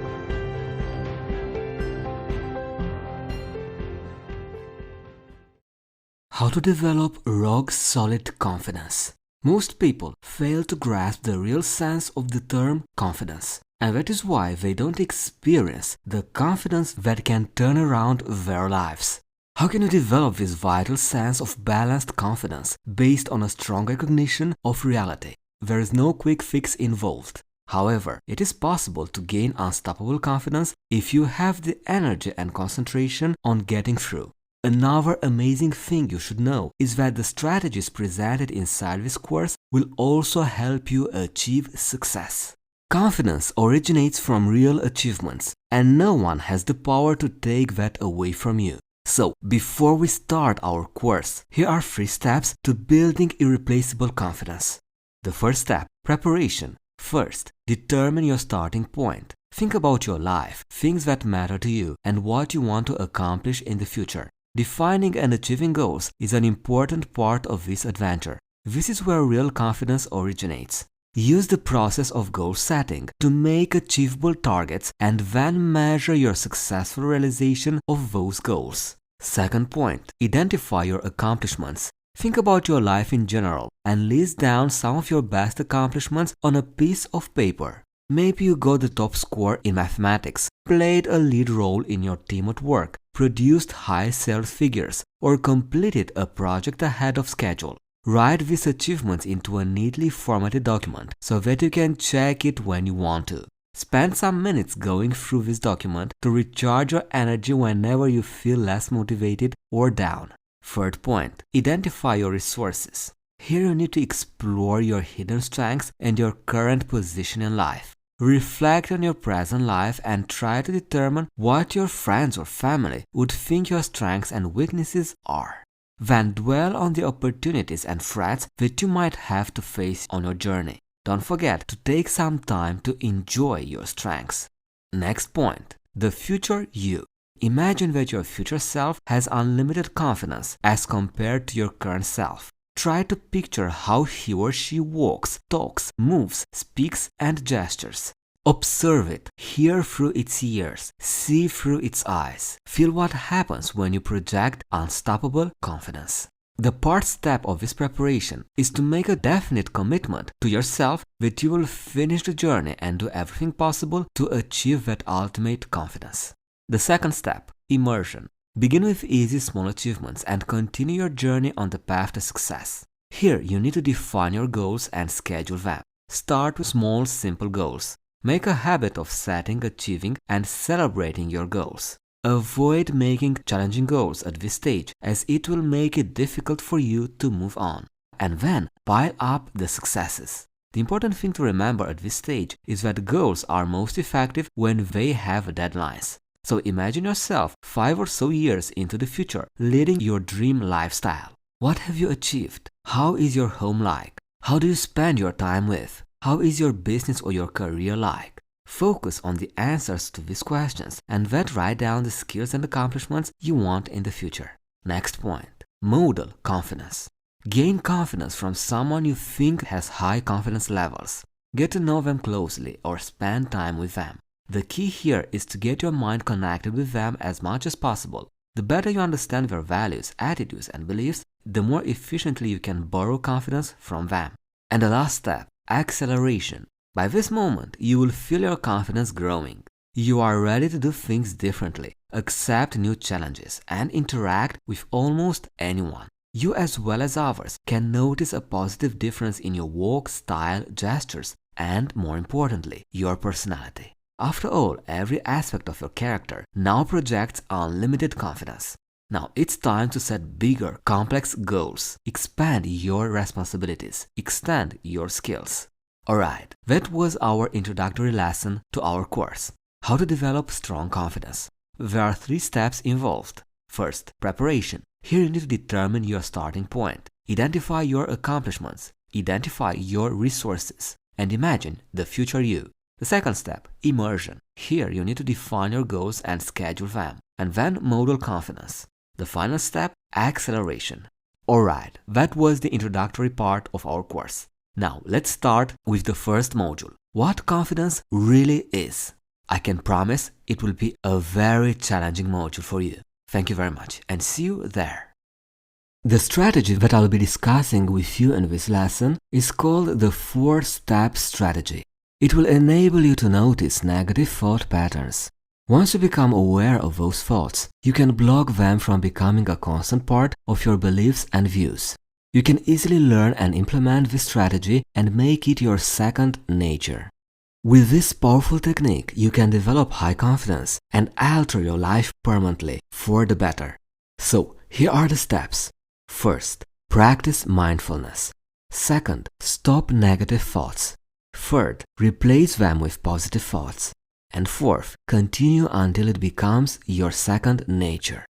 Speaker 1: How to develop rock-solid confidence. Most people fail to grasp the real sense of the term confidence, and that is why they don't experience the confidence that can turn around their lives. How can you develop this vital sense of balanced confidence based on a strong recognition of reality? There is no quick fix involved. However, it is possible to gain unstoppable confidence if you have the energy and concentration on getting through. Another amazing thing you should know is that the strategies presented inside this course will also help you achieve success. Confidence originates from real achievements, and no one has the power to take that away from you. So, before we start our course, here are 3 steps to building irreplaceable confidence. The first step, preparation. First, determine your starting point. Think about your life, things that matter to you, and what you want to accomplish in the future. Defining and achieving goals is an important part of this adventure. This is where real confidence originates. Use the process of goal setting to make achievable targets and then measure your successful realization of those goals. Second point, identify your accomplishments. Think about your life in general and list down some of your best accomplishments on a piece of paper. Maybe you got the top score in mathematics, played a lead role in your team at work, produced high sales figures, or completed a project ahead of schedule. Write these achievements into a neatly formatted document so that you can check it when you want to. Spend some minutes going through this document to recharge your energy whenever you feel less motivated or down. Third point, identify your resources. Here you need to explore your hidden strengths and your current position in life. Reflect on your present life and try to determine what your friends or family would think your strengths and weaknesses are. Then dwell on the opportunities and threats that you might have to face on your journey. Don't forget to take some time to enjoy your strengths. Next point, the future you. Imagine that your future self has unlimited confidence as compared to your current self. Try to picture how he or she walks, talks, moves, speaks, and gestures. Observe it, hear through its ears, see through its eyes. Feel what happens when you project unstoppable confidence. The part step of this preparation is to make a definite commitment to yourself that you will finish the journey and do everything possible to achieve that ultimate confidence. The second step, immersion. Begin with easy small achievements and continue your journey on the path to success. Here you need to define your goals and schedule them. Start with small, simple goals. Make a habit of setting, achieving, and celebrating your goals. Avoid making challenging goals at this stage, as it will make it difficult for you to move on. And then pile up the successes. The important thing to remember at this stage is that goals are most effective when they have deadlines. So imagine yourself 5 or so years into the future, leading your dream lifestyle. What have you achieved? How is your home like? How do you spend your time with? How is your business or your career like? Focus on the answers to these questions and then write down the skills and accomplishments you want in the future. Next point, model confidence. Gain confidence from someone you think has high confidence levels. Get to know them closely or spend time with them. The key here is to get your mind connected with them as much as possible. The better you understand their values, attitudes, and beliefs, the more efficiently you can borrow confidence from them. And the last step, acceleration. By this moment, you will feel your confidence growing. You are ready to do things differently, accept new challenges, and interact with almost anyone. You as well as others can notice a positive difference in your walk, style, gestures, and more importantly, your personality. After all, every aspect of your character now projects unlimited confidence. Now it's time to set bigger, complex goals. Expand your responsibilities. Extend your skills. Alright, that was our introductory lesson to our course, How to Develop Strong Confidence. There are 3 steps involved. First, preparation. Here you need to determine your starting point. Identify your accomplishments. Identify your resources. And imagine the future you. The second step, immersion. Here you need to define your goals and schedule them. And then model confidence. The final step, acceleration. Alright, that was the introductory part of our course. Now let's start with the first module. What confidence really is. I can promise it will be a very challenging module for you. Thank you very much and see you there. The strategy that I'll be discussing with you in this lesson is called the 4-step strategy. It will enable you to notice negative thought patterns. Once you become aware of those thoughts, you can block them from becoming a constant part of your beliefs and views. You can easily learn and implement this strategy and make it your second nature. With this powerful technique, you can develop high confidence and alter your life permanently for the better. So, here are the steps. First, practice mindfulness. Second, stop negative thoughts. Third, replace them with positive thoughts. And fourth, continue until it becomes your second nature.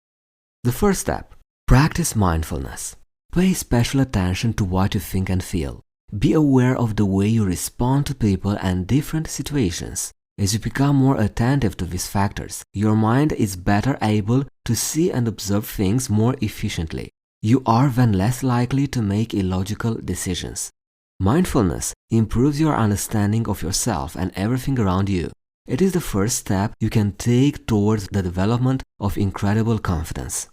Speaker 1: The first step, practice mindfulness. Pay special attention to what you think and feel. Be aware of the way you respond to people and different situations. As you become more attentive to these factors, your mind is better able to see and observe things more efficiently. you are then less likely to make illogical decisions. Mindfulness improves your understanding of yourself and everything around you. It is the first step you can take towards the development of incredible confidence.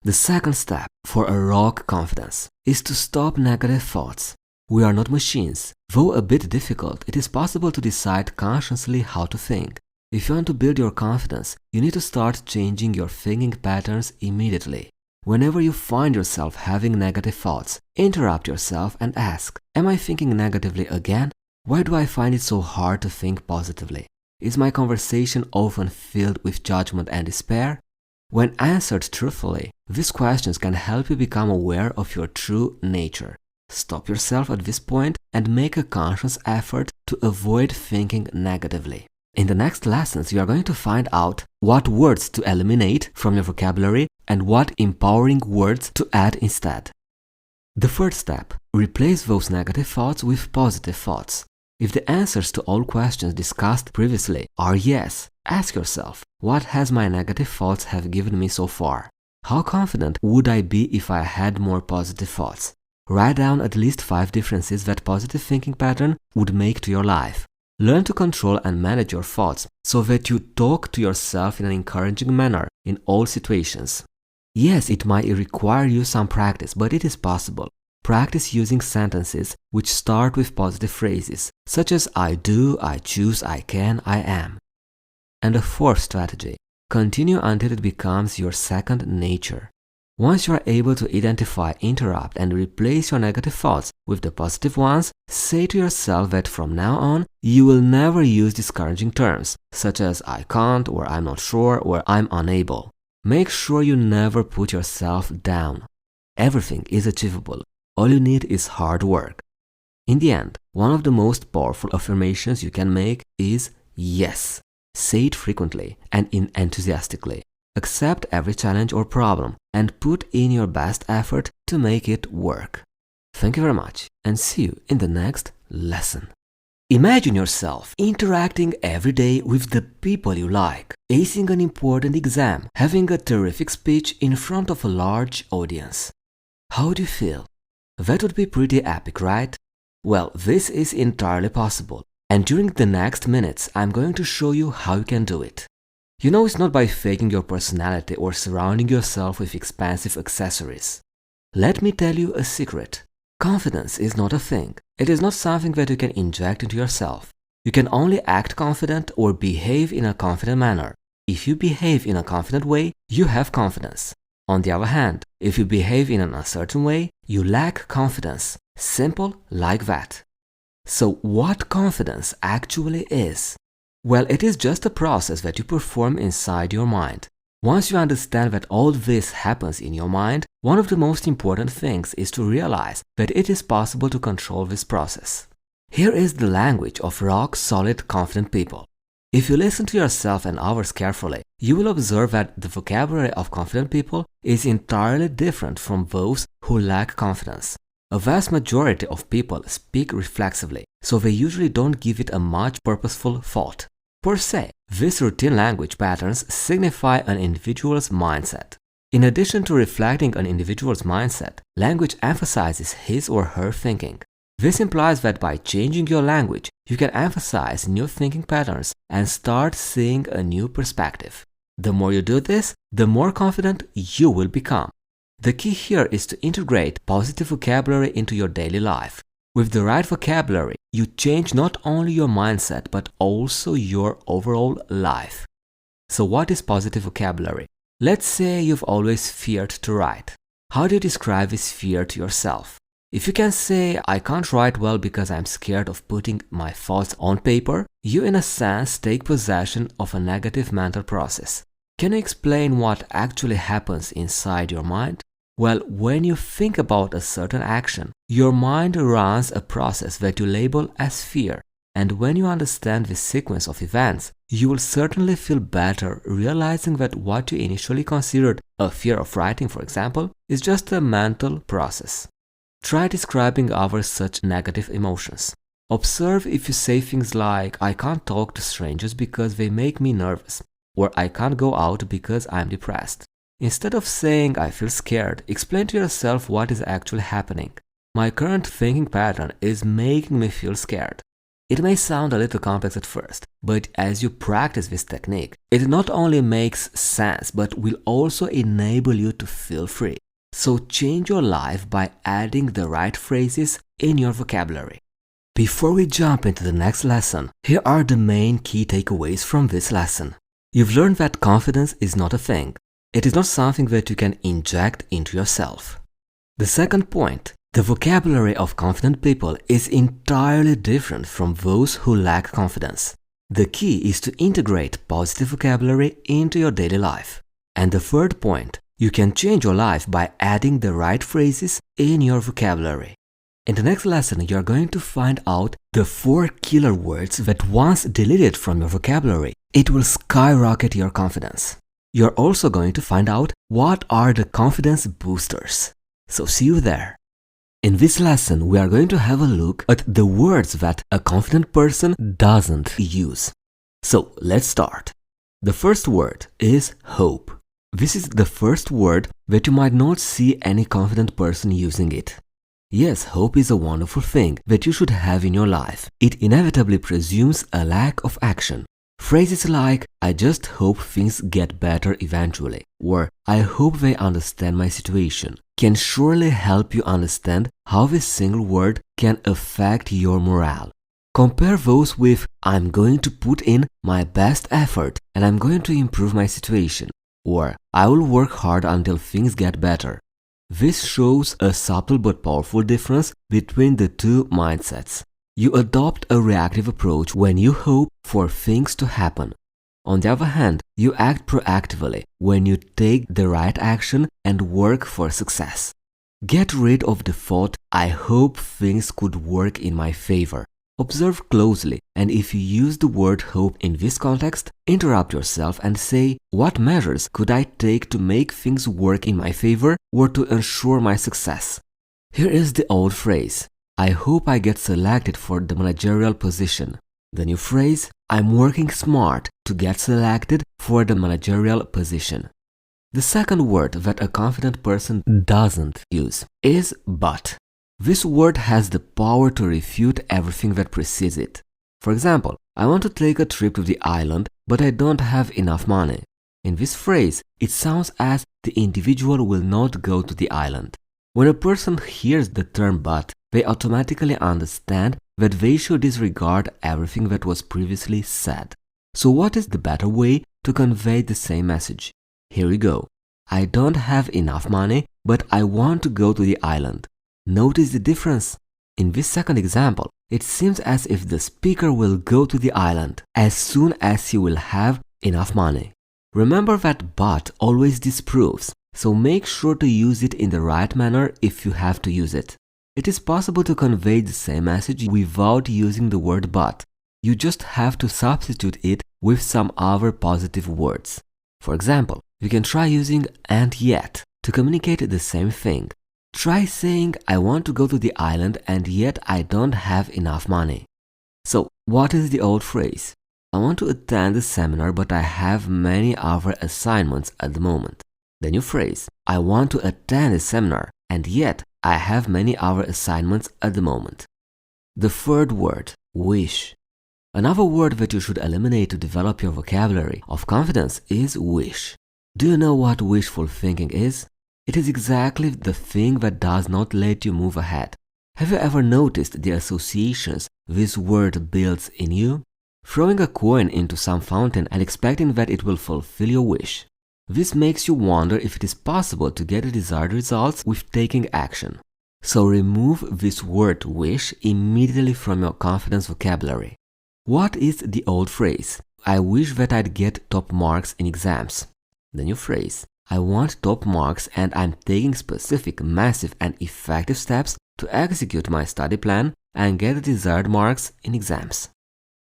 Speaker 1: The second step for a rock confidence is to stop negative thoughts. We are not machines. Though a bit difficult, it is possible to decide consciously how to think. If you want to build your confidence, you need to start changing your thinking patterns immediately. Whenever you find yourself having negative thoughts, interrupt yourself and ask, am I thinking negatively again? Why do I find it so hard to think positively? Is my conversation often filled with judgment and despair? When answered truthfully, these questions can help you become aware of your true nature. Stop yourself at this point and make a conscious effort to avoid thinking negatively. In the next lessons, you are going to find out what words to eliminate from your vocabulary and what empowering words to add instead. The third step, replace those negative thoughts with positive thoughts. If the answers to all questions discussed previously are yes, ask yourself, what has my negative thoughts have given me so far? How confident would I be if I had more positive thoughts? Write down at least 5 differences that positive thinking pattern would make to your life. Learn to control and manage your thoughts so that you talk to yourself in an encouraging manner in all situations. Yes, it might require you some practice, but it is possible. Practice using sentences which start with positive phrases, such as I do, I choose, I can, I am. And the fourth strategy, continue until it becomes your second nature. Once you are able to identify, interrupt, and replace your negative thoughts with the positive ones, say to yourself that from now on, you will never use discouraging terms, such as I can't, or I'm not sure, or I'm unable. Make sure you never put yourself down. Everything is achievable. All you need is hard work. In the end, one of the most powerful affirmations you can make is yes. Say it frequently and enthusiastically. Accept every challenge or problem and put in your best effort to make it work. Thank you very much and see you in the next lesson. Imagine yourself interacting every day with the people you like, acing an important exam, having a terrific speech in front of a large audience. How do you feel? That would be pretty epic, right? Well, this is entirely possible, and during the next minutes I'm going to show you how you can do it. You know, it's not by faking your personality or surrounding yourself with expensive accessories. Let me tell you a secret. Confidence is not a thing. It is not something that you can inject into yourself. You can only act confident or behave in a confident manner. If you behave in a confident way, you have confidence. On the other hand, if you behave in an uncertain way, you lack confidence. Simple like that. So what confidence actually is? Well, it is just a process that you perform inside your mind. Once you understand that all this happens in your mind, one of the most important things is to realize that it is possible to control this process. Here is the language of rock-solid confident people. If you listen to yourself and others carefully, you will observe that the vocabulary of confident people is entirely different from those who lack confidence. A vast majority of people speak reflexively, so they usually don't give it a much purposeful thought. Per se, these routine language patterns signify an individual's mindset. In addition to reflecting an individual's mindset, language emphasizes his or her thinking. This implies that by changing your language, you can emphasize new thinking patterns and start seeing a new perspective. The more you do this, the more confident you will become. The key here is to integrate positive vocabulary into your daily life. With the right vocabulary, you change not only your mindset but also your overall life. So what is positive vocabulary? Let's say you've always feared to write. How do you describe this fear to yourself? If you can say, I can't write well because I'm scared of putting my thoughts on paper, you in a sense take possession of a negative mental process. Can you explain what actually happens inside your mind? Well, when you think about a certain action, your mind runs a process that you label as fear. And when you understand this sequence of events, you will certainly feel better realizing that what you initially considered a fear of writing, for example, is just a mental process. Try describing other such negative emotions. Observe if you say things like, I can't talk to strangers because they make me nervous, or I can't go out because I'm depressed. Instead of saying, I feel scared, explain to yourself what is actually happening. My current thinking pattern is making me feel scared. It may sound a little complex at first, but as you practice this technique, it not only makes sense, but will also enable you to feel free. So change your life by adding the right phrases in your vocabulary. Before we jump into the next lesson, here are the main key takeaways from this lesson. You've learned that confidence is not a thing. It is not something that you can inject into yourself. The second point, the vocabulary of confident people is entirely different from those who lack confidence. The key is to integrate positive vocabulary into your daily life. And the third point, you can change your life by adding the right phrases in your vocabulary. In the next lesson, you are going to find out the 4 killer words that once deleted from your vocabulary, it will skyrocket your confidence. You're also going to find out what are the confidence boosters. So see you there. In this lesson, we are going to have a look at the words that a confident person doesn't use. So let's start. The first word is hope. This is the first word that you might not see any confident person using it. Yes, hope is a wonderful thing that you should have in your life. It inevitably presumes a lack of action. Phrases like, I just hope things get better eventually, or I hope they understand my situation, can surely help you understand how this single word can affect your morale. Compare those with, I'm going to put in my best effort and I'm going to improve my situation, or I will work hard until things get better. This shows a subtle but powerful difference between the two mindsets. You adopt a reactive approach when you hope for things to happen. On the other hand, you act proactively when you take the right action and work for success. Get rid of the thought, I hope things could work in my favor. Observe closely, and if you use the word hope in this context, interrupt yourself and say, what measures could I take to make things work in my favor or to ensure my success? Here is the old phrase, I hope I get selected for the managerial position. The new phrase, I'm working smart to get selected for the managerial position. The second word that a confident person doesn't use is but. This word has the power to refute everything that precedes it. For example, I want to take a trip to the island, but I don't have enough money. In this phrase, it sounds as the individual will not go to the island. When a person hears the term but, they automatically understand that they should disregard everything that was previously said. So what is the better way to convey the same message? Here we go. I don't have enough money, but I want to go to the island. Notice the difference. In this second example, it seems as if the speaker will go to the island as soon as he will have enough money. Remember that but always disproves, so make sure to use it in the right manner if you have to use it. It is possible to convey the same message without using the word but. You just have to substitute it with some other positive words. For example, you can try using and yet to communicate the same thing. Try saying, I want to go to the island and yet I don't have enough money. So, what is the old phrase? I want to attend the seminar but I have many other assignments at the moment. The new phrase, I want to attend a seminar and yet I have many other assignments at the moment. The third word, wish. Another word that you should eliminate to develop your vocabulary of confidence is wish. Do you know what wishful thinking is? It is exactly the thing that does not let you move ahead. Have you ever noticed the associations this word builds in you? Throwing a coin into some fountain and expecting that it will fulfill your wish. This makes you wonder if it is possible to get the desired results with taking action. So remove this word wish immediately from your confidence vocabulary. What is the old phrase? I wish that I'd get top marks in exams. The new phrase, I want top marks and I'm taking specific, massive and effective steps to execute my study plan and get the desired marks in exams.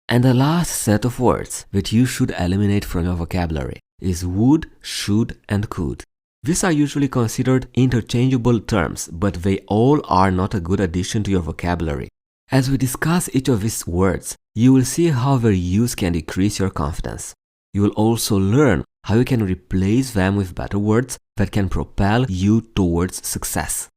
Speaker 1: And the last set of words that you should eliminate from your vocabulary is would, should and could. These are usually considered interchangeable terms, but they all are not a good addition to your vocabulary. As we discuss each of these words, you will see how their use can decrease your confidence. You will also learn how you can replace them with better words that can propel you towards success.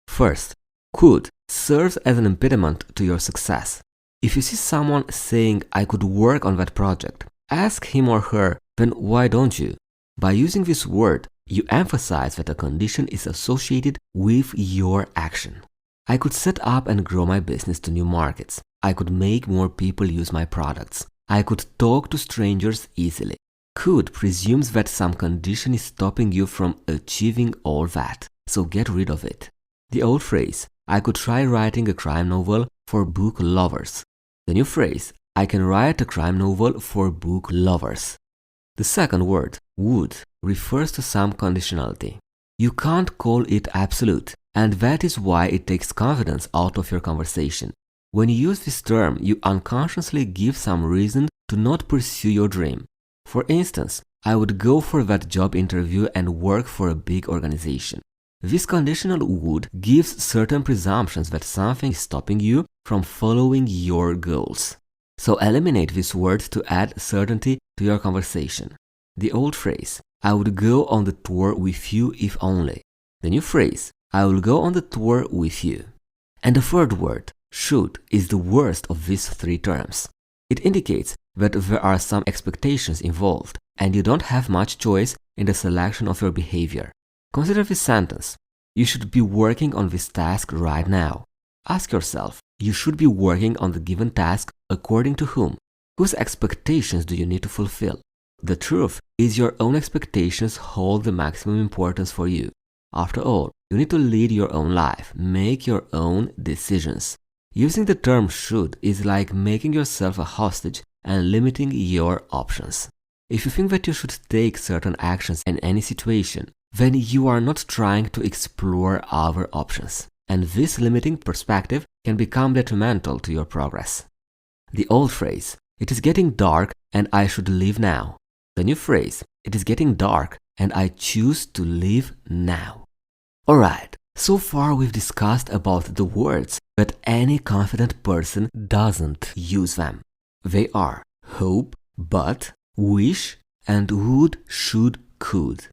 Speaker 1: First, could serves as an impediment to your success. If you see someone saying, "I could work on that project," ask him or her, "Then why don't you?" By using this word, you emphasize that a condition is associated with your action. I could set up and grow my business to new markets. I could make more people use my products. I could talk to strangers easily. Could presumes that some condition is stopping you from achieving all that, so get rid of it. The old phrase, "I could try writing a crime novel for book lovers." The new phrase, "I can write a crime novel for book lovers." The second word, would, refers to some conditionality. You can't call it absolute, and that is why it takes confidence out of your conversation. When you use this term, you unconsciously give some reason to not pursue your dream. For instance, "I would go for that job interview and work for a big organization." This conditional would gives certain presumptions that something is stopping you from following your goals. So eliminate this word to add certainty to your conversation. The old phrase, "I would go on the tour with you if only." The new phrase, "I will go on the tour with you." And the third word, should, is the worst of these three terms. It indicates that there are some expectations involved, and you don't have much choice in the selection of your behavior. Consider this sentence. You should be working on this task right now. Ask yourself, you should be working on the given task according to whom? Whose expectations do you need to fulfill? The truth is your own expectations hold the maximum importance for you. After all, you need to lead your own life, make your own decisions. Using the term should is like making yourself a hostage and limiting your options. If you think that you should take certain actions in any situation, then you are not trying to explore other options. And this limiting perspective can become detrimental to your progress. The old phrase, "It is getting dark and I should leave now." The new phrase, "It is getting dark and I choose to leave now." Alright, so far we've discussed about the words, but any confident person doesn't use them. They are hope, but, wish, and would, should, could.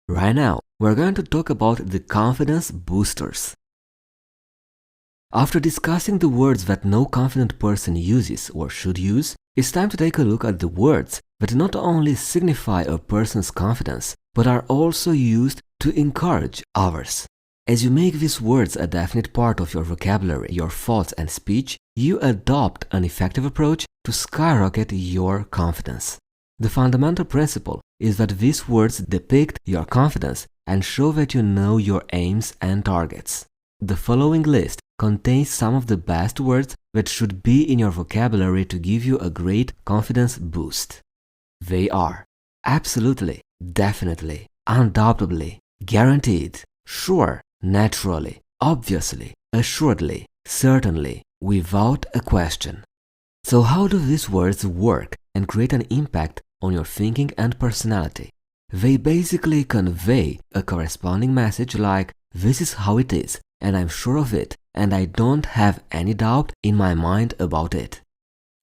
Speaker 1: Right now, we're going to talk about the confidence boosters. After discussing the words that no confident person uses or should use, it's time to take a look at the words that not only signify a person's confidence, but are also used to encourage others. As you make these words a definite part of your vocabulary, your thoughts and speech, you adopt an effective approach to skyrocket your confidence. The fundamental principle is that these words depict your confidence and show that you know your aims and targets. The following list contains some of the best words that should be in your vocabulary to give you a great confidence boost. They are absolutely, definitely, undoubtedly, guaranteed, sure, naturally, obviously, assuredly, certainly, without a question. So how do these words work and create an impact on your thinking and personality? They basically convey a corresponding message like, "This is how it is, and I'm sure of it, and I don't have any doubt in my mind about it."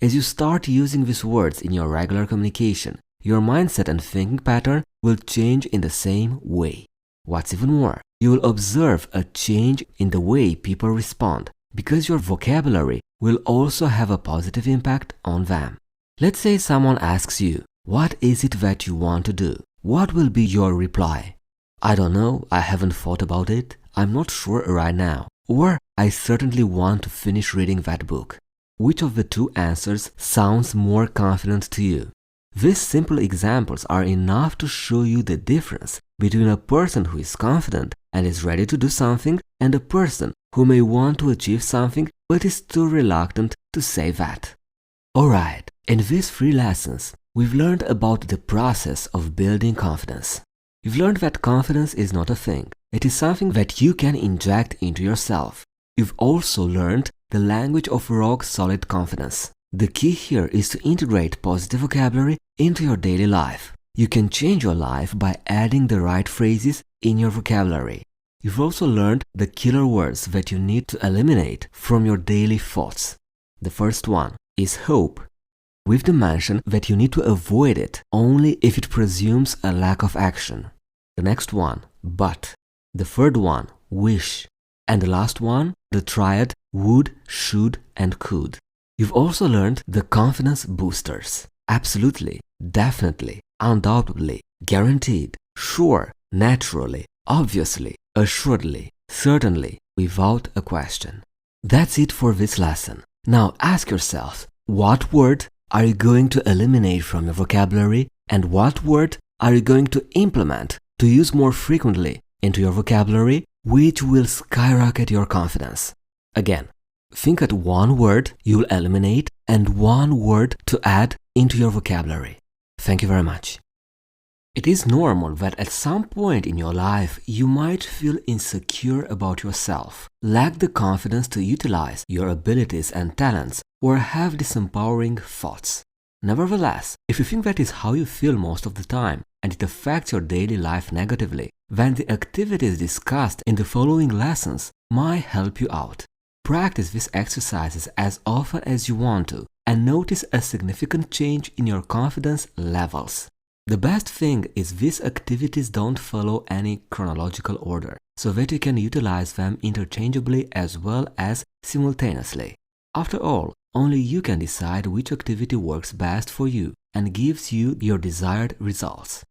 Speaker 1: As you start using these words in your regular communication, your mindset and thinking pattern will change in the same way. What's even more, you will observe a change in the way people respond, because your vocabulary will also have a positive impact on them. Let's say someone asks you, "What is it that you want to do?" What will be your reply? "I don't know, I haven't thought about it, I'm not sure right now," or "I certainly want to finish reading that book." Which of the two answers sounds more confident to you? These simple examples are enough to show you the difference between a person who is confident and is ready to do something and a person who may want to achieve something but is too reluctant to say that. Alright, in these 3 lessons, we've learned about the process of building confidence. You've learned that confidence is not a thing. It is something that you can inject into yourself. You've also learned the language of rock-solid confidence. The key here is to integrate positive vocabulary into your daily life. You can change your life by adding the right phrases in your vocabulary. You've also learned the killer words that you need to eliminate from your daily thoughts. The first one is hope. with the mention that you need to avoid it only if it presumes a lack of action. The next one, but. The third one, wish. And the last one, the triad would, should, and could. You've also learned the confidence boosters. Absolutely, definitely, undoubtedly, guaranteed, sure, naturally, obviously, assuredly, certainly, without a question. That's it for this lesson. Now ask yourself, what word are you going to eliminate from your vocabulary, and what word are you going to implement to use more frequently into your vocabulary, which will skyrocket your confidence? Again, think at one word you'll eliminate and one word to add into your vocabulary. Thank you very much. It is normal that at some point in your life you might feel insecure about yourself, lack the confidence to utilize your abilities and talents, or have disempowering thoughts. Nevertheless, if you think that is how you feel most of the time and it affects your daily life negatively, then the activities discussed in the following lessons might help you out. Practice these exercises as often as you want to and notice a significant change in your confidence levels. The best thing is these activities don't follow any chronological order, so that you can utilize them interchangeably as well as simultaneously. After all, only you can decide which activity works best for you and gives you your desired results.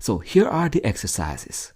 Speaker 1: So here are the exercises.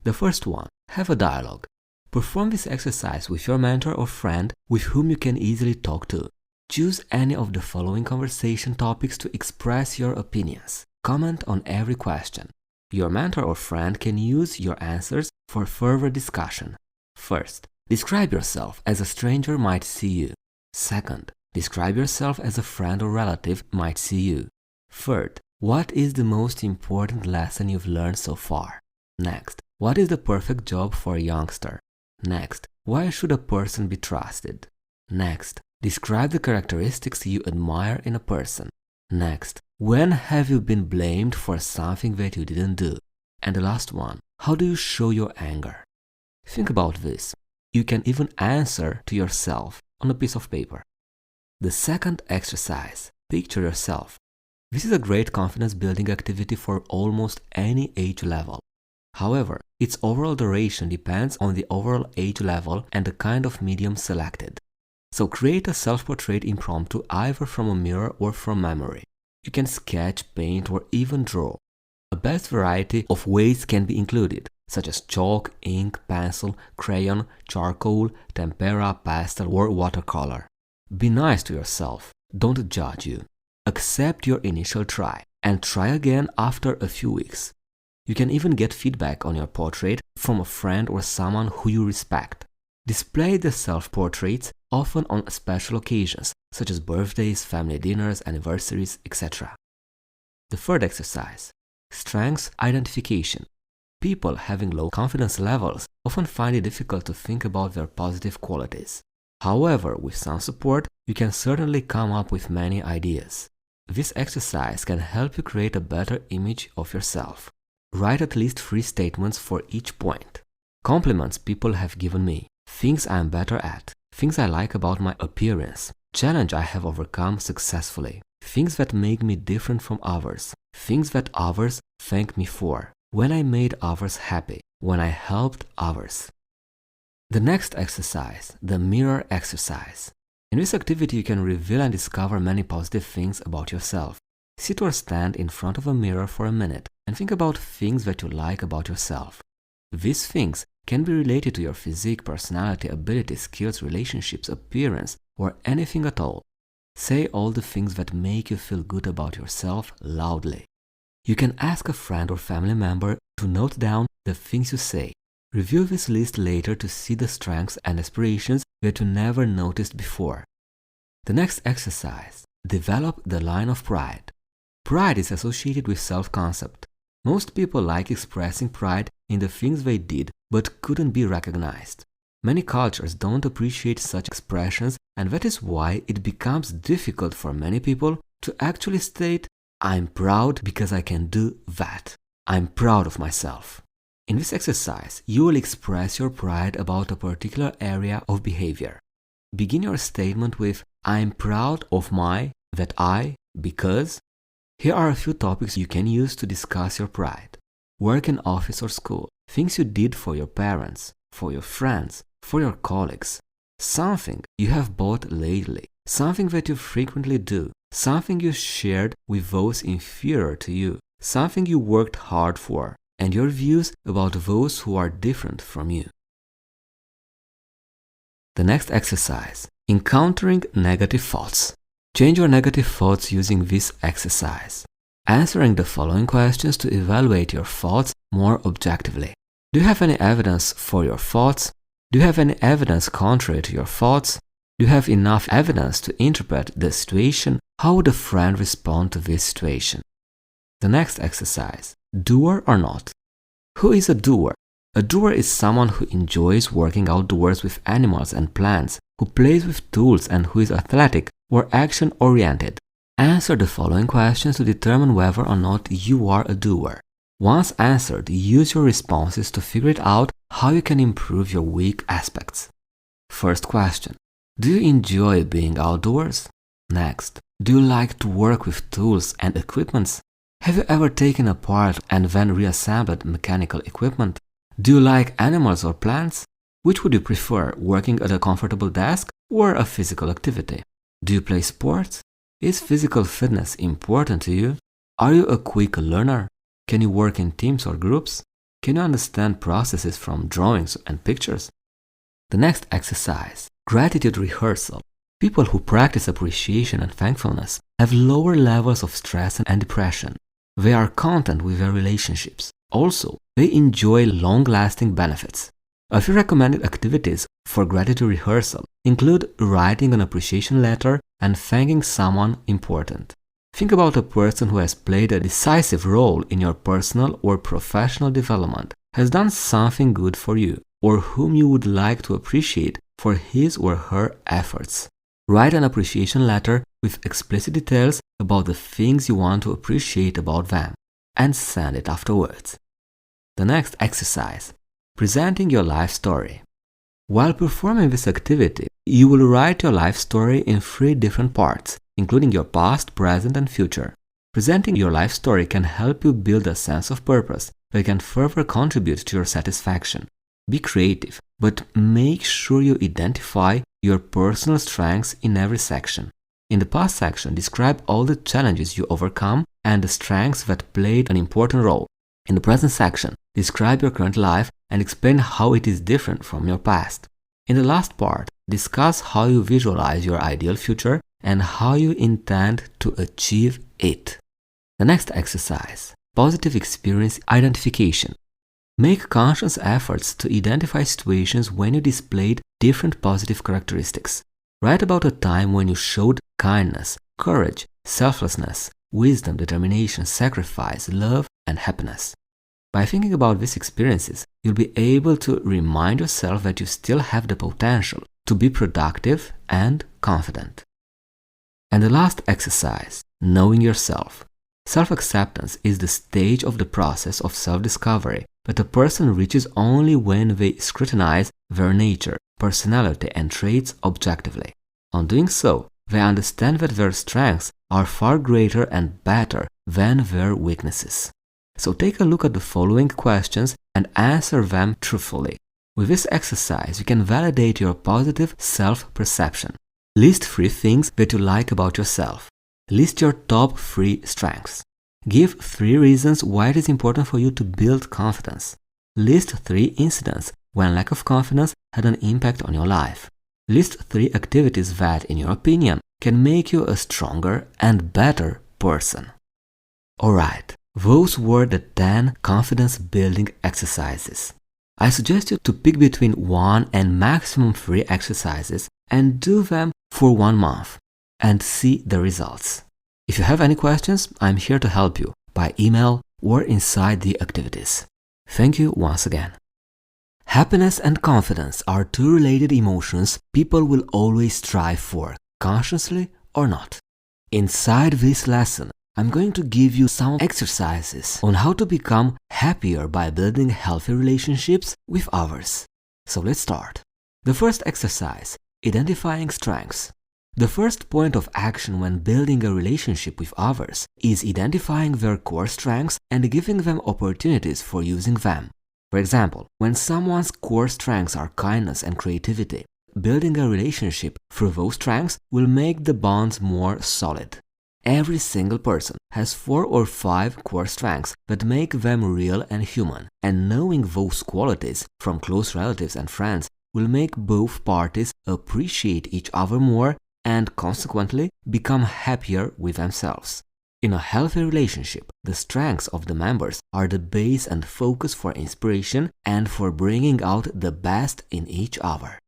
Speaker 1: The first one, have a dialogue. Perform this exercise with your mentor or friend with whom you can easily talk to. Choose any of the following conversation topics to express your opinions. Comment on every question. Your mentor or friend can use your answers for further discussion. First, describe yourself as a stranger might see you. Second, describe yourself as a friend or relative might see you. Third, what is the most important lesson you've learned so far? Next, what is the perfect job for a youngster? Next, why should a person be trusted? Next, describe the characteristics you admire in a person. Next, when have you been blamed for something that you didn't do? And the last one, how do you show your anger? Think about this. You can even answer to yourself on a piece of paper. The second exercise, picture yourself. This is a great confidence building activity for almost any age level. However, its overall duration depends on the overall age level and the kind of medium selected. So create a self-portrait impromptu either from a mirror or from memory. You can sketch, paint, or even draw. A vast variety of ways can be included, such as chalk, ink, pencil, crayon, charcoal, tempera, pastel, or watercolor. Be nice to yourself. Don't judge you. Accept your initial try and try again after a few weeks. You can even get feedback on your portrait from a friend or someone who you respect. Display the self-portraits often on special occasions, such as birthdays, family dinners, anniversaries, etc. The third exercise, strengths identification. People having low confidence levels often find it difficult to think about their positive qualities. However, with some support, you can certainly come up with many ideas. This exercise can help you create a better image of yourself. Write at least 3 statements for each point. Compliments people have given me, things I am better at, things I like about my appearance, challenge I have overcome successfully, things that make me different from others, things that others thank me for, when I made others happy, when I helped others. The next exercise, the mirror exercise. In this activity, you can reveal and discover many positive things about yourself. Sit or stand in front of a mirror for a minute and think about things that you like about yourself. These things can be related to your physique, personality, abilities, skills, relationships, appearance, or anything at all. Say all the things that make you feel good about yourself loudly. You can ask a friend or family member to note down the things you say. Review this list later to see the strengths and aspirations that you never noticed before. The next exercise, develop the line of pride. Pride is associated with self-concept. Most people like expressing pride in the things they did but couldn't be recognized. Many cultures don't appreciate such expressions, and that is why it becomes difficult for many people to actually state, "I'm proud because I can do that. I'm proud of myself." In this exercise, you will express your pride about a particular area of behavior. Begin your statement with, "I'm proud of my," that I, Because here are a few topics you can use to discuss your pride. Work in office or school, things you did for your parents, for your friends, for your colleagues, something you have bought lately, something that you frequently do, something you shared with those inferior to you, something you worked hard for, and your views about those who are different from you. The next exercise, encountering negative thoughts. Change your negative thoughts using this exercise. Answering the following questions to evaluate your thoughts more objectively. Do you have any evidence for your thoughts? Do you have any evidence contrary to your thoughts? Do you have enough evidence to interpret the situation? How would a friend respond to this situation? The next exercise, doer or not. Who is a doer? A doer is someone who enjoys working outdoors with animals and plants, who plays with tools and who is athletic or action-oriented. Answer the following questions to determine whether or not you are a doer. Once answered, use your responses to figure out how you can improve your weak aspects. First question. Do you enjoy being outdoors? Next. Do you like to work with tools and equipments? Have you ever taken apart and then reassembled mechanical equipment? Do you like animals or plants? Which would you prefer, working at a comfortable desk or a physical activity? Do you play sports? Is physical fitness important to you? Are you a quick learner? Can you work in teams or groups? Can you understand processes from drawings and pictures? The next exercise, gratitude rehearsal. People who practice appreciation and thankfulness have lower levels of stress and depression. They are content with their relationships. Also, they enjoy long-lasting benefits. A few recommended activities for gratitude rehearsal include writing an appreciation letter and thanking someone important. Think about a person who has played a decisive role in your personal or professional development, has done something good for you, or whom you would like to appreciate for his or her efforts. Write an appreciation letter with explicit details about the things you want to appreciate about them, and send it afterwards. The next exercise, presenting your life story. While performing this activity, you will write your life story in 3 different parts, including your past, present, and future. Presenting your life story can help you build a sense of purpose that can further contribute to your satisfaction. Be creative, but make sure you identify your personal strengths in every section. In the past section, describe all the challenges you overcome and the strengths that played an important role. In the present section, describe your current life and explain how it is different from your past. In the last part, discuss how you visualize your ideal future and how you intend to achieve it. The next exercise, positive experience identification. Make conscious efforts to identify situations when you displayed different positive characteristics. Write about a time when you showed kindness, courage, selflessness, wisdom, determination, sacrifice, love, and happiness. By thinking about these experiences, you'll be able to remind yourself that you still have the potential to be productive and confident. And the last exercise, knowing yourself. Self-acceptance is the stage of the process of self-discovery that a person reaches only when they scrutinize their nature, personality, and traits objectively. On doing so, they understand that their strengths are far greater and better than their weaknesses. So take a look at the following questions and answer them truthfully. With this exercise, you can validate your positive self-perception. List 3 things that you like about yourself. List your top 3 strengths. Give 3 reasons why it is important for you to build confidence. List 3 incidents when lack of confidence had an impact on your life. List 3 activities that, in your opinion, can make you a stronger and better person. Alright, those were the 10 confidence-building exercises. I suggest you to pick between 1 and maximum 3 exercises and do them for 1 month and see the results. If you have any questions, I'm here to help you by email or inside the activities. Thank you once again. Happiness and confidence are 2 related emotions people will always strive for, consciously or not. Inside this lesson, I'm going to give you some exercises on how to become happier by building healthy relationships with others. So let's start. The first exercise, identifying strengths. The first point of action when building a relationship with others is identifying their core strengths and giving them opportunities for using them. For example, when someone's core strengths are kindness and creativity, building a relationship through those strengths will make the bonds more solid. Every single person has 4 or 5 core strengths that make them real and human, and knowing those qualities from close relatives and friends will make both parties appreciate each other more and consequently become happier with themselves. In a healthy relationship, the strengths of the members are the base and focus for inspiration and for bringing out the best in each other.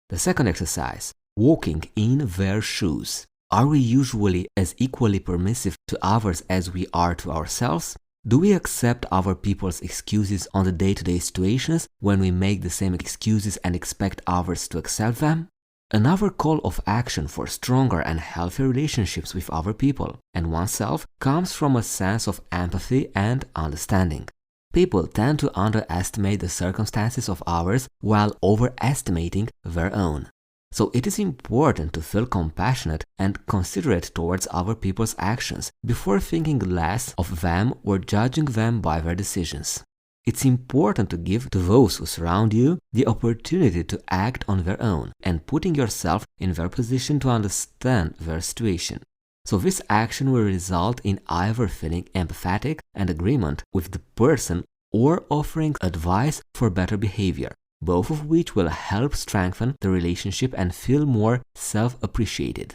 Speaker 1: The second exercise, walking in their shoes. Are we usually as equally permissive to others as we are to ourselves? Do we accept other people's excuses on the day-to-day situations when we make the same excuses and expect others to accept them? Another call of action for stronger and healthier relationships with other people and oneself comes from a sense of empathy and understanding. People tend to underestimate the circumstances of others while overestimating their own. So it is important to feel compassionate and considerate towards other people's actions before thinking less of them or judging them by their decisions. It's important to give to those who surround you the opportunity to act on their own and putting yourself in their position to understand their situation. So this action will result in either feeling empathetic and agreement with the person or offering advice for better behavior, both of which will help strengthen the relationship and feel more self-appreciated.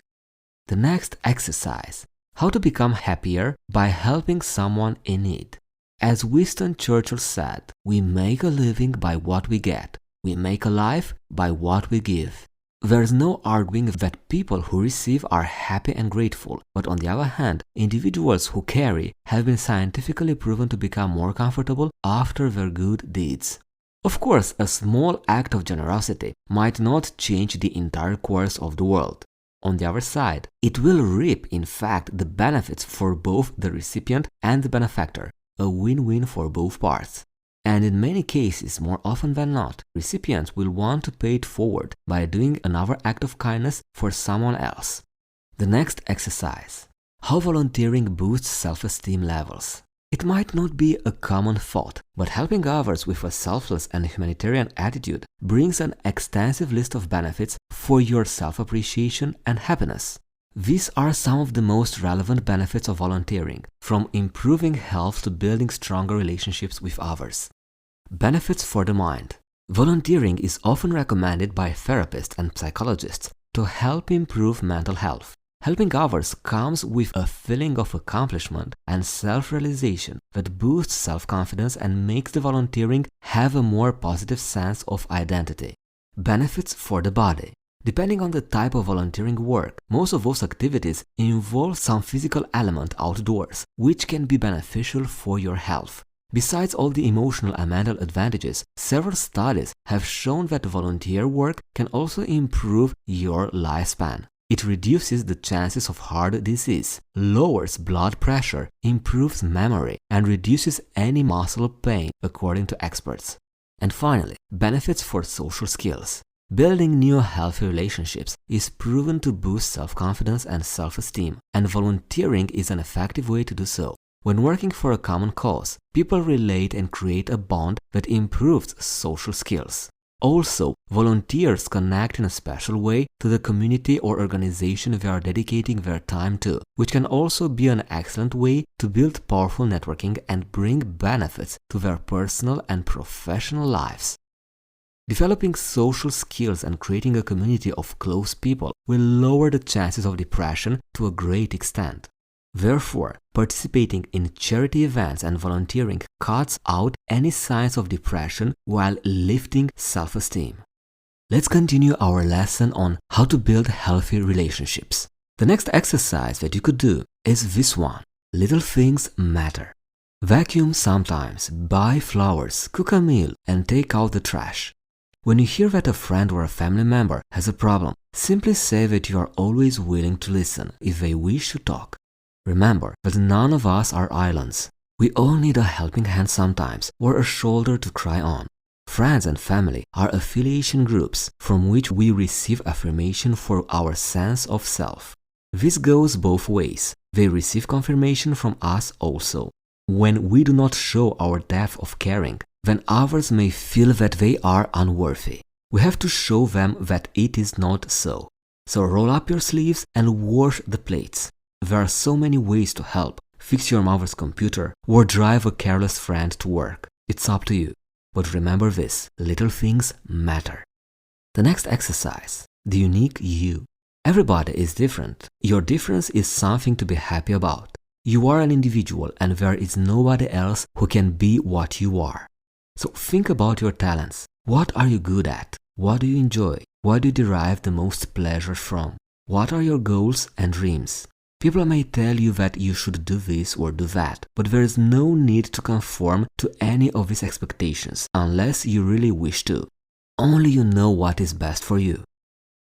Speaker 1: The next exercise, how to become happier by helping someone in need. As Winston Churchill said, we make a living by what we get. We make a life by what we give. There's no arguing that people who receive are happy and grateful, but on the other hand, individuals who carry have been scientifically proven to become more comfortable after their good deeds. Of course, a small act of generosity might not change the entire course of the world. On the other side, it will reap, in fact, the benefits for both the recipient and the benefactor, a win-win for both parts. And in many cases, more often than not, recipients will want to pay it forward by doing another act of kindness for someone else. The next exercise, how volunteering boosts self-esteem levels. It might not be a common thought, but helping others with a selfless and humanitarian attitude brings an extensive list of benefits for your self-appreciation and happiness. These are some of the most relevant benefits of volunteering, from improving health to building stronger relationships with others. Benefits for the mind. Volunteering is often recommended by therapists and psychologists to help improve mental health. Helping others comes with a feeling of accomplishment and self-realization that boosts self-confidence and makes the volunteering have a more positive sense of identity. Benefits for the body. Depending on the type of volunteering work, most of those activities involve some physical element outdoors, which can be beneficial for your health. Besides all the emotional and mental advantages, several studies have shown that volunteer work can also improve your lifespan. It reduces the chances of heart disease, lowers blood pressure, improves memory, and reduces any muscle pain, according to experts. And finally, benefits for social skills. Building new healthy relationships is proven to boost self-confidence and self-esteem, and volunteering is an effective way to do so. When working for a common cause, people relate and create a bond that improves social skills. Also, volunteers connect in a special way to the community or organization they are dedicating their time to, which can also be an excellent way to build powerful networking and bring benefits to their personal and professional lives. Developing social skills and creating a community of close people will lower the chances of depression to a great extent. Therefore, participating in charity events and volunteering cuts out any signs of depression while lifting self-esteem. Let's continue our lesson on how to build healthy relationships. The next exercise that you could do is this one. Little things matter. Vacuum sometimes, buy flowers, cook a meal, and take out the trash. When you hear that a friend or a family member has a problem, simply say that you are always willing to listen if they wish to talk. Remember that none of us are islands. We all need a helping hand sometimes or a shoulder to cry on. Friends and family are affiliation groups from which we receive affirmation for our sense of self. This goes both ways. They receive confirmation from us also. When we do not show our depth of caring, then others may feel that they are unworthy. We have to show them that it is not so. So roll up your sleeves and wash the plates. There are so many ways to help. Fix your mother's computer or drive a careless friend to work. It's up to you. But remember this, little things matter. The next exercise, the unique you. Everybody is different. Your difference is something to be happy about. You are an individual and there is nobody else who can be what you are. So think about your talents. What are you good at? What do you enjoy? What do you derive the most pleasure from? What are your goals and dreams? People may tell you that you should do this or do that, but there is no need to conform to any of these expectations unless you really wish to. Only you know what is best for you.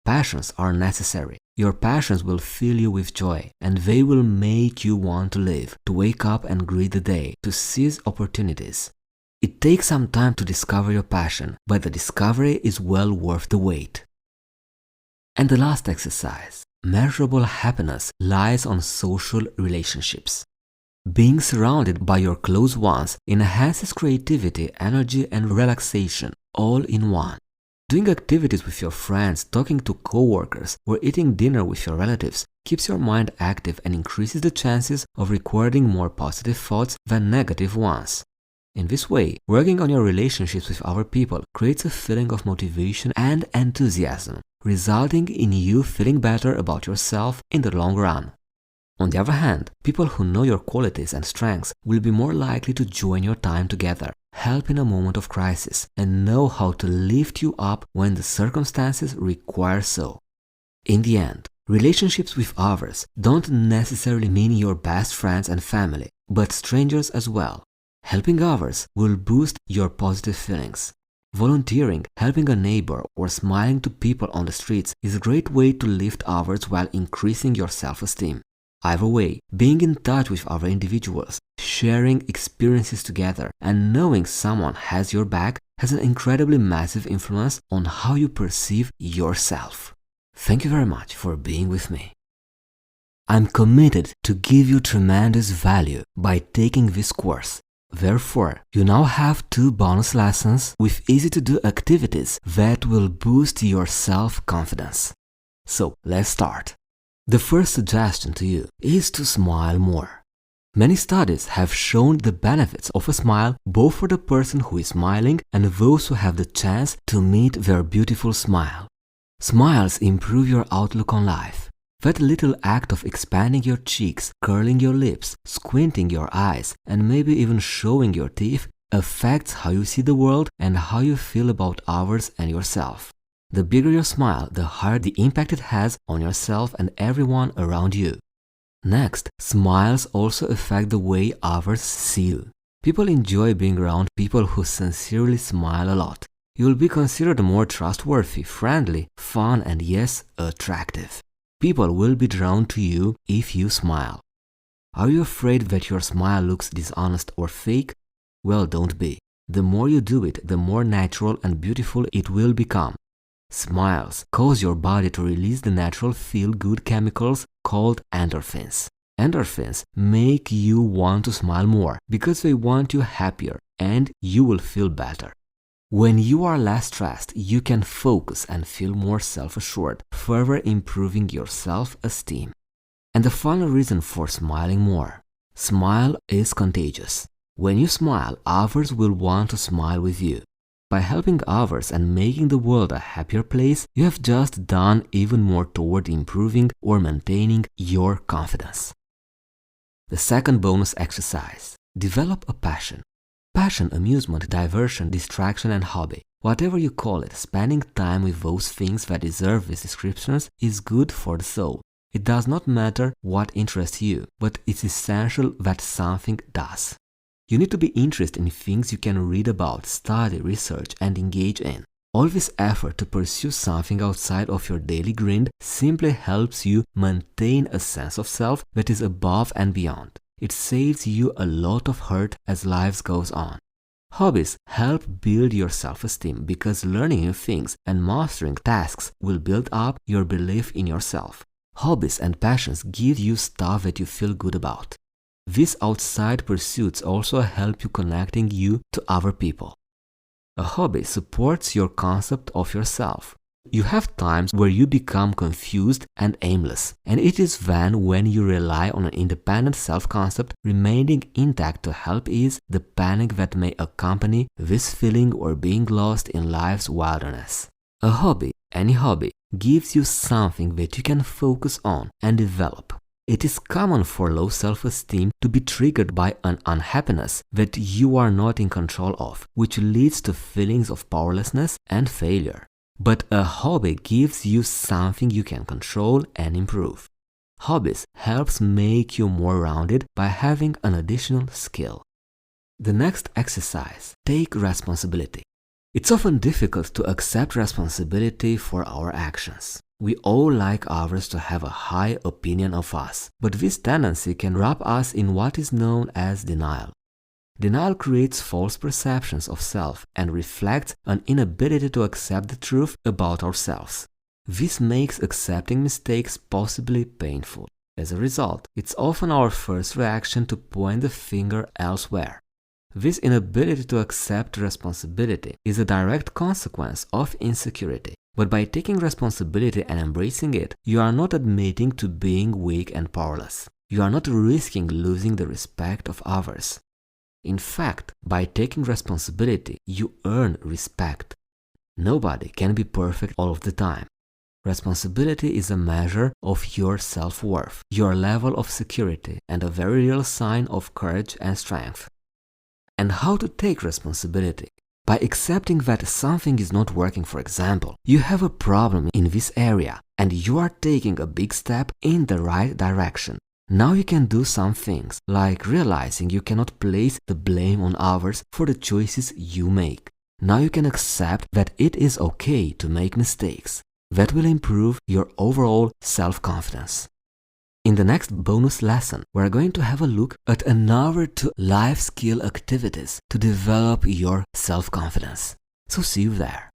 Speaker 1: Passions are necessary. Your passions will fill you with joy, and they will make you want to live, to wake up and greet the day, to seize opportunities. It takes some time to discover your passion, but the discovery is well worth the wait. And the last exercise. Measurable happiness lies on social relationships. Being surrounded by your close ones enhances creativity, energy, and relaxation all in one. Doing activities with your friends, talking to coworkers, or eating dinner with your relatives keeps your mind active and increases the chances of recording more positive thoughts than negative ones. In this way, working on your relationships with other people creates a feeling of motivation and enthusiasm, resulting in you feeling better about yourself in the long run. On the other hand, people who know your qualities and strengths will be more likely to join your time together, help in a moment of crisis, and know how to lift you up when the circumstances require so. In the end, relationships with others don't necessarily mean your best friends and family, but strangers as well. Helping others will boost your positive feelings. Volunteering, helping a neighbor, or smiling to people on the streets is a great way to lift others while increasing your self-esteem. Either way, being in touch with other individuals, sharing experiences together, and knowing someone has your back has an incredibly massive influence on how you perceive yourself. Thank you very much for being with me. I'm committed to give you tremendous value by taking this course. Therefore, you now have 2 bonus lessons with easy-to-do activities that will boost your self-confidence. So, let's start. The first suggestion to you is to smile more. Many studies have shown the benefits of a smile both for the person who is smiling and those who have the chance to meet their beautiful smile. Smiles improve your outlook on life. That little act of expanding your cheeks, curling your lips, squinting your eyes, and maybe even showing your teeth affects how you see the world and how you feel about others and yourself. The bigger your smile, the higher the impact it has on yourself and everyone around you. Next, smiles also affect the way others see you. People enjoy being around people who sincerely smile a lot. You will be considered more trustworthy, friendly, fun, and yes, attractive. People will be drawn to you if you smile. Are you afraid that your smile looks dishonest or fake? Well, don't be. The more you do it, the more natural and beautiful it will become. Smiles cause your body to release the natural feel-good chemicals called endorphins. Endorphins make you want to smile more because they want you happier and you will feel better. When you are less stressed, you can focus and feel more self-assured, further improving your self-esteem. And the final reason for smiling more. Smile is contagious. When you smile, others will want to smile with you. By helping others and making the world a happier place, you have just done even more toward improving or maintaining your confidence. The second bonus exercise. Develop a passion. Passion, amusement, diversion, distraction, and hobby. Whatever you call it, spending time with those things that deserve these descriptions is good for the soul. It does not matter what interests you, but it's essential that something does. You need to be interested in things you can read about, study, research, and engage in. All this effort to pursue something outside of your daily grind simply helps you maintain a sense of self that is above and beyond. It saves you a lot of hurt as life goes on. Hobbies help build your self-esteem because learning new things and mastering tasks will build up your belief in yourself. Hobbies and passions give you stuff that you feel good about. These outside pursuits also help you connecting you to other people. A hobby supports your concept of yourself. You have times where you become confused and aimless, and it is then when you rely on an independent self-concept remaining intact to help ease the panic that may accompany this feeling or being lost in life's wilderness. A hobby, any hobby, gives you something that you can focus on and develop. It is common for low self-esteem to be triggered by an unhappiness that you are not in control of, which leads to feelings of powerlessness and failure. But a hobby gives you something you can control and improve. Hobbies helps make you more rounded by having an additional skill. The next exercise, take responsibility. It's often difficult to accept responsibility for our actions. We all like others to have a high opinion of us, but this tendency can wrap us in what is known as denial. Denial creates false perceptions of self and reflects an inability to accept the truth about ourselves. This makes accepting mistakes possibly painful. As a result, it's often our first reaction to point the finger elsewhere. This inability to accept responsibility is a direct consequence of insecurity. But by taking responsibility and embracing it, you are not admitting to being weak and powerless. You are not risking losing the respect of others. In fact, by taking responsibility, you earn respect. Nobody can be perfect all of the time. Responsibility is a measure of your self-worth, your level of security, and a very real sign of courage and strength. And how to take responsibility? By accepting that something is not working, for example, you have a problem in this area and you are taking a big step in the right direction. Now you can do some things, like realizing you cannot place the blame on others for the choices you make. Now you can accept that it is okay to make mistakes. That will improve your overall self-confidence. In the next bonus lesson, we're going to have a look at another 2 life skill activities to develop your self-confidence. So see you there.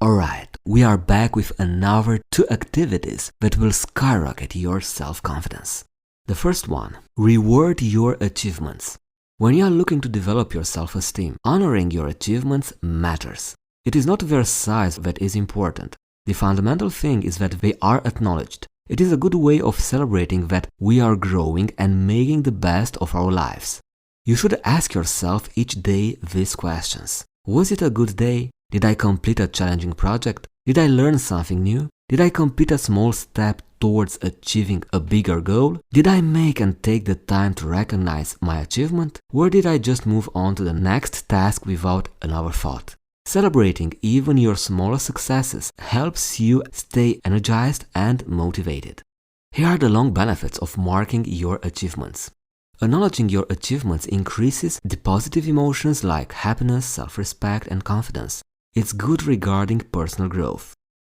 Speaker 1: Alright, we are back with another 2 activities that will skyrocket your self-confidence. The first one, reward your achievements. When you are looking to develop your self-esteem, honoring your achievements matters. It is not their size that is important. The fundamental thing is that they are acknowledged. It is a good way of celebrating that we are growing and making the best of our lives. You should ask yourself each day these questions. Was it a good day? Did I complete a challenging project? Did I learn something new? Did I complete a small step towards achieving a bigger goal? Did I make and take the time to recognize my achievement? Or did I just move on to the next task without another thought? Celebrating even your smallest successes helps you stay energized and motivated. Here are the long benefits of marking your achievements. Acknowledging your achievements increases the positive emotions like happiness, self-respect, and confidence. It's good regarding personal growth.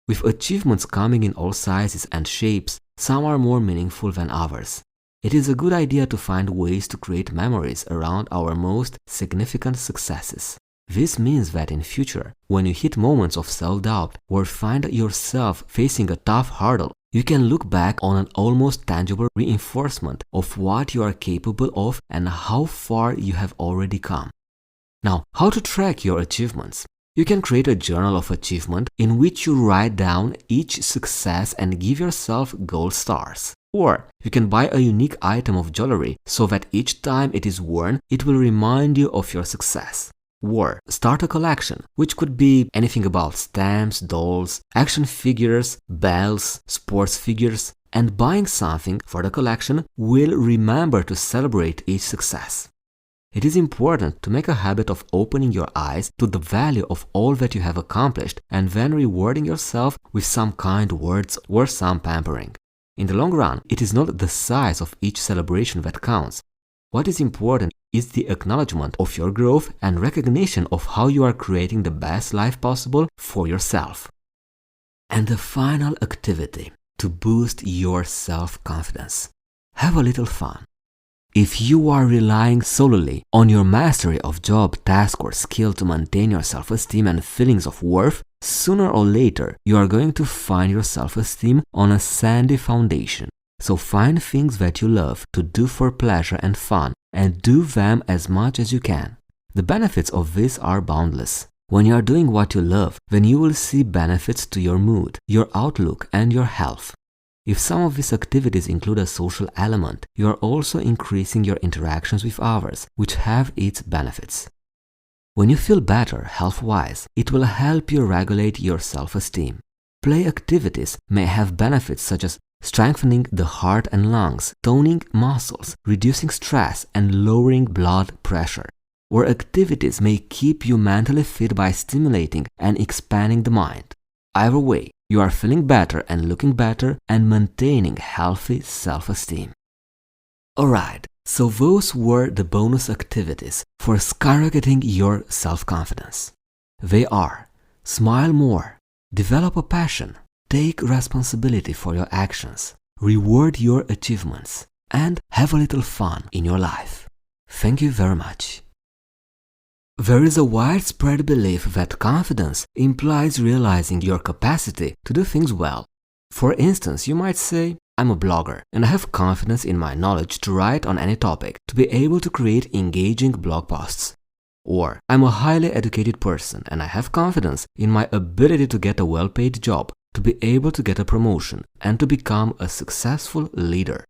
Speaker 1: With achievements coming in all sizes and shapes, some are more meaningful than others. It is a good idea to find ways to create memories around our most significant successes. This means that in future, when you hit moments of self-doubt or find yourself facing a tough hurdle, you can look back on an almost tangible reinforcement of what you are capable of and how far you have already come. Now, how to track your achievements? You can create a journal of achievement in which you write down each success and give yourself gold stars. Or you can buy a unique item of jewelry so that each time it is worn, it will remind you of your success. Or start a collection, which could be anything about stamps, dolls, action figures, bells, sports figures, and buying something for the collection will remember to celebrate each success. It is important to make a habit of opening your eyes to the value of all that you have accomplished and then rewarding yourself with some kind words or some pampering. In the long run, it is not the size of each celebration that counts. What is important is the acknowledgement of your growth and recognition of how you are creating the best life possible for yourself. And the final activity to boost your self-confidence. Have a little fun. If you are relying solely on your mastery of job, task, or skill to maintain your self-esteem and feelings of worth, sooner or later you are going to find your self-esteem on a sandy foundation. So find things that you love to do for pleasure and fun, and do them as much as you can. The benefits of this are boundless. When you are doing what you love, then you will see benefits to your mood, your outlook, and your health. If some of these activities include a social element, you are also increasing your interactions with others, which have its benefits. When you feel better health-wise, it will help you regulate your self-esteem. Play activities may have benefits such as strengthening the heart and lungs, toning muscles, reducing stress, and lowering blood pressure. Or activities may keep you mentally fit by stimulating and expanding the mind. Either way, you are feeling better and looking better and maintaining healthy self-esteem. Alright, so those were the bonus activities for skyrocketing your self-confidence. They are: smile more, develop a passion, take responsibility for your actions, reward your achievements, and have a little fun in your life. Thank you very much. There is a widespread belief that confidence implies realizing your capacity to do things well. For instance, you might say, I'm a blogger and I have confidence in my knowledge to write on any topic, to be able to create engaging blog posts. Or, I'm a highly educated person and I have confidence in my ability to get a well-paid job, to be able to get a promotion, and to become a successful leader.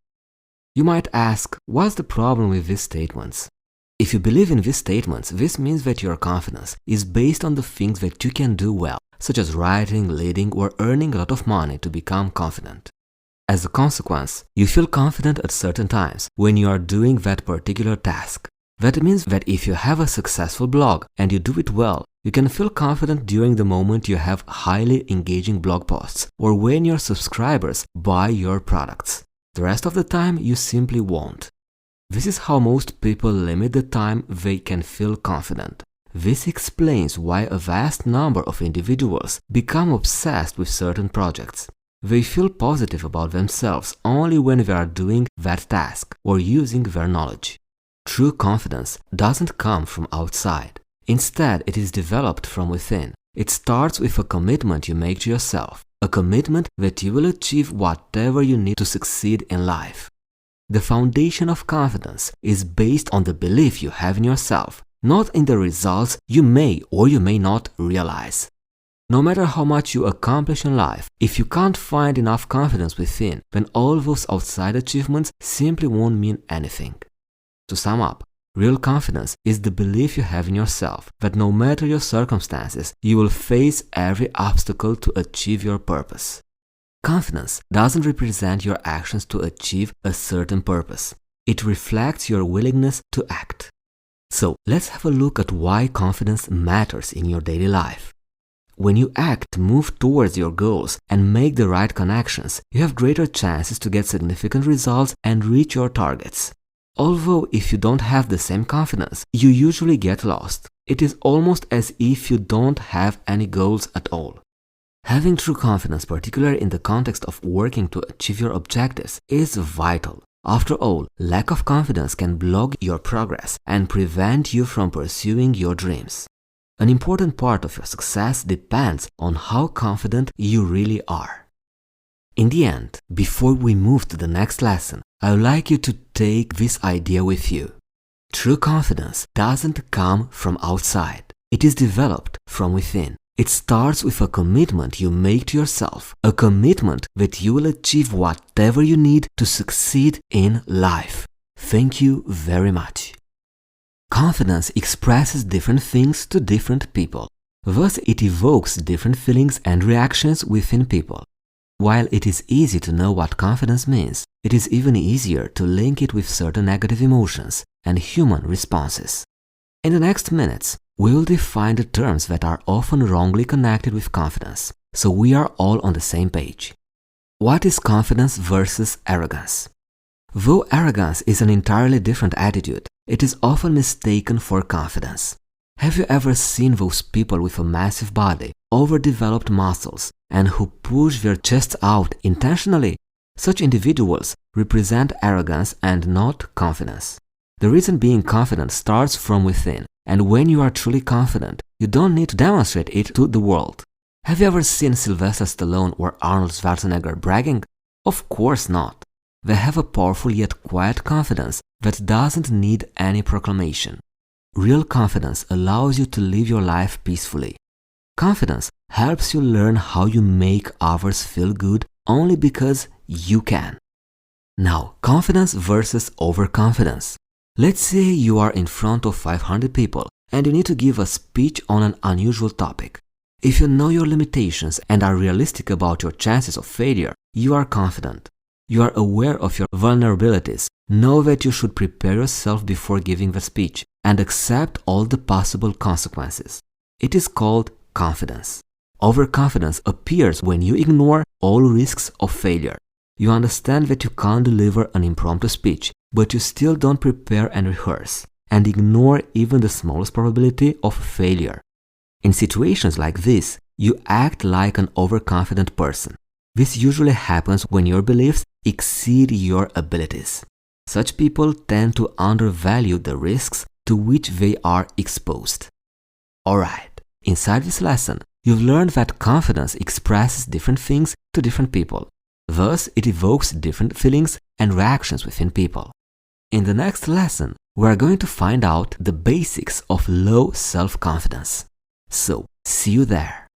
Speaker 1: You might ask, what's the problem with these statements? If you believe in these statements, this means that your confidence is based on the things that you can do well, such as writing, leading, or earning a lot of money to become confident. As a consequence, you feel confident at certain times when you are doing that particular task. That means that if you have a successful blog and you do it well, you can feel confident during the moment you have highly engaging blog posts or when your subscribers buy your products. The rest of the time, you simply won't. This is how most people limit the time they can feel confident. This explains why a vast number of individuals become obsessed with certain projects. They feel positive about themselves only when they are doing that task or using their knowledge. True confidence doesn't come from outside. Instead, it is developed from within. It starts with a commitment you make to yourself, a commitment that you will achieve whatever you need to succeed in life. The foundation of confidence is based on the belief you have in yourself, not in the results you may or you may not realize. No matter how much you accomplish in life, if you can't find enough confidence within, then all those outside achievements simply won't mean anything. To sum up, real confidence is the belief you have in yourself that no matter your circumstances, you will face every obstacle to achieve your purpose. Confidence doesn't represent your actions to achieve a certain purpose. It reflects your willingness to act. So, let's have a look at why confidence matters in your daily life. When you act, move towards your goals, and make the right connections, you have greater chances to get significant results and reach your targets. Although if you don't have the same confidence, you usually get lost. It is almost as if you don't have any goals at all. Having true confidence, particularly in the context of working to achieve your objectives, is vital. After all, lack of confidence can block your progress and prevent you from pursuing your dreams. An important part of your success depends on how confident you really are. In the end, before we move to the next lesson, I would like you to take this idea with you. True confidence doesn't come from outside. It is developed from within. It starts with a commitment you make to yourself, a commitment that you will achieve whatever you need to succeed in life. Thank you very much. Confidence expresses different things to different people. Thus, it evokes different feelings and reactions within people. While it is easy to know what confidence means, it is even easier to link it with certain negative emotions and human responses. In the next minutes, we will define the terms that are often wrongly connected with confidence, so we are all on the same page. What is confidence versus arrogance? Though arrogance is an entirely different attitude, it is often mistaken for confidence. Have you ever seen those people with a massive body, overdeveloped muscles, and who push their chests out intentionally? Such individuals represent arrogance and not confidence. The reason being confident starts from within, and when you are truly confident, you don't need to demonstrate it to the world. Have you ever seen Sylvester Stallone or Arnold Schwarzenegger bragging? Of course not. They have a powerful yet quiet confidence that doesn't need any proclamation. Real confidence allows you to live your life peacefully. Confidence helps you learn how you make others feel good only because you can. Now, confidence versus overconfidence. Let's say you are in front of 500 people and you need to give a speech on an unusual topic. If you know your limitations and are realistic about your chances of failure, you are confident. You are aware of your vulnerabilities, know that you should prepare yourself before giving the speech, and accept all the possible consequences. It is called confidence. Overconfidence appears when you ignore all risks of failure. You understand that you can't deliver an impromptu speech, but you still don't prepare and rehearse, and ignore even the smallest probability of failure. In situations like this, you act like an overconfident person. This usually happens when your beliefs exceed your abilities. Such people tend to undervalue the risks to which they are exposed. Alright, inside this lesson, you've learned that confidence expresses different things to different people. Thus, it evokes different feelings and reactions within people. In the next lesson, we are going to find out the basics of low self-confidence. So, see you there.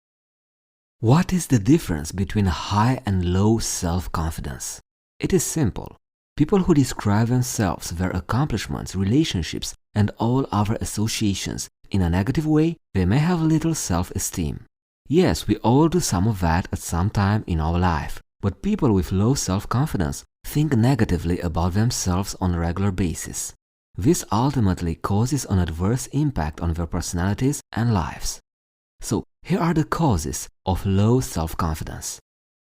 Speaker 1: What is the difference between high and low self-confidence? It is simple. People who describe themselves, their accomplishments, relationships, and all other associations in a negative way, they may have little self-esteem. Yes, we all do some of that at some time in our life, but people with low self-confidence think negatively about themselves on a regular basis. This ultimately causes an adverse impact on their personalities and lives. So, here are the causes of low self-confidence.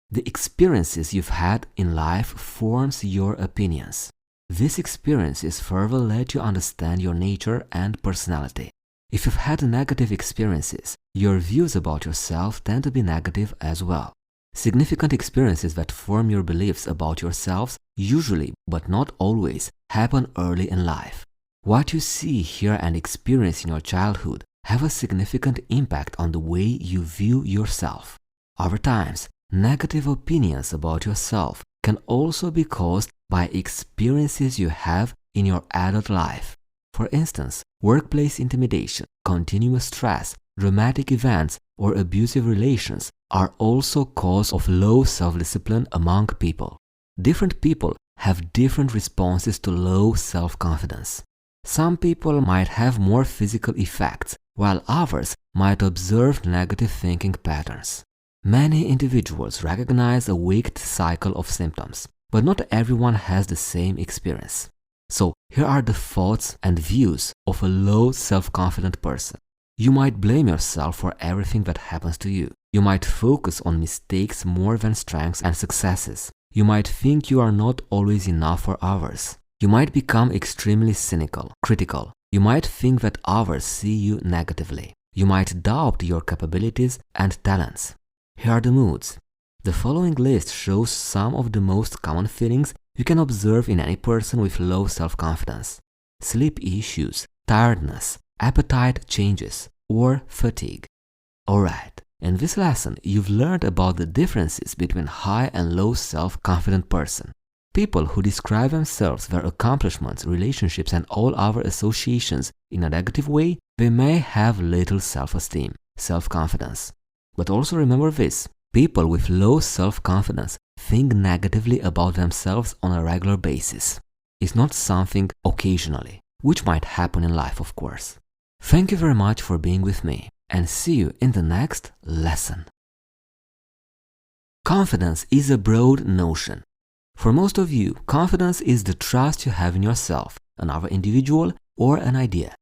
Speaker 1: The experiences you've had in life forms your opinions. These experiences further let you understand your nature and personality. If you've had negative experiences, your views about yourself tend to be negative as well. Significant experiences that form your beliefs about yourselves usually, but not always, happen early in life. What you see, hear, and experience in your childhood have a significant impact on the way you view yourself. Other times, negative opinions about yourself can also be caused by experiences you have in your adult life. For instance, workplace intimidation, continuous stress, dramatic events, or abusive relations are also cause of low self-discipline among people. Different people have different responses to low self-confidence. Some people might have more physical effects, while others might observe negative thinking patterns. Many individuals recognize a waked cycle of symptoms, but not everyone has the same experience. So, here are the thoughts and views of a low self-confident person. You might blame yourself for everything that happens to you. You might focus on mistakes more than strengths and successes. You might think you are not always enough for others. You might become extremely cynical, critical. You might think that others see you negatively. You might doubt your capabilities and talents. Here are the moods. The following list shows some of the most common feelings you can observe in any person with low self-confidence. Sleep issues, tiredness, appetite changes, or fatigue. Alright, in this lesson, you've learned about the differences between high and low self-confident person. People who describe themselves, their accomplishments, relationships, and all other associations in a negative way, they may have little self-esteem, self-confidence. But also remember this, people with low self-confidence think negatively about themselves on a regular basis. It's not something occasionally, which might happen in life, of course. Thank you very much for being with me, and see you in the next lesson. Confidence is a broad notion. For most of you, confidence is the trust you have in yourself, another individual, or an idea.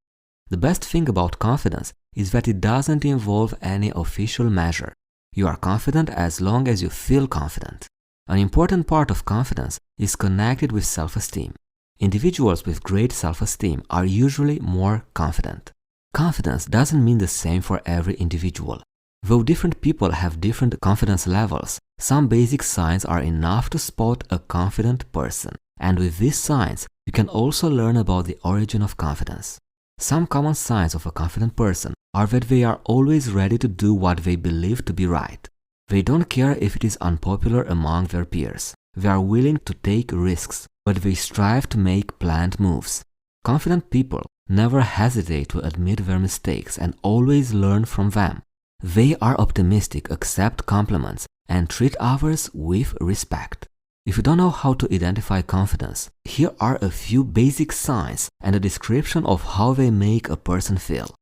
Speaker 1: The best thing about confidence is that it doesn't involve any official measure. You are confident as long as you feel confident. An important part of confidence is connected with self-esteem. Individuals with great self-esteem are usually more confident. Confidence doesn't mean the same for every individual. Though different people have different confidence levels, some basic signs are enough to spot a confident person. And with these signs, you can also learn about the origin of confidence. Some common signs of a confident person are that they are always ready to do what they believe to be right. They don't care if it is unpopular among their peers. They are willing to take risks, but they strive to make planned moves. Confident people never hesitate to admit their mistakes and always learn from them. They are optimistic, accept compliments, and treat others with respect. If you don't know how to identify confidence, here are a few basic signs and a description of how they make a person feel.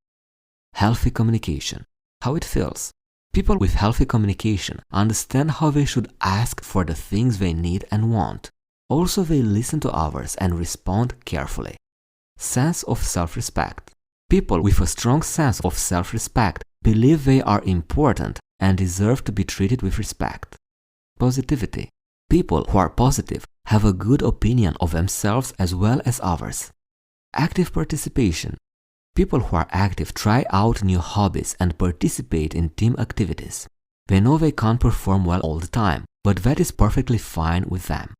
Speaker 1: Healthy communication. How it feels. People with healthy communication understand how they should ask for the things they need and want. Also, they listen to others and respond carefully. Sense of self-respect. People with a strong sense of self-respect believe they are important and deserve to be treated with respect. Positivity. People who are positive have a good opinion of themselves as well as others. Active participation. People who are active try out new hobbies and participate in team activities. They know they can't perform well all the time, but that is perfectly fine with them.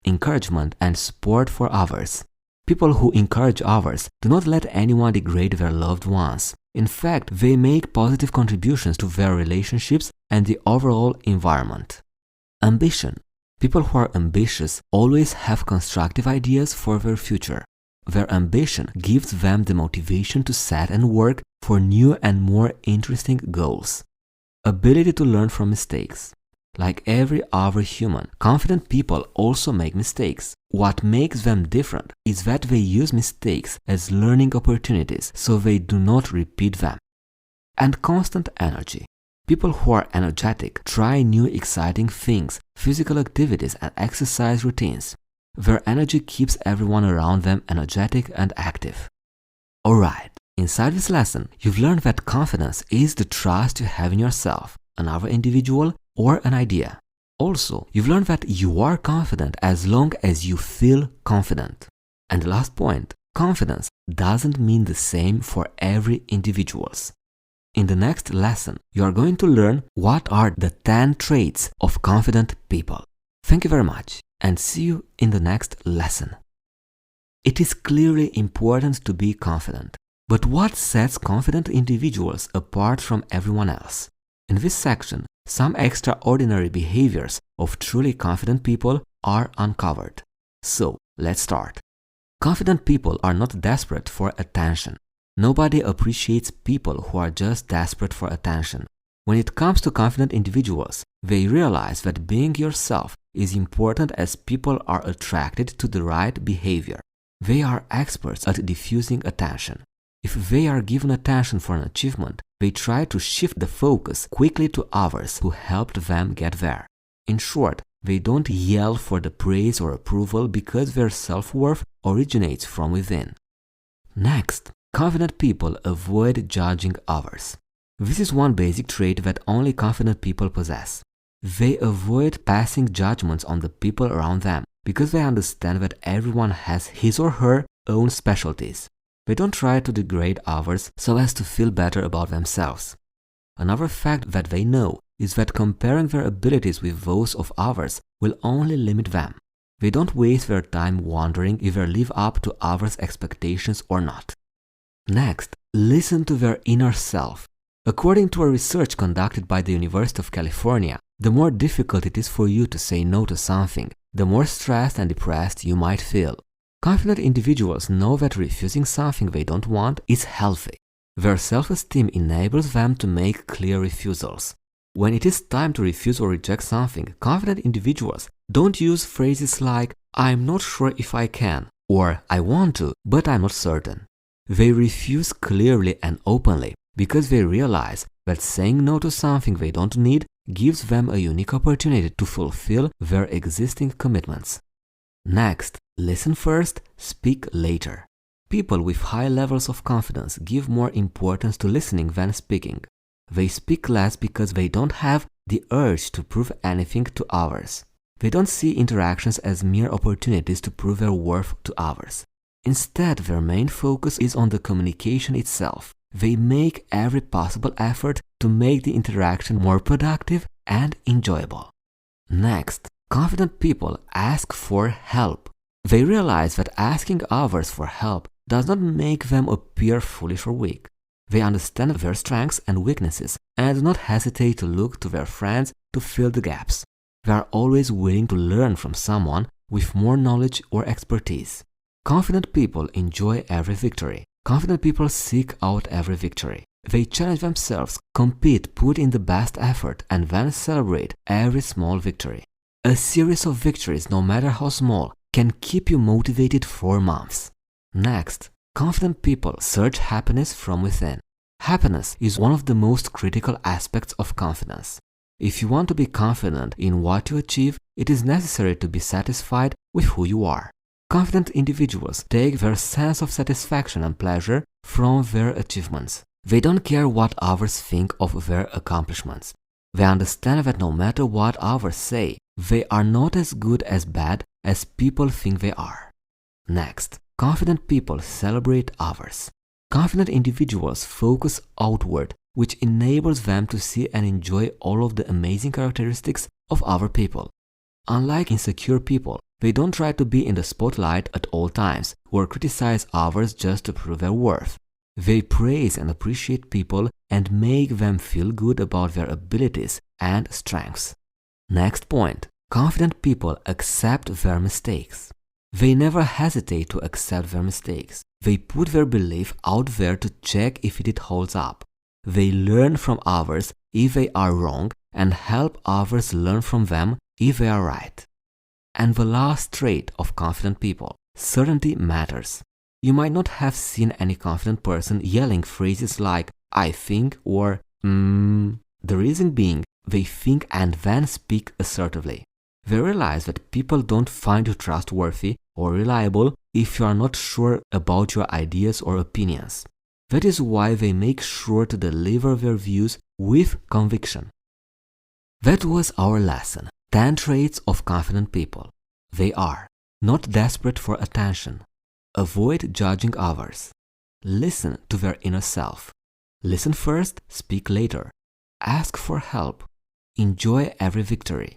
Speaker 1: Encouragement and support for others. People who encourage others do not let anyone degrade their loved ones. In fact, they make positive contributions to their relationships and the overall environment. Ambition. People who are ambitious always have constructive ideas for their future. Their ambition gives them the motivation to set and work for new and more interesting goals. Ability to learn from mistakes. Like every other human, confident people also make mistakes. What makes them different is that they use mistakes as learning opportunities so they do not repeat them. And constant energy. People who are energetic try new exciting things, physical activities and exercise routines. Their energy keeps everyone around them energetic and active. Alright, inside this lesson, you've learned that confidence is the trust you have in yourself, another individual, or an idea. Also, you've learned that you are confident as long as you feel confident. And the last point, confidence doesn't mean the same for every individual. In the next lesson, you are going to learn what are the 10 traits of confident people. Thank you very much and see you in the next lesson. It is clearly important to be confident, but what sets confident individuals apart from everyone else? In this section, some extraordinary behaviors of truly confident people are uncovered. So, let's start. Confident people are not desperate for attention. Nobody appreciates people who are just desperate for attention. When it comes to confident individuals, they realize that being yourself is important as people are attracted to the right behavior. They are experts at diffusing attention. If they are given attention for an achievement, they try to shift the focus quickly to others who helped them get there. In short, they don't yell for the praise or approval because their self-worth originates from within. Next, confident people avoid judging others. This is one basic trait that only confident people possess. They avoid passing judgments on the people around them because they understand that everyone has his or her own specialties. They don't try to degrade others so as to feel better about themselves. Another fact that they know is that comparing their abilities with those of others will only limit them. They don't waste their time wondering if they live up to others' expectations or not. Next, listen to their inner self. According to a research conducted by the University of California, the more difficult it is for you to say no to something, the more stressed and depressed you might feel. Confident individuals know that refusing something they don't want is healthy. Their self-esteem enables them to make clear refusals. When it is time to refuse or reject something, confident individuals don't use phrases like, "I'm not sure if I can," or "I want to, but I'm not certain." They refuse clearly and openly because they realize that saying no to something they don't need gives them a unique opportunity to fulfill their existing commitments. Next, listen first, speak later. People with high levels of confidence give more importance to listening than speaking. They speak less because they don't have the urge to prove anything to others. They don't see interactions as mere opportunities to prove their worth to others. Instead, their main focus is on the communication itself. They make every possible effort to make the interaction more productive and enjoyable. Next, confident people ask for help. They realize that asking others for help does not make them appear foolish or weak. They understand their strengths and weaknesses and do not hesitate to look to their friends to fill the gaps. They are always willing to learn from someone with more knowledge or expertise. Confident people enjoy every victory. Confident people seek out every victory. They challenge themselves, compete, put in the best effort, and then celebrate every small victory. A series of victories, no matter how small, can keep you motivated for months. Next, confident people search happiness from within. Happiness is one of the most critical aspects of confidence. If you want to be confident in what you achieve, it is necessary to be satisfied with who you are. Confident individuals take their sense of satisfaction and pleasure from their achievements. They don't care what others think of their accomplishments. They understand that no matter what others say, they are not as good as bad as people think they are. Next, confident people celebrate others. Confident individuals focus outward, which enables them to see and enjoy all of the amazing characteristics of other people. Unlike insecure people, they don't try to be in the spotlight at all times or criticize others just to prove their worth. They praise and appreciate people and make them feel good about their abilities and strengths. Next point, confident people accept their mistakes. They never hesitate to accept their mistakes. They put their belief out there to check if it holds up. They learn from others if they are wrong and help others learn from them if they are right. And the last trait of confident people, certainty matters. You might not have seen any confident person yelling phrases like, I think, or The reason being, they think and then speak assertively. They realize that people don't find you trustworthy or reliable if you are not sure about your ideas or opinions. That is why they make sure to deliver their views with conviction. That was our lesson. 10 traits of confident people. They are: not desperate for attention. Avoid judging others. Listen to their inner self. Listen first, speak later. Ask for help. Enjoy every victory.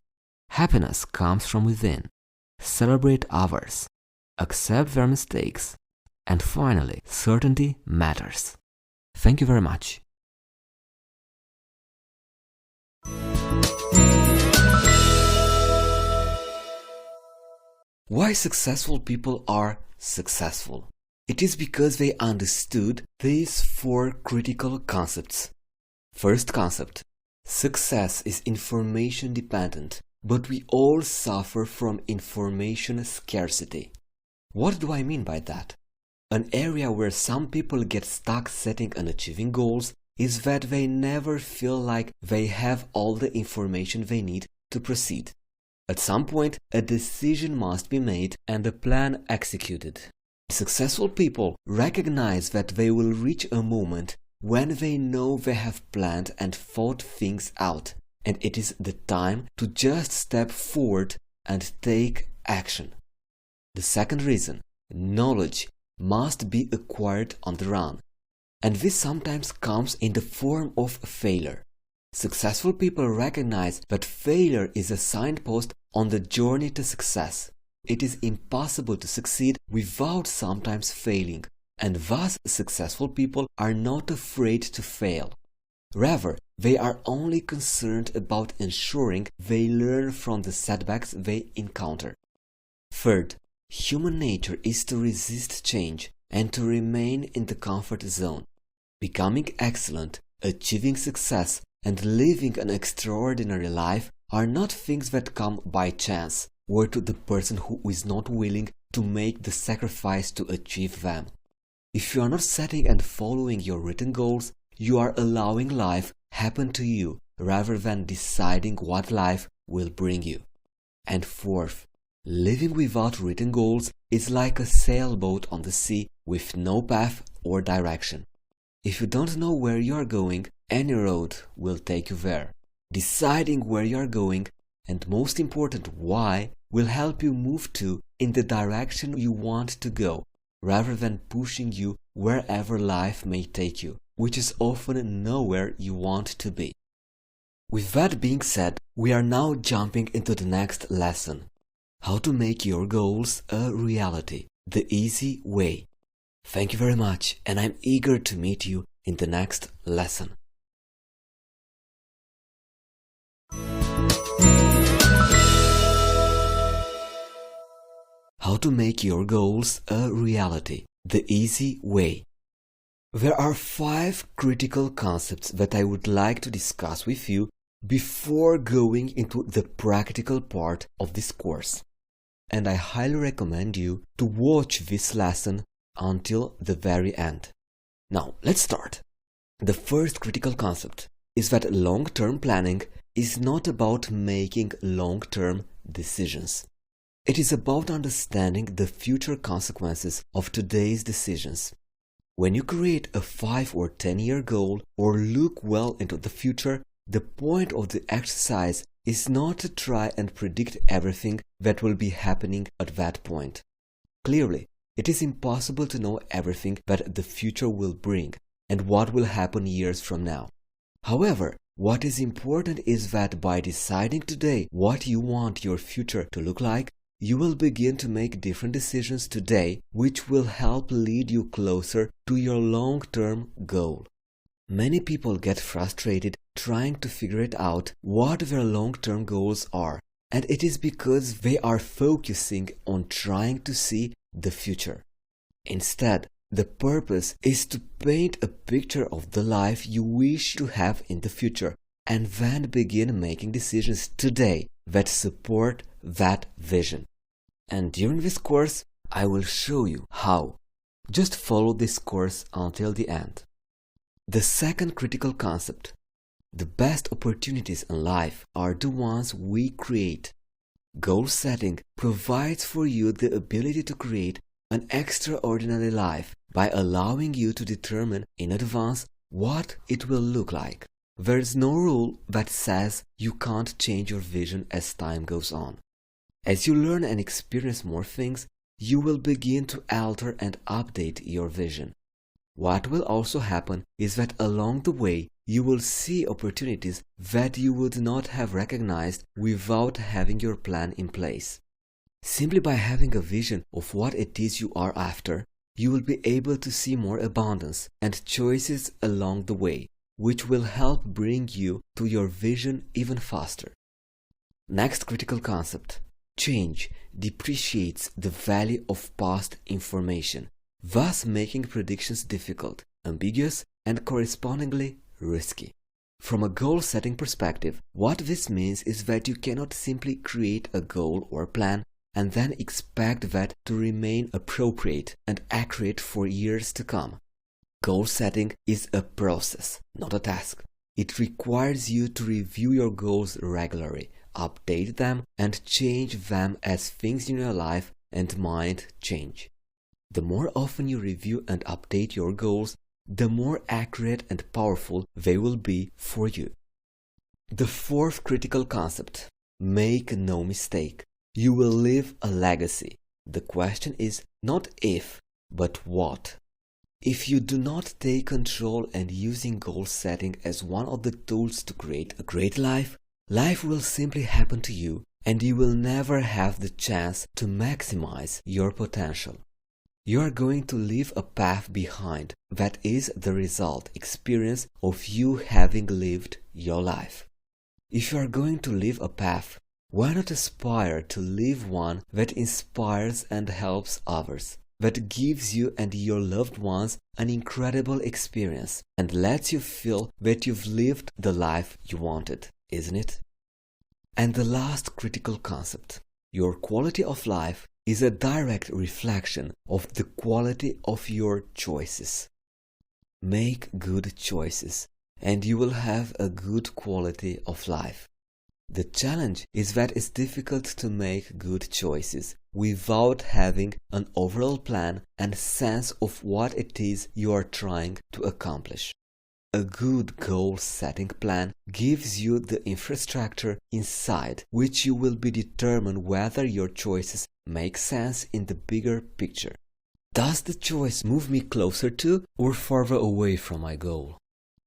Speaker 1: Happiness comes from within. Celebrate others. Accept their mistakes. And finally, certainty matters. Thank you very much. Why successful people are successful? It is because they understood these 4 critical concepts. First concept: success is information dependent, but we all suffer from information scarcity. What do I mean by that? An area where some people get stuck setting and achieving goals is that they never feel like they have all the information they need to proceed. At some point, a decision must be made and the plan executed. Successful people recognize that they will reach a moment when they know they have planned and thought things out, and it is the time to just step forward and take action. The second reason: knowledge must be acquired on the run, and this sometimes comes in the form of failure. Successful people recognize that failure is a signpost on the journey to success. It is impossible to succeed without sometimes failing, and thus successful people are not afraid to fail. Rather, they are only concerned about ensuring they learn from the setbacks they encounter. Third, human nature is to resist change and to remain in the comfort zone. Becoming excellent, achieving success, and living an extraordinary life are not things that come by chance or to the person who is not willing to make the sacrifice to achieve them. If you are not setting and following your written goals, you are allowing life happen to you rather than deciding what life will bring you. And fourth, living without written goals is like a sailboat on the sea with no path or direction. If you don't know where you are going, any road will take you there. Deciding where you are going, and most important why, will help you move to in the direction you want to go, rather than pushing you wherever life may take you, which is often nowhere you want to be. With that being said, we are now jumping into the next lesson. How to make your goals a reality, the easy way. Thank you very much, and I'm eager to meet you in the next lesson. How to make your goals a reality, the easy way. There are 5 critical concepts that I would like to discuss with you before going into the practical part of this course. And I highly recommend you to watch this lesson until the very end. Now, let's start. The first critical concept is that long-term planning is not about making long-term decisions. It is about understanding the future consequences of today's decisions. When you create a 5 or 10-year goal or look well into the future, the point of the exercise is not to try and predict everything that will be happening at that point. Clearly, it is impossible to know everything that the future will bring and what will happen years from now. However, what is important is that by deciding today what you want your future to look like, you will begin to make different decisions today which will help lead you closer to your long-term goal. Many people get frustrated trying to figure it out what their long-term goals are, and it is because they are focusing on trying to see the future. Instead, the purpose is to paint a picture of the life you wish to have in the future and then begin making decisions today that support that vision. And during this course, I will show you how. Just follow this course until the end. The second critical concept. The best opportunities in life are the ones we create. Goal setting provides for you the ability to create an extraordinary life by allowing you to determine in advance what it will look like. There is no rule that says you can't change your vision as time goes on. As you learn and experience more things, you will begin to alter and update your vision. What will also happen is that along the way, you will see opportunities that you would not have recognized without having your plan in place. Simply by having a vision of what it is you are after, you will be able to see more abundance and choices along the way, which will help bring you to your vision even faster. Next critical concept. Change depreciates the value of past information, thus making predictions difficult, ambiguous, and correspondingly risky. From a goal-setting perspective, what this means is that you cannot simply create a goal or plan and then expect that to remain appropriate and accurate for years to come. Goal setting is a process, not a task. It requires you to review your goals regularly, update them, and change them as things in your life and mind change. The more often you review and update your goals, the more accurate and powerful they will be for you. The fourth critical concept. Make no mistake. You will leave a legacy. The question is not if, but what. If you do not take control and using goal setting as one of the tools to create a great life, life will simply happen to you and you will never have the chance to maximize your potential. You are going to leave a path behind that is the experience of you having lived your life. If you are going to leave a path, why not aspire to live one that inspires and helps others, that gives you and your loved ones an incredible experience and lets you feel that you've lived the life you wanted, isn't it? And the last critical concept, your quality of life is a direct reflection of the quality of your choices. Make good choices and you will have a good quality of life. The challenge is that it's difficult to make good choices without having an overall plan and sense of what it is you are trying to accomplish. A good goal-setting plan gives you the infrastructure inside which you will be determined whether your choices make sense in the bigger picture. Does the choice move me closer to or farther away from my goal?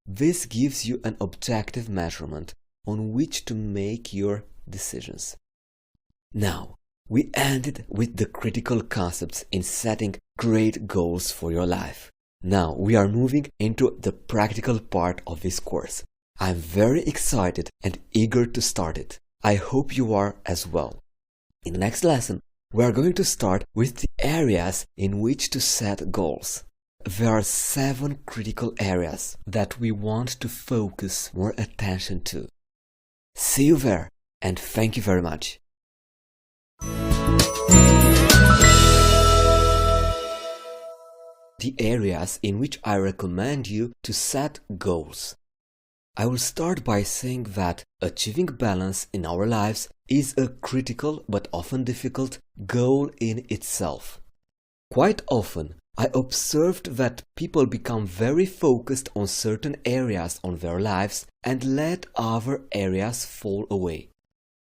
Speaker 1: This gives you an objective measurement on which to make your decisions. Now, we ended with the critical concepts in setting great goals for your life. Now we are moving into the practical part of this course. I'm very excited and eager to start it. I hope you are as well. In the next lesson, we are going to start with the areas in which to set goals. There are 7 critical areas that we want to focus more attention to. See you there, and thank you very much. The areas in which I recommend you to set goals. I will start by saying that achieving balance in our lives is a critical but often difficult goal in itself. Quite often, I observed that people become very focused on certain areas of their lives and let other areas fall away.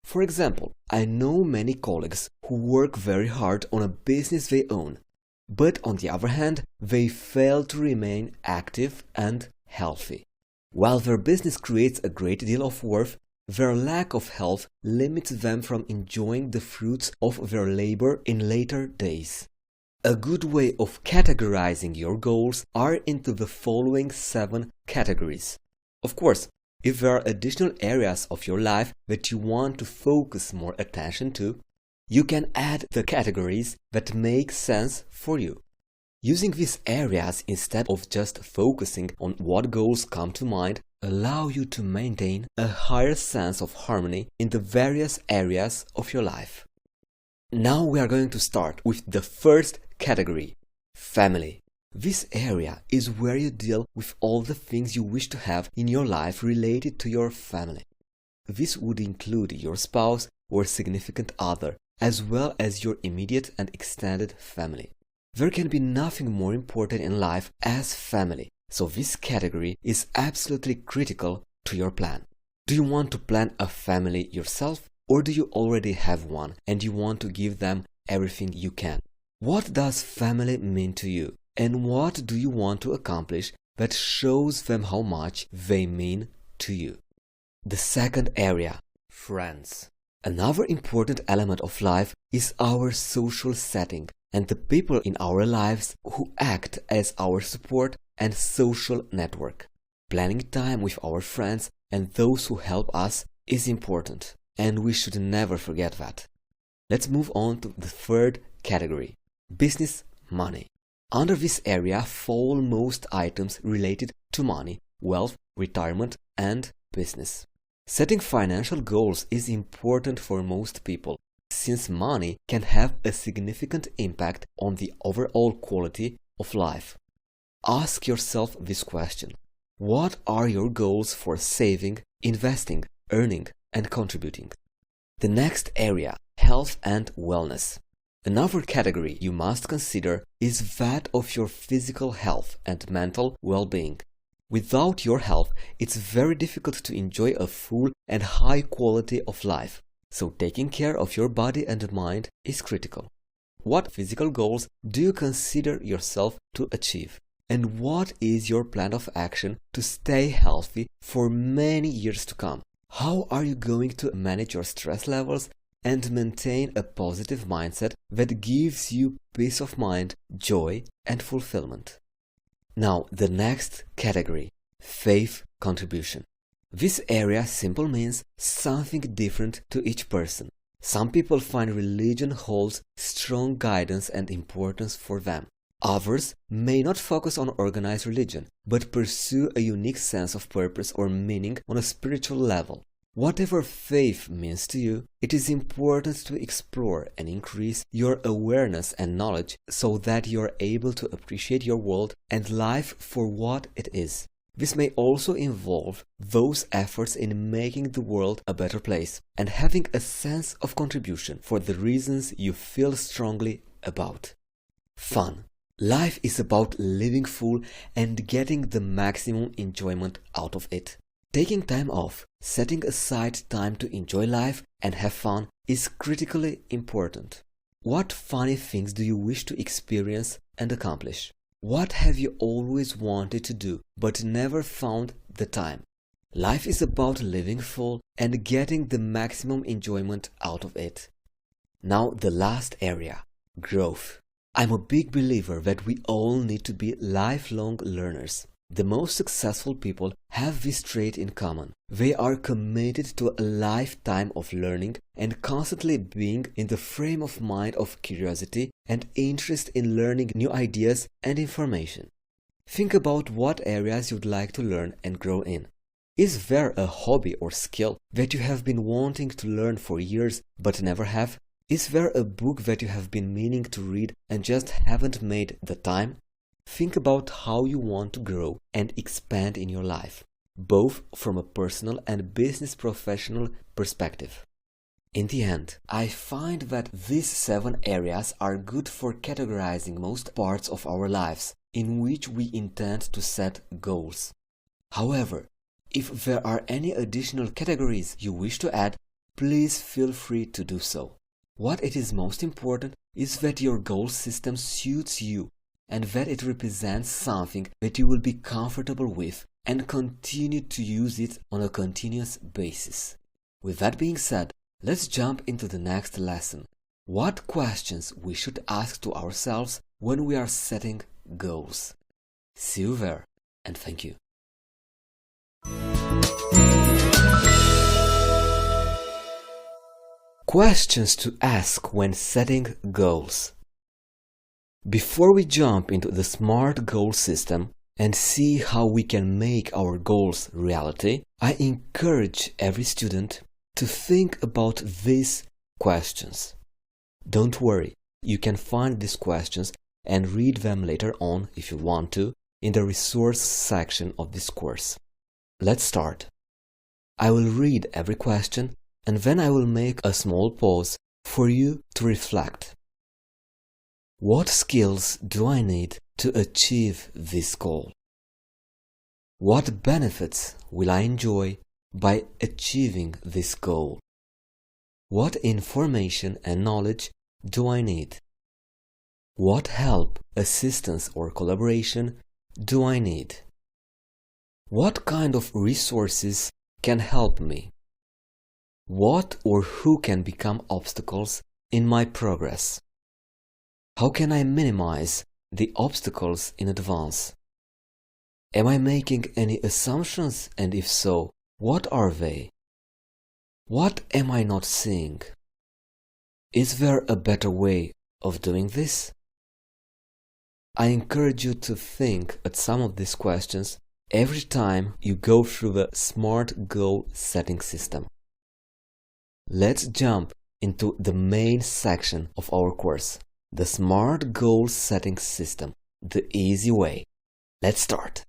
Speaker 1: For example, I know many colleagues who work very hard on a business they own, but on the other hand, they fail to remain active and healthy. While their business creates a great deal of worth, their lack of health limits them from enjoying the fruits of their labor in later days. A good way of categorizing your goals are into the following 7 categories. Of course, if there are additional areas of your life that you want to focus more attention to, you can add the categories that make sense for you. Using these areas instead of just focusing on what goals come to mind allow you to maintain a higher sense of harmony in the various areas of your life. Now we are going to start with the first category, family. This area is where you deal with all the things you wish to have in your life related to your family. This would include your spouse or significant other, as well as your immediate and extended family. There can be nothing more important in life as family, so this category is absolutely critical to your plan. Do you want to plan a family yourself, or do you already have one and you want to give them everything you can? What does family mean to you, and what do you want to accomplish that shows them how much they mean to you? The second area, friends. Another important element of life is our social setting and the people in our lives who act as our support and social network. Planning time with our friends and those who help us is important, and we should never forget that. Let's move on to the third category, business, money. Under this area fall most items related to money, wealth, retirement, and business. Setting financial goals is important for most people, since money can have a significant impact on the overall quality of life. Ask yourself this question: what are your goals for saving, investing, earning, and contributing? The next area, health and wellness. Another category you must consider is that of your physical health and mental well-being. Without your health, it's very difficult to enjoy a full and high quality of life, so taking care of your body and mind is critical. What physical goals do you consider yourself to achieve? And what is your plan of action to stay healthy for many years to come? How are you going to manage your stress levels and maintain a positive mindset that gives you peace of mind, joy, and fulfillment? Now, the next category, faith contribution. This area simply means something different to each person. Some people find religion holds strong guidance and importance for them. Others may not focus on organized religion, but pursue a unique sense of purpose or meaning on a spiritual level. Whatever faith means to you, it is important to explore and increase your awareness and knowledge so that you are able to appreciate your world and life for what it is. This may also involve those efforts in making the world a better place and having a sense of contribution for the reasons you feel strongly about. Fun. Life is about living full and getting the maximum enjoyment out of it. Taking time off, setting aside time to enjoy life and have fun is critically important. What funny things do you wish to experience and accomplish? What have you always wanted to do but never found the time? Life is about living full and getting the maximum enjoyment out of it. Now the last area, growth. I'm a big believer that we all need to be lifelong learners. The most successful people have this trait in common. They are committed to a lifetime of learning and constantly being in the frame of mind of curiosity and interest in learning new ideas and information. Think about what areas you'd like to learn and grow in. Is there a hobby or skill that you have been wanting to learn for years but never have? Is there a book that you have been meaning to read and just haven't made the time? Think about how you want to grow and expand in your life, both from a personal and business professional perspective. In the end, I find that these 7 areas are good for categorizing most parts of our lives in which we intend to set goals. However, if there are any additional categories you wish to add, please feel free to do so. What it is most important is that your goal system suits you and that it represents something that you will be comfortable with and continue to use it on a continuous basis. With that being said, let's jump into the next lesson. What questions we should ask to ourselves when we are setting goals. See you there, and thank you. Questions to ask when setting goals. Before we jump into the SMART goal system and see how we can make our goals reality, I encourage every student to think about these questions. Don't worry, you can find these questions and read them later on if you want to in the resource section of this course. Let's start. I will read every question and then I will make a small pause for you to reflect. What skills do I need to achieve this goal? What benefits will I enjoy by achieving this goal? What information and knowledge do I need? What help, assistance, or collaboration do I need? What kind of resources can help me? What or who can become obstacles in my progress? How can I minimize the obstacles in advance? Am I making any assumptions, and if so, what are they? What am I not seeing? Is there a better way of doing this? I encourage you to think at some of these questions every time you go through the SMART goal setting system. Let's jump into the main section of our course. The SMART goal setting system, the easy way. Let's start.